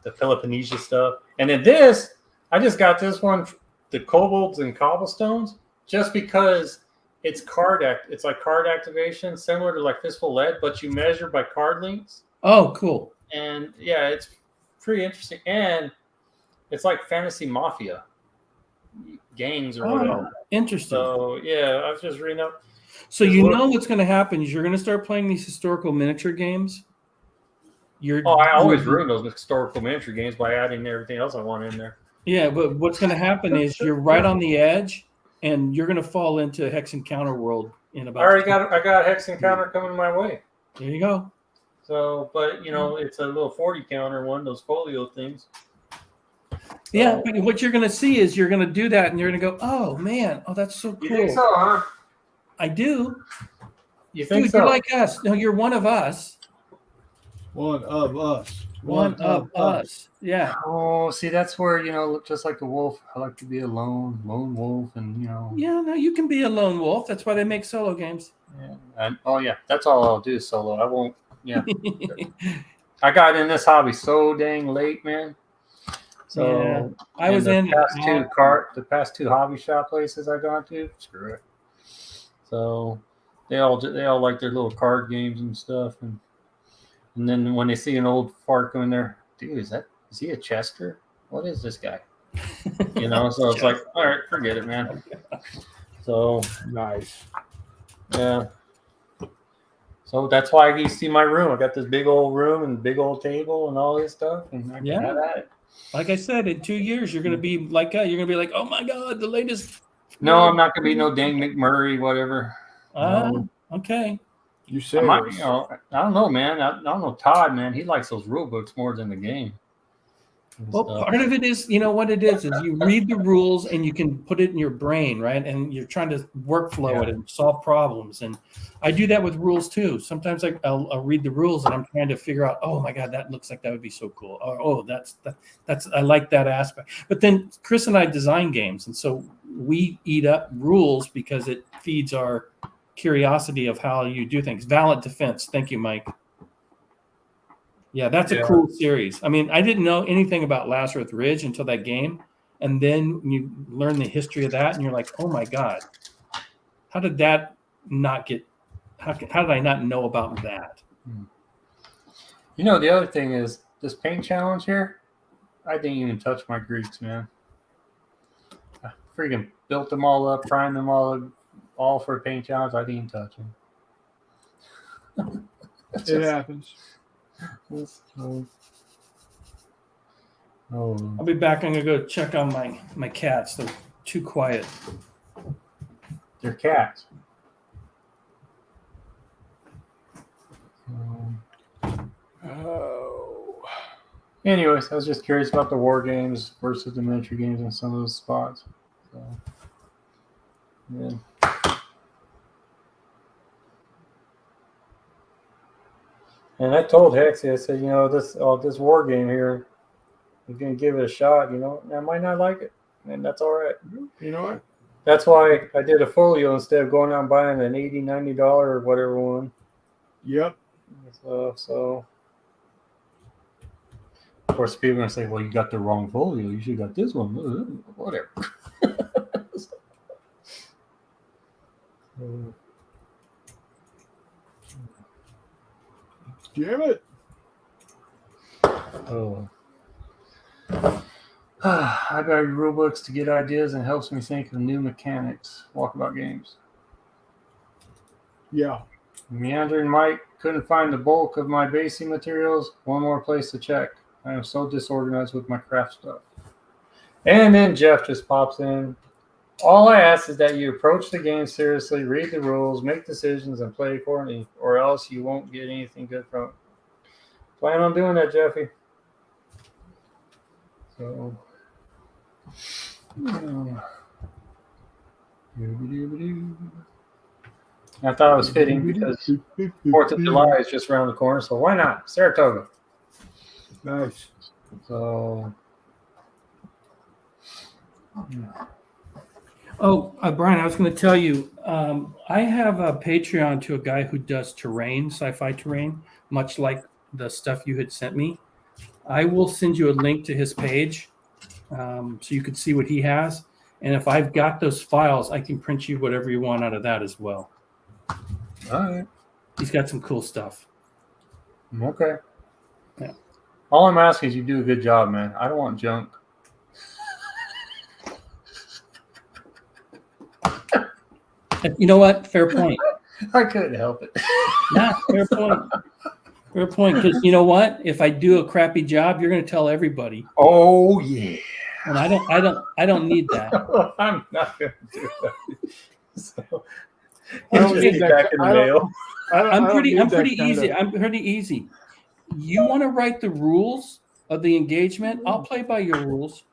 Speaker 4: The Peloponnesian stuff, and then this, I just got this one, the Kobolds and Cobblestones, just because it's it's like card activation, similar to like Fistful of Lead, but you measure by card links.
Speaker 2: Oh, cool.
Speaker 4: And yeah, it's pretty interesting, and it's like Fantasy Mafia gangs or whatever.
Speaker 2: Interesting.
Speaker 4: So yeah, I was just reading up.
Speaker 2: So what's going to happen is you're going to start playing these historical miniature games.
Speaker 4: I always ruin those historical miniature games by adding everything else I want in there.
Speaker 2: Yeah, but what's going to happen is you're right on the edge, and you're going to fall into Hex Encounter world in about.
Speaker 4: I got a Hex Encounter coming my way.
Speaker 2: There you go.
Speaker 4: So, but it's a little 40 counter one, those folio things.
Speaker 2: Yeah, but what you're going to see is you're going to do that, and you're going to go, "Oh man, that's so cool."
Speaker 4: You think so, huh?
Speaker 2: I do.
Speaker 4: You think
Speaker 2: Dude,
Speaker 4: so?
Speaker 2: you're like us. No, you're one of us.
Speaker 1: One of us.
Speaker 2: One of us. Yeah.
Speaker 4: Oh, see, that's where just like a wolf, I like to be a lone wolf, and
Speaker 2: Yeah, no, you can be a lone wolf. That's why they make solo games.
Speaker 4: Yeah. And, that's all I'll do solo. I won't. Yeah. I got in this hobby so dang late, man. So
Speaker 2: yeah. I was in
Speaker 4: the past two hobby shop places I gone to. Screw it. So they all like their little card games and stuff, and then when they see an old fart going there, dude, is he a Chester? What is this guy? So it's like, all right, forget it, man. So
Speaker 1: nice.
Speaker 4: Yeah. So that's why you see my room. I got this big old room and big old table and all this stuff, and I can have at it.
Speaker 2: Like I said, in 2 years you're gonna be like, oh my god, the latest.
Speaker 4: No, I'm not gonna be no dang McMurray, whatever.
Speaker 2: Okay.
Speaker 1: You say
Speaker 4: I don't know, man. I don't know Todd, man. He likes those rule books more than the game.
Speaker 2: Well, part of it is, what it is you read the rules and you can put it in your brain, right? And you're trying to workflow it and solve problems. And I do that with rules too. Sometimes I'll read the rules and I'm trying to figure out, oh my God, that looks like that would be so cool. Or, that's I like that aspect. But then Chris and I design games. And so we eat up rules because it feeds our curiosity of how you do things. Valiant Defense. Thank you, Mike. Yeah, that's a cool series. I mean, I didn't know anything about Lazarus Ridge until that game. And then you learn the history of that and you're like, oh my God, how did that not get, how did I not know about that?
Speaker 4: The other thing is this paint challenge here, I didn't even touch my Greeks, man. I freaking built them all up, primed them all for a paint challenge. I didn't touch them.
Speaker 1: It happens.
Speaker 2: I'll be back. I'm gonna go check on my cats. They're too quiet.
Speaker 4: They're cats. Anyways, I was just curious about the war games versus the miniature games in some of those spots. So, yeah. And I told Hexy, I said, this war game here, I'm going to give it a shot, I might not like it, and that's all right.
Speaker 1: You know what?
Speaker 4: That's why I did a folio instead of going out and buying an $80, $90 or whatever one.
Speaker 1: Yep.
Speaker 4: So of course, people are gonna say, "Well, you got the wrong folio. You should have got this one." Whatever.
Speaker 1: Damn it.
Speaker 4: Oh. I got rule books to get ideas and helps me think of new mechanics. Walkabout games.
Speaker 1: Yeah.
Speaker 4: Meandering Mike couldn't find the bulk of my basing materials. One more place to check. I am so disorganized with my craft stuff. And then Jeff just pops in. All I ask is that you approach the game seriously, read the rules, make decisions, and play accordingly, or else you won't get anything good from it. Plan on doing that, Jeffy. So. I thought it was fitting because 4th of July is just around the corner, so why not? Saratoga.
Speaker 1: Nice.
Speaker 4: So.
Speaker 2: Oh, Brian, I was going to tell you, I have a Patreon to a guy who does terrain, sci-fi terrain, much like the stuff you had sent me. I will send you a link to his page so you can see what he has. And if I've got those files, I can print you whatever you want out of that as well.
Speaker 4: All right.
Speaker 2: He's got some cool stuff.
Speaker 4: Okay.
Speaker 2: Yeah.
Speaker 4: All I'm asking is you do a good job, man. I don't want junk.
Speaker 2: You know what? Fair point.
Speaker 4: I couldn't help it.
Speaker 2: Nah, fair point. Fair point. Because you know what? If I do a crappy job, you're going to tell everybody.
Speaker 4: Oh yeah.
Speaker 2: And I don't need that.
Speaker 4: I'm not going to do that. So,
Speaker 1: I don't
Speaker 4: just
Speaker 1: need
Speaker 4: get
Speaker 1: that
Speaker 4: back in the
Speaker 1: I don't-
Speaker 4: mail.
Speaker 2: I'm pretty
Speaker 1: need that
Speaker 2: easy.
Speaker 1: kind of-
Speaker 2: I'm pretty easy. You want to write the rules of the engagement? I'll play by your rules.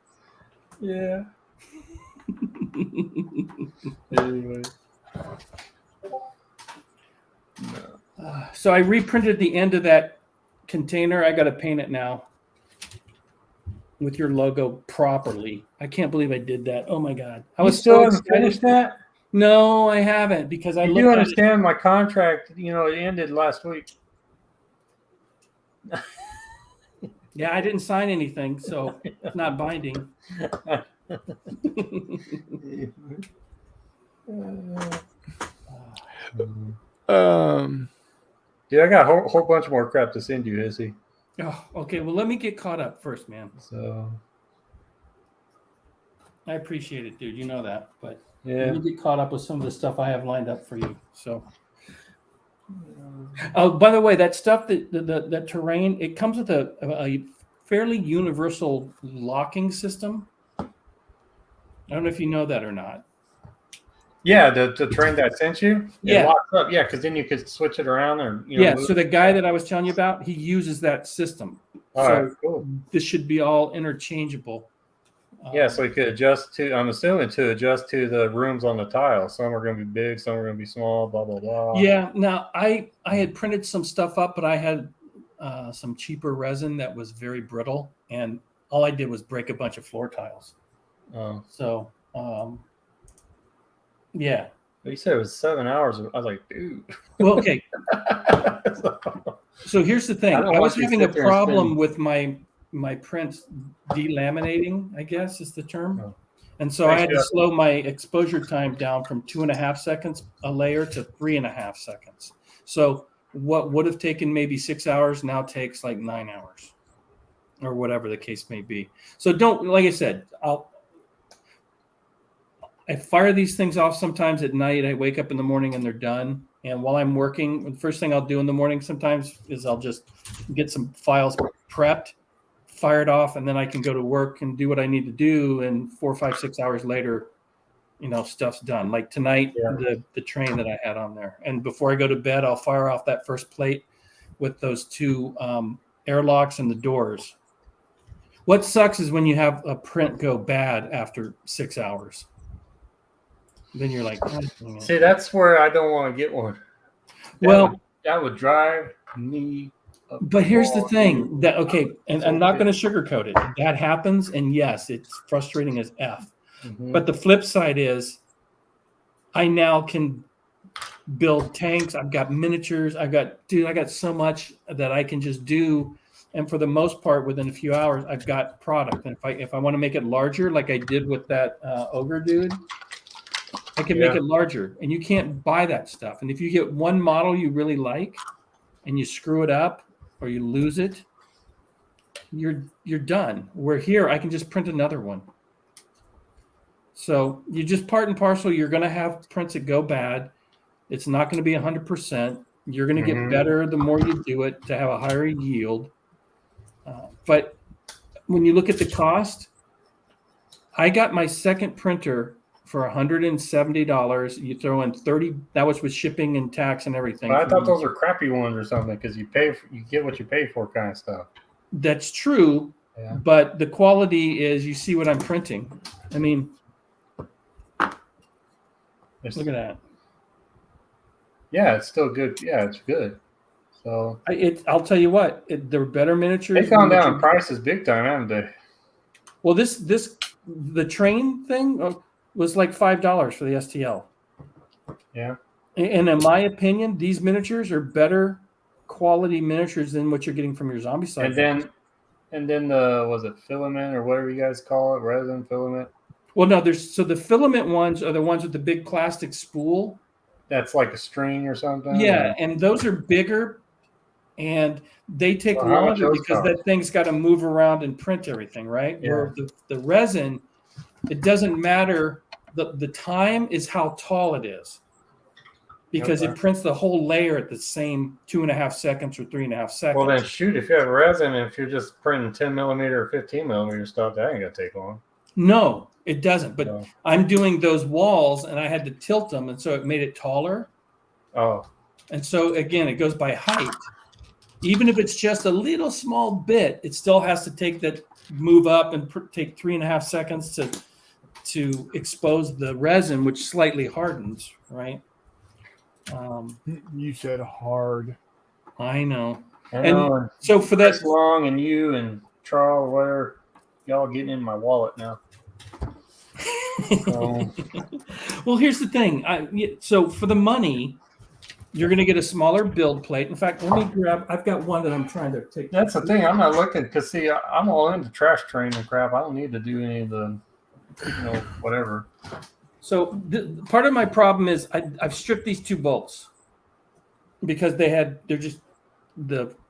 Speaker 4: Yeah. Anyway.
Speaker 2: So I reprinted the end of that container. I got to paint it now with your logo properly. I can't believe I did that. Oh my god! I was
Speaker 4: still
Speaker 2: so
Speaker 4: haven't
Speaker 2: excited.
Speaker 4: finished that.
Speaker 2: No, I haven't because I
Speaker 4: You
Speaker 2: looked
Speaker 4: do
Speaker 2: at it.
Speaker 4: understand my contract? You know, it ended last week.
Speaker 2: Yeah, I didn't sign anything, so it's not binding.
Speaker 4: Dude, I got a whole bunch more crap to send you, Izzy.
Speaker 2: Oh, okay, well, let me get caught up first, man.
Speaker 4: So
Speaker 2: I appreciate it, dude. You know that, but
Speaker 4: yeah.
Speaker 2: let me get caught up with some of the stuff I have lined up for you. So, oh, by the way, that stuff that terrain, it comes with a fairly universal locking system. I don't know if you know that or not.
Speaker 4: Yeah, the train that I sent you,
Speaker 2: Yeah.
Speaker 4: it locks up. Yeah, because then you could switch it around or
Speaker 2: Yeah,
Speaker 4: move
Speaker 2: so the
Speaker 4: it.
Speaker 2: guy that I was telling you about, he uses that system.
Speaker 4: All
Speaker 2: So
Speaker 4: right, cool.
Speaker 2: this should be all interchangeable.
Speaker 4: Yeah, so you could adjust to. I'm assuming to adjust to the rooms on the tile. Some are going to be big, some are going to be small. Blah blah blah.
Speaker 2: Yeah. Now I had printed some stuff up, but I had some cheaper resin that was very brittle, and all I did was break a bunch of floor tiles.
Speaker 4: Oh,
Speaker 2: So yeah.
Speaker 4: you said it was 7 hours. I was like, dude.
Speaker 2: Well, okay. So here's the thing.
Speaker 4: I don't
Speaker 2: I was
Speaker 4: want you to
Speaker 2: having a
Speaker 4: sit there and
Speaker 2: problem
Speaker 4: spend-
Speaker 2: with my prints delaminating, I guess is the term.
Speaker 4: Oh.
Speaker 2: And so I
Speaker 4: Thanks,
Speaker 2: had to
Speaker 4: Jeff.
Speaker 2: slow my exposure time down from 2.5 seconds a layer to 3.5 seconds. So what would have taken maybe 6 hours now takes like 9 hours or whatever the case may be. So don't, like I said, I fire these things off sometimes at night. I wake up in the morning and they're done. And while I'm working, the first thing I'll do in the morning sometimes is I'll just get some files prepped, fire it off, and then I can go to work and do what I need to do. And 4, 5, 6 hours later, stuff's done. Like tonight,
Speaker 4: Yeah.
Speaker 2: the train that I had on there. And before I go to bed, I'll fire off that first plate with those two airlocks and the doors. What sucks is when you have a print go bad after 6 hours. Then you're like, oh, dang it.
Speaker 4: See, that's where I don't want to get one. That would drive me. Up
Speaker 2: But here's the
Speaker 4: wall,
Speaker 2: thing
Speaker 4: dude.
Speaker 2: that, okay, and I'm not going to sugarcoat it. That happens. And yes, it's frustrating as F.
Speaker 4: Mhm.
Speaker 2: But the flip side is I now can build tanks. I've got miniatures. I got so much that I can just do. And for the most part, within a few hours, I've got product. And if I want to make it larger, like I did with that ogre dude, I can make it larger. And you can't buy that stuff. And if you get one model you really like and you screw it up or you lose it, you're done. Where here, I can just print another one. So you just part and parcel. You're going to have prints that go bad. It's not going to be 100%. You're going to get better the more you do it to have a higher yield. But when you look at the cost, I got my second printer for $170. You throw in 30. That was with shipping and tax and everything.
Speaker 4: But I thought those were crappy ones or something because you get what you pay for, kind of stuff.
Speaker 2: That's true, but the quality is. You see what I'm printing. I mean, look at that.
Speaker 4: Yeah, it's still good. Yeah, it's good. So
Speaker 2: I'll tell you what, they're better miniatures.
Speaker 4: They gone down in prices big time, haven't they?
Speaker 2: Well, the train thing was like $5 for the STL.
Speaker 4: Yeah.
Speaker 2: And in my opinion, these miniatures are better quality miniatures than what you're getting from your zombie side.
Speaker 4: And then was it filament or whatever you guys call it, resin filament?
Speaker 2: Well, no, the filament ones are the ones with the big plastic spool.
Speaker 4: That's like a string or something.
Speaker 2: Yeah, and those are bigger. And they take longer because that thing's got to move around and print everything, right? Yeah. Where the resin, it doesn't matter. The time is how tall it is because it prints the whole layer at the same 2.5 seconds or 3.5 seconds.
Speaker 4: Well, then shoot, if you have resin, if you're just printing 10 millimeter or 15 millimeter stuff, that ain't going to take long.
Speaker 2: No, it doesn't. But I'm doing those walls and I had to tilt them. And so it made it taller.
Speaker 4: Oh.
Speaker 2: And so, again, it goes by height. Even if it's just a little small bit, it still has to move up and take 3.5 seconds to expose the resin, which slightly hardens, right?
Speaker 1: You said hard.
Speaker 2: I know.
Speaker 4: And
Speaker 2: so for that,
Speaker 4: Long and you and Charles, whatever, y'all getting in my wallet now.
Speaker 2: Well, here's the thing. So for the money, you're going to get a smaller build plate. In fact, let me grab. I've got one that I'm trying to take.
Speaker 4: That's the thing. I'm not looking because see, I'm all into trash train and crap. I don't need to do any of the, whatever.
Speaker 2: So part of my problem is I've stripped these 2 bolts because the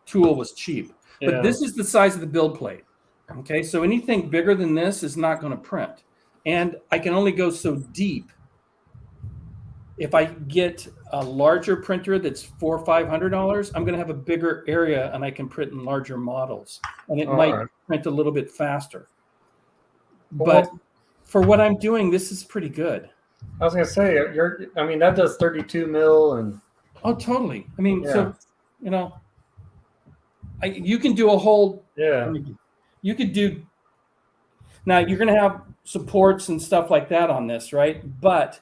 Speaker 2: tool was cheap. Yeah. But this is the size of the build plate. Okay, so anything bigger than this is not going to print, and I can only go so deep. If I get a larger printer that's $400 or $500, I'm going to have a bigger area and I can print in larger models, and it might print a little bit faster. But for what I'm doing, this is pretty good.
Speaker 4: I was going to say, that does 32 mil and.
Speaker 2: Oh, totally. I mean, so you can do a whole.
Speaker 4: Yeah.
Speaker 2: You could do. Now you're going to have supports and stuff like that on this, right? But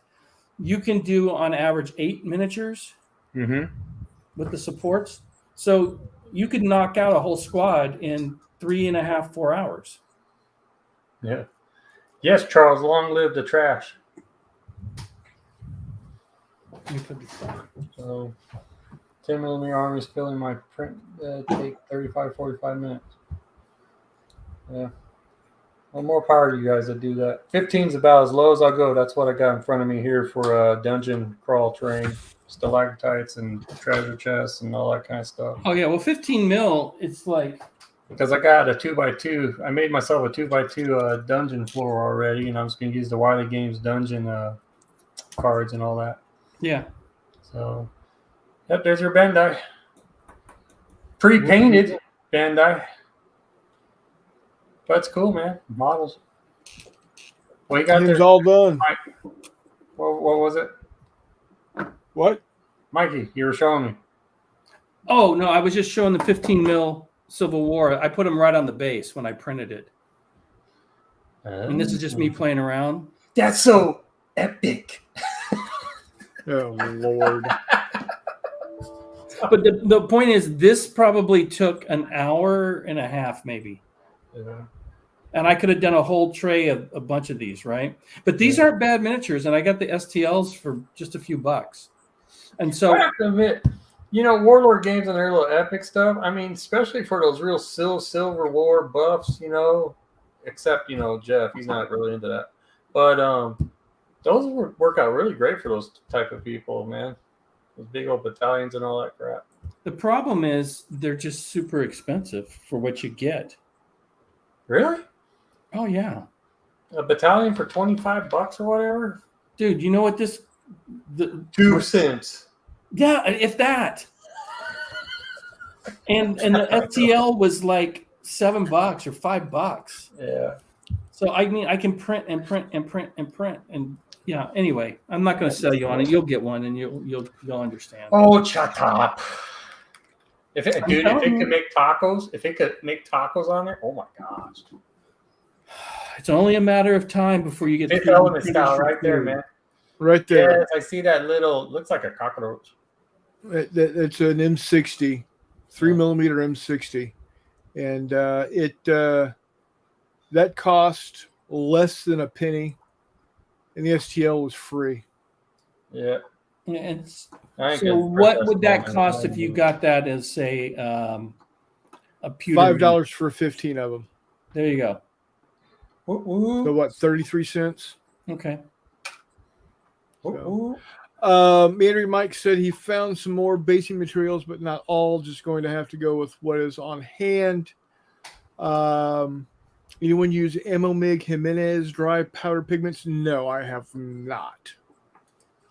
Speaker 2: you can do on average 8 miniatures with the supports. So you could knock out a whole squad in 3.5, 4 hours.
Speaker 4: Yeah. Yes, Charles, long live the trash. So 10 millimeter armies filling my print take 35, 45 minutes. Yeah. Well, more power to you guys that do that. 15 is about as low as I'll go. That's what I got in front of me here for a dungeon crawl train, stalactites and treasure chests and all that kind of stuff.
Speaker 2: Oh, yeah. Well, 15 mil, it's like.
Speaker 4: Because I got a 2x2. I made myself a 2x2 dungeon floor already, and I'm just going to use the Wiley Games dungeon cards and all that.
Speaker 2: Yeah.
Speaker 4: So, yep, there's your Bandai. Pre-painted Bandai. But it's cool, man. Models. What you got there?
Speaker 1: It's all done.
Speaker 4: What was it?
Speaker 1: What?
Speaker 4: Mikey, you were showing me.
Speaker 2: Oh, no, I was just showing the 15 mil Civil War. I put them right on the base when I printed it. And this is just me playing around.
Speaker 4: That's so epic.
Speaker 1: Oh, Lord.
Speaker 2: But the point is, this probably took an hour and a half, maybe.
Speaker 4: Yeah.
Speaker 2: And I could have done a whole tray of a bunch of these, right? But these aren't bad miniatures, and I got the STLs for just a few bucks. And
Speaker 4: I
Speaker 2: so,
Speaker 4: have to admit, Warlord games and their little epic stuff. I mean, especially for those real Silver War buffs, except Jeff, he's not really into that. But those work out really great for those type of people, man. Those big old battalions and all that crap.
Speaker 2: the problem is they're just super expensive for what you get.
Speaker 4: Really?
Speaker 2: Oh yeah,
Speaker 4: A battalion for $25 or whatever?
Speaker 2: dude. You know what the
Speaker 4: 2 cents.
Speaker 2: yeah, if that. And the FTL was like $7 or $5.
Speaker 4: Yeah.
Speaker 2: So I mean, I can print and print and print and print and yeah. Anyway, I'm not going to sell you on it. You'll get one and you'll understand.
Speaker 4: Oh, shut up. If it
Speaker 2: telling you.
Speaker 4: could make tacos on there, oh my gosh.
Speaker 2: It's only a matter of time before you get
Speaker 4: Fifth
Speaker 2: 3D
Speaker 4: Element
Speaker 2: printers
Speaker 4: style
Speaker 2: for
Speaker 4: right there,
Speaker 2: food.
Speaker 4: man.
Speaker 1: Right there.
Speaker 4: Yes, I see that looks like a cockroach.
Speaker 1: It's an M60, 3mm M60, and that cost less than a penny, and the STL was free.
Speaker 4: Yeah.
Speaker 2: And
Speaker 4: I ain't
Speaker 2: so
Speaker 4: gonna
Speaker 2: what
Speaker 4: protest
Speaker 2: would that
Speaker 4: on
Speaker 2: cost if you got that as say a pewter?
Speaker 1: $5 for 15 of them.
Speaker 2: There you go.
Speaker 4: Ooh,
Speaker 1: So what? 33 cents.
Speaker 2: Okay.
Speaker 4: ooh.
Speaker 1: Mandarin Mike said he found some more basing materials, but not all. Just going to have to go with what is on hand. Anyone use Amomig Jimenez dry powder pigments? No, I have not.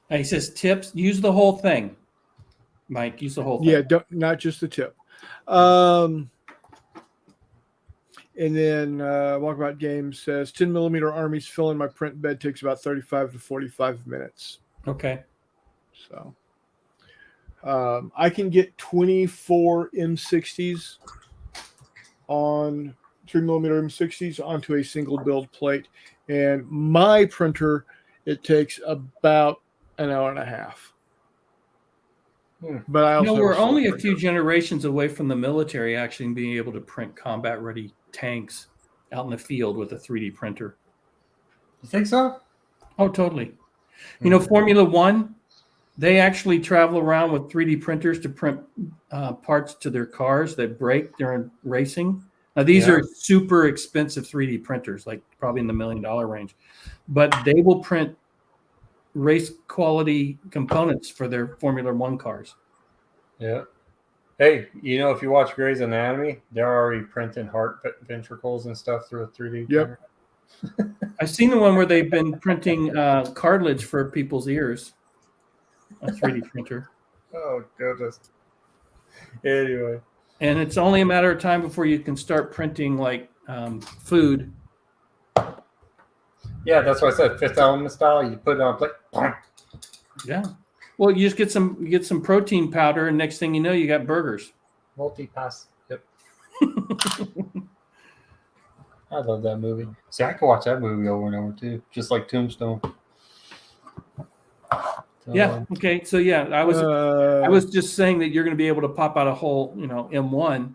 Speaker 2: He says tips. Use the whole thing, Mike. Use the whole thing.
Speaker 1: Yeah, not just the tip. And then Walkabout Games says 10mm armies filling my print bed takes about 35 to 45 minutes.
Speaker 2: Okay.
Speaker 1: So I can get 24 M60s on 3mm M60s onto a single build plate. And my printer, it takes about an hour and a half. But I also have
Speaker 2: we're
Speaker 1: slow
Speaker 2: only a
Speaker 1: printer.
Speaker 2: few generations away from the military actually being able to print combat ready tanks out in the field with a 3D printer.
Speaker 4: You think so?
Speaker 2: Oh, totally. Formula One, they actually travel around with 3D printers to print parts to their cars that break during racing. Now, these are super expensive 3D printers, like probably in the $1 million range, but they will print race quality components for their Formula One cars.
Speaker 4: Yeah. Hey, if you watch Grey's Anatomy, they're already printing heart ventricles and stuff through a 3D printer.
Speaker 2: I've seen the one where they've been printing cartilage for people's ears. A 3D printer.
Speaker 4: Oh, goodness. Anyway.
Speaker 2: And it's only a matter of time before you can start printing like food.
Speaker 4: Yeah, that's what I said. Fifth Element style. You put it on a plate.
Speaker 2: Yeah. Well, you just get some protein powder, and next thing you know, you got burgers.
Speaker 4: Multi-pass. Yep. I love that movie. See, I can watch that movie over and over too, just like Tombstone.
Speaker 2: Yeah. Okay. So yeah, I was just saying that you're going to be able to pop out a whole M1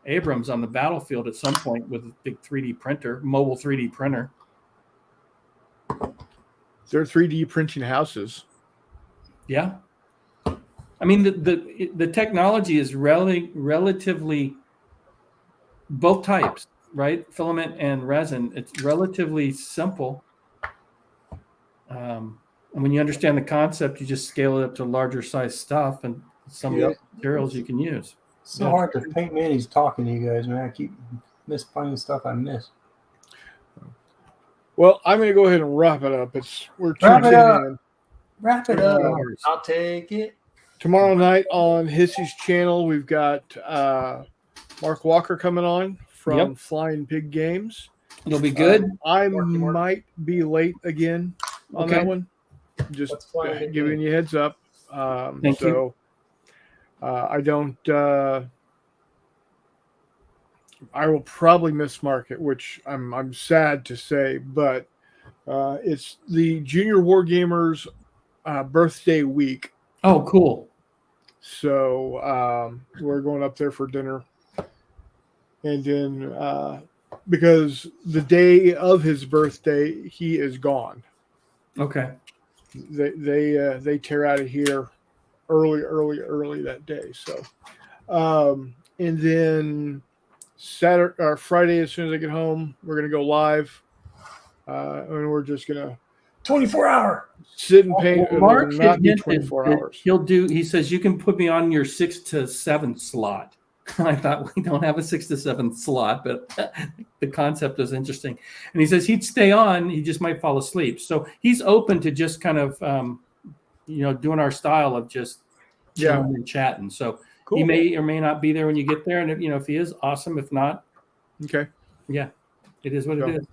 Speaker 2: Abrams on the battlefield at some point with a big 3D printer, mobile 3D printer.
Speaker 1: They're 3D printing houses.
Speaker 2: Yeah. I mean, the technology is relatively both types, right? Filament and resin. It's relatively simple. And when you understand the concept, you just scale it up to larger size stuff and some materials you can use.
Speaker 4: It's so hard to paint minis talking to you guys, man. I keep finding stuff I miss.
Speaker 1: Well, I'm going to go ahead and wrap it up. We're
Speaker 4: Wrap it
Speaker 1: 2:10
Speaker 4: up.
Speaker 1: in.
Speaker 4: Wrap it up. I'll take it.
Speaker 1: Tomorrow night on Hissy's channel, we've got Mark Walker coming on from Flying Pig Games.
Speaker 2: It'll be good.
Speaker 1: I might be late again on that one. Just giving you a heads up.
Speaker 2: Thank you.
Speaker 1: I don't. I will probably miss Market, which I'm sad to say, but it's the Junior Wargamers birthday week.
Speaker 2: Oh, cool.
Speaker 1: So we're going up there for dinner. And then because the day of his birthday, he is gone.
Speaker 2: Okay.
Speaker 1: They tear out of here early that day. So, and then Saturday or Friday, as soon as I get home, we're gonna go live, and we're just gonna
Speaker 4: 24-hour.
Speaker 1: sit and paint.
Speaker 2: Well,
Speaker 1: It'll
Speaker 2: Mark
Speaker 1: not
Speaker 2: had
Speaker 1: be
Speaker 2: hinted
Speaker 1: 24
Speaker 2: that
Speaker 1: hours.
Speaker 2: he'll do. He says you can put me on your 6 to 7 slot. I thought we don't have a 6 to 7 slot, but the concept is interesting. And he says he'd stay on. He just might fall asleep. So he's open to just kind of, doing our style of just chilling and chatting. So
Speaker 1: Cool.
Speaker 2: he may or may not be there when you get there. And if he is, awesome. If not,
Speaker 1: Okay.
Speaker 2: yeah, it is what it is.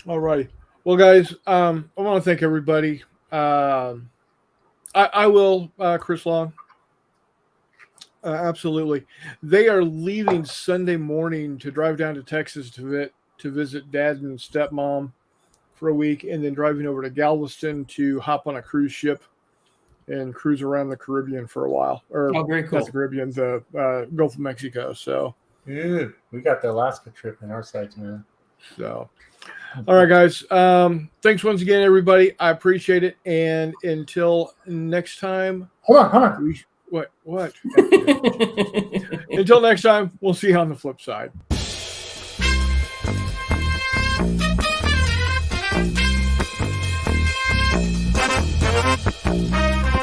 Speaker 1: All righty. Well, guys, I want to thank everybody. I will, Chris Long. Absolutely. They are leaving Sunday morning to drive down to Texas to visit dad and stepmom for a week, and then driving over to Galveston to hop on a cruise ship and cruise around the Caribbean for a while. Or
Speaker 2: very cool.
Speaker 1: not the Caribbean, the Gulf of Mexico. So,
Speaker 4: yeah, we got the Alaska trip in our sights, man.
Speaker 1: So, all right, guys. Thanks once again, everybody. I appreciate it. And until next time.
Speaker 4: Hold on.
Speaker 1: What? Until next time, we'll see you on the flip side.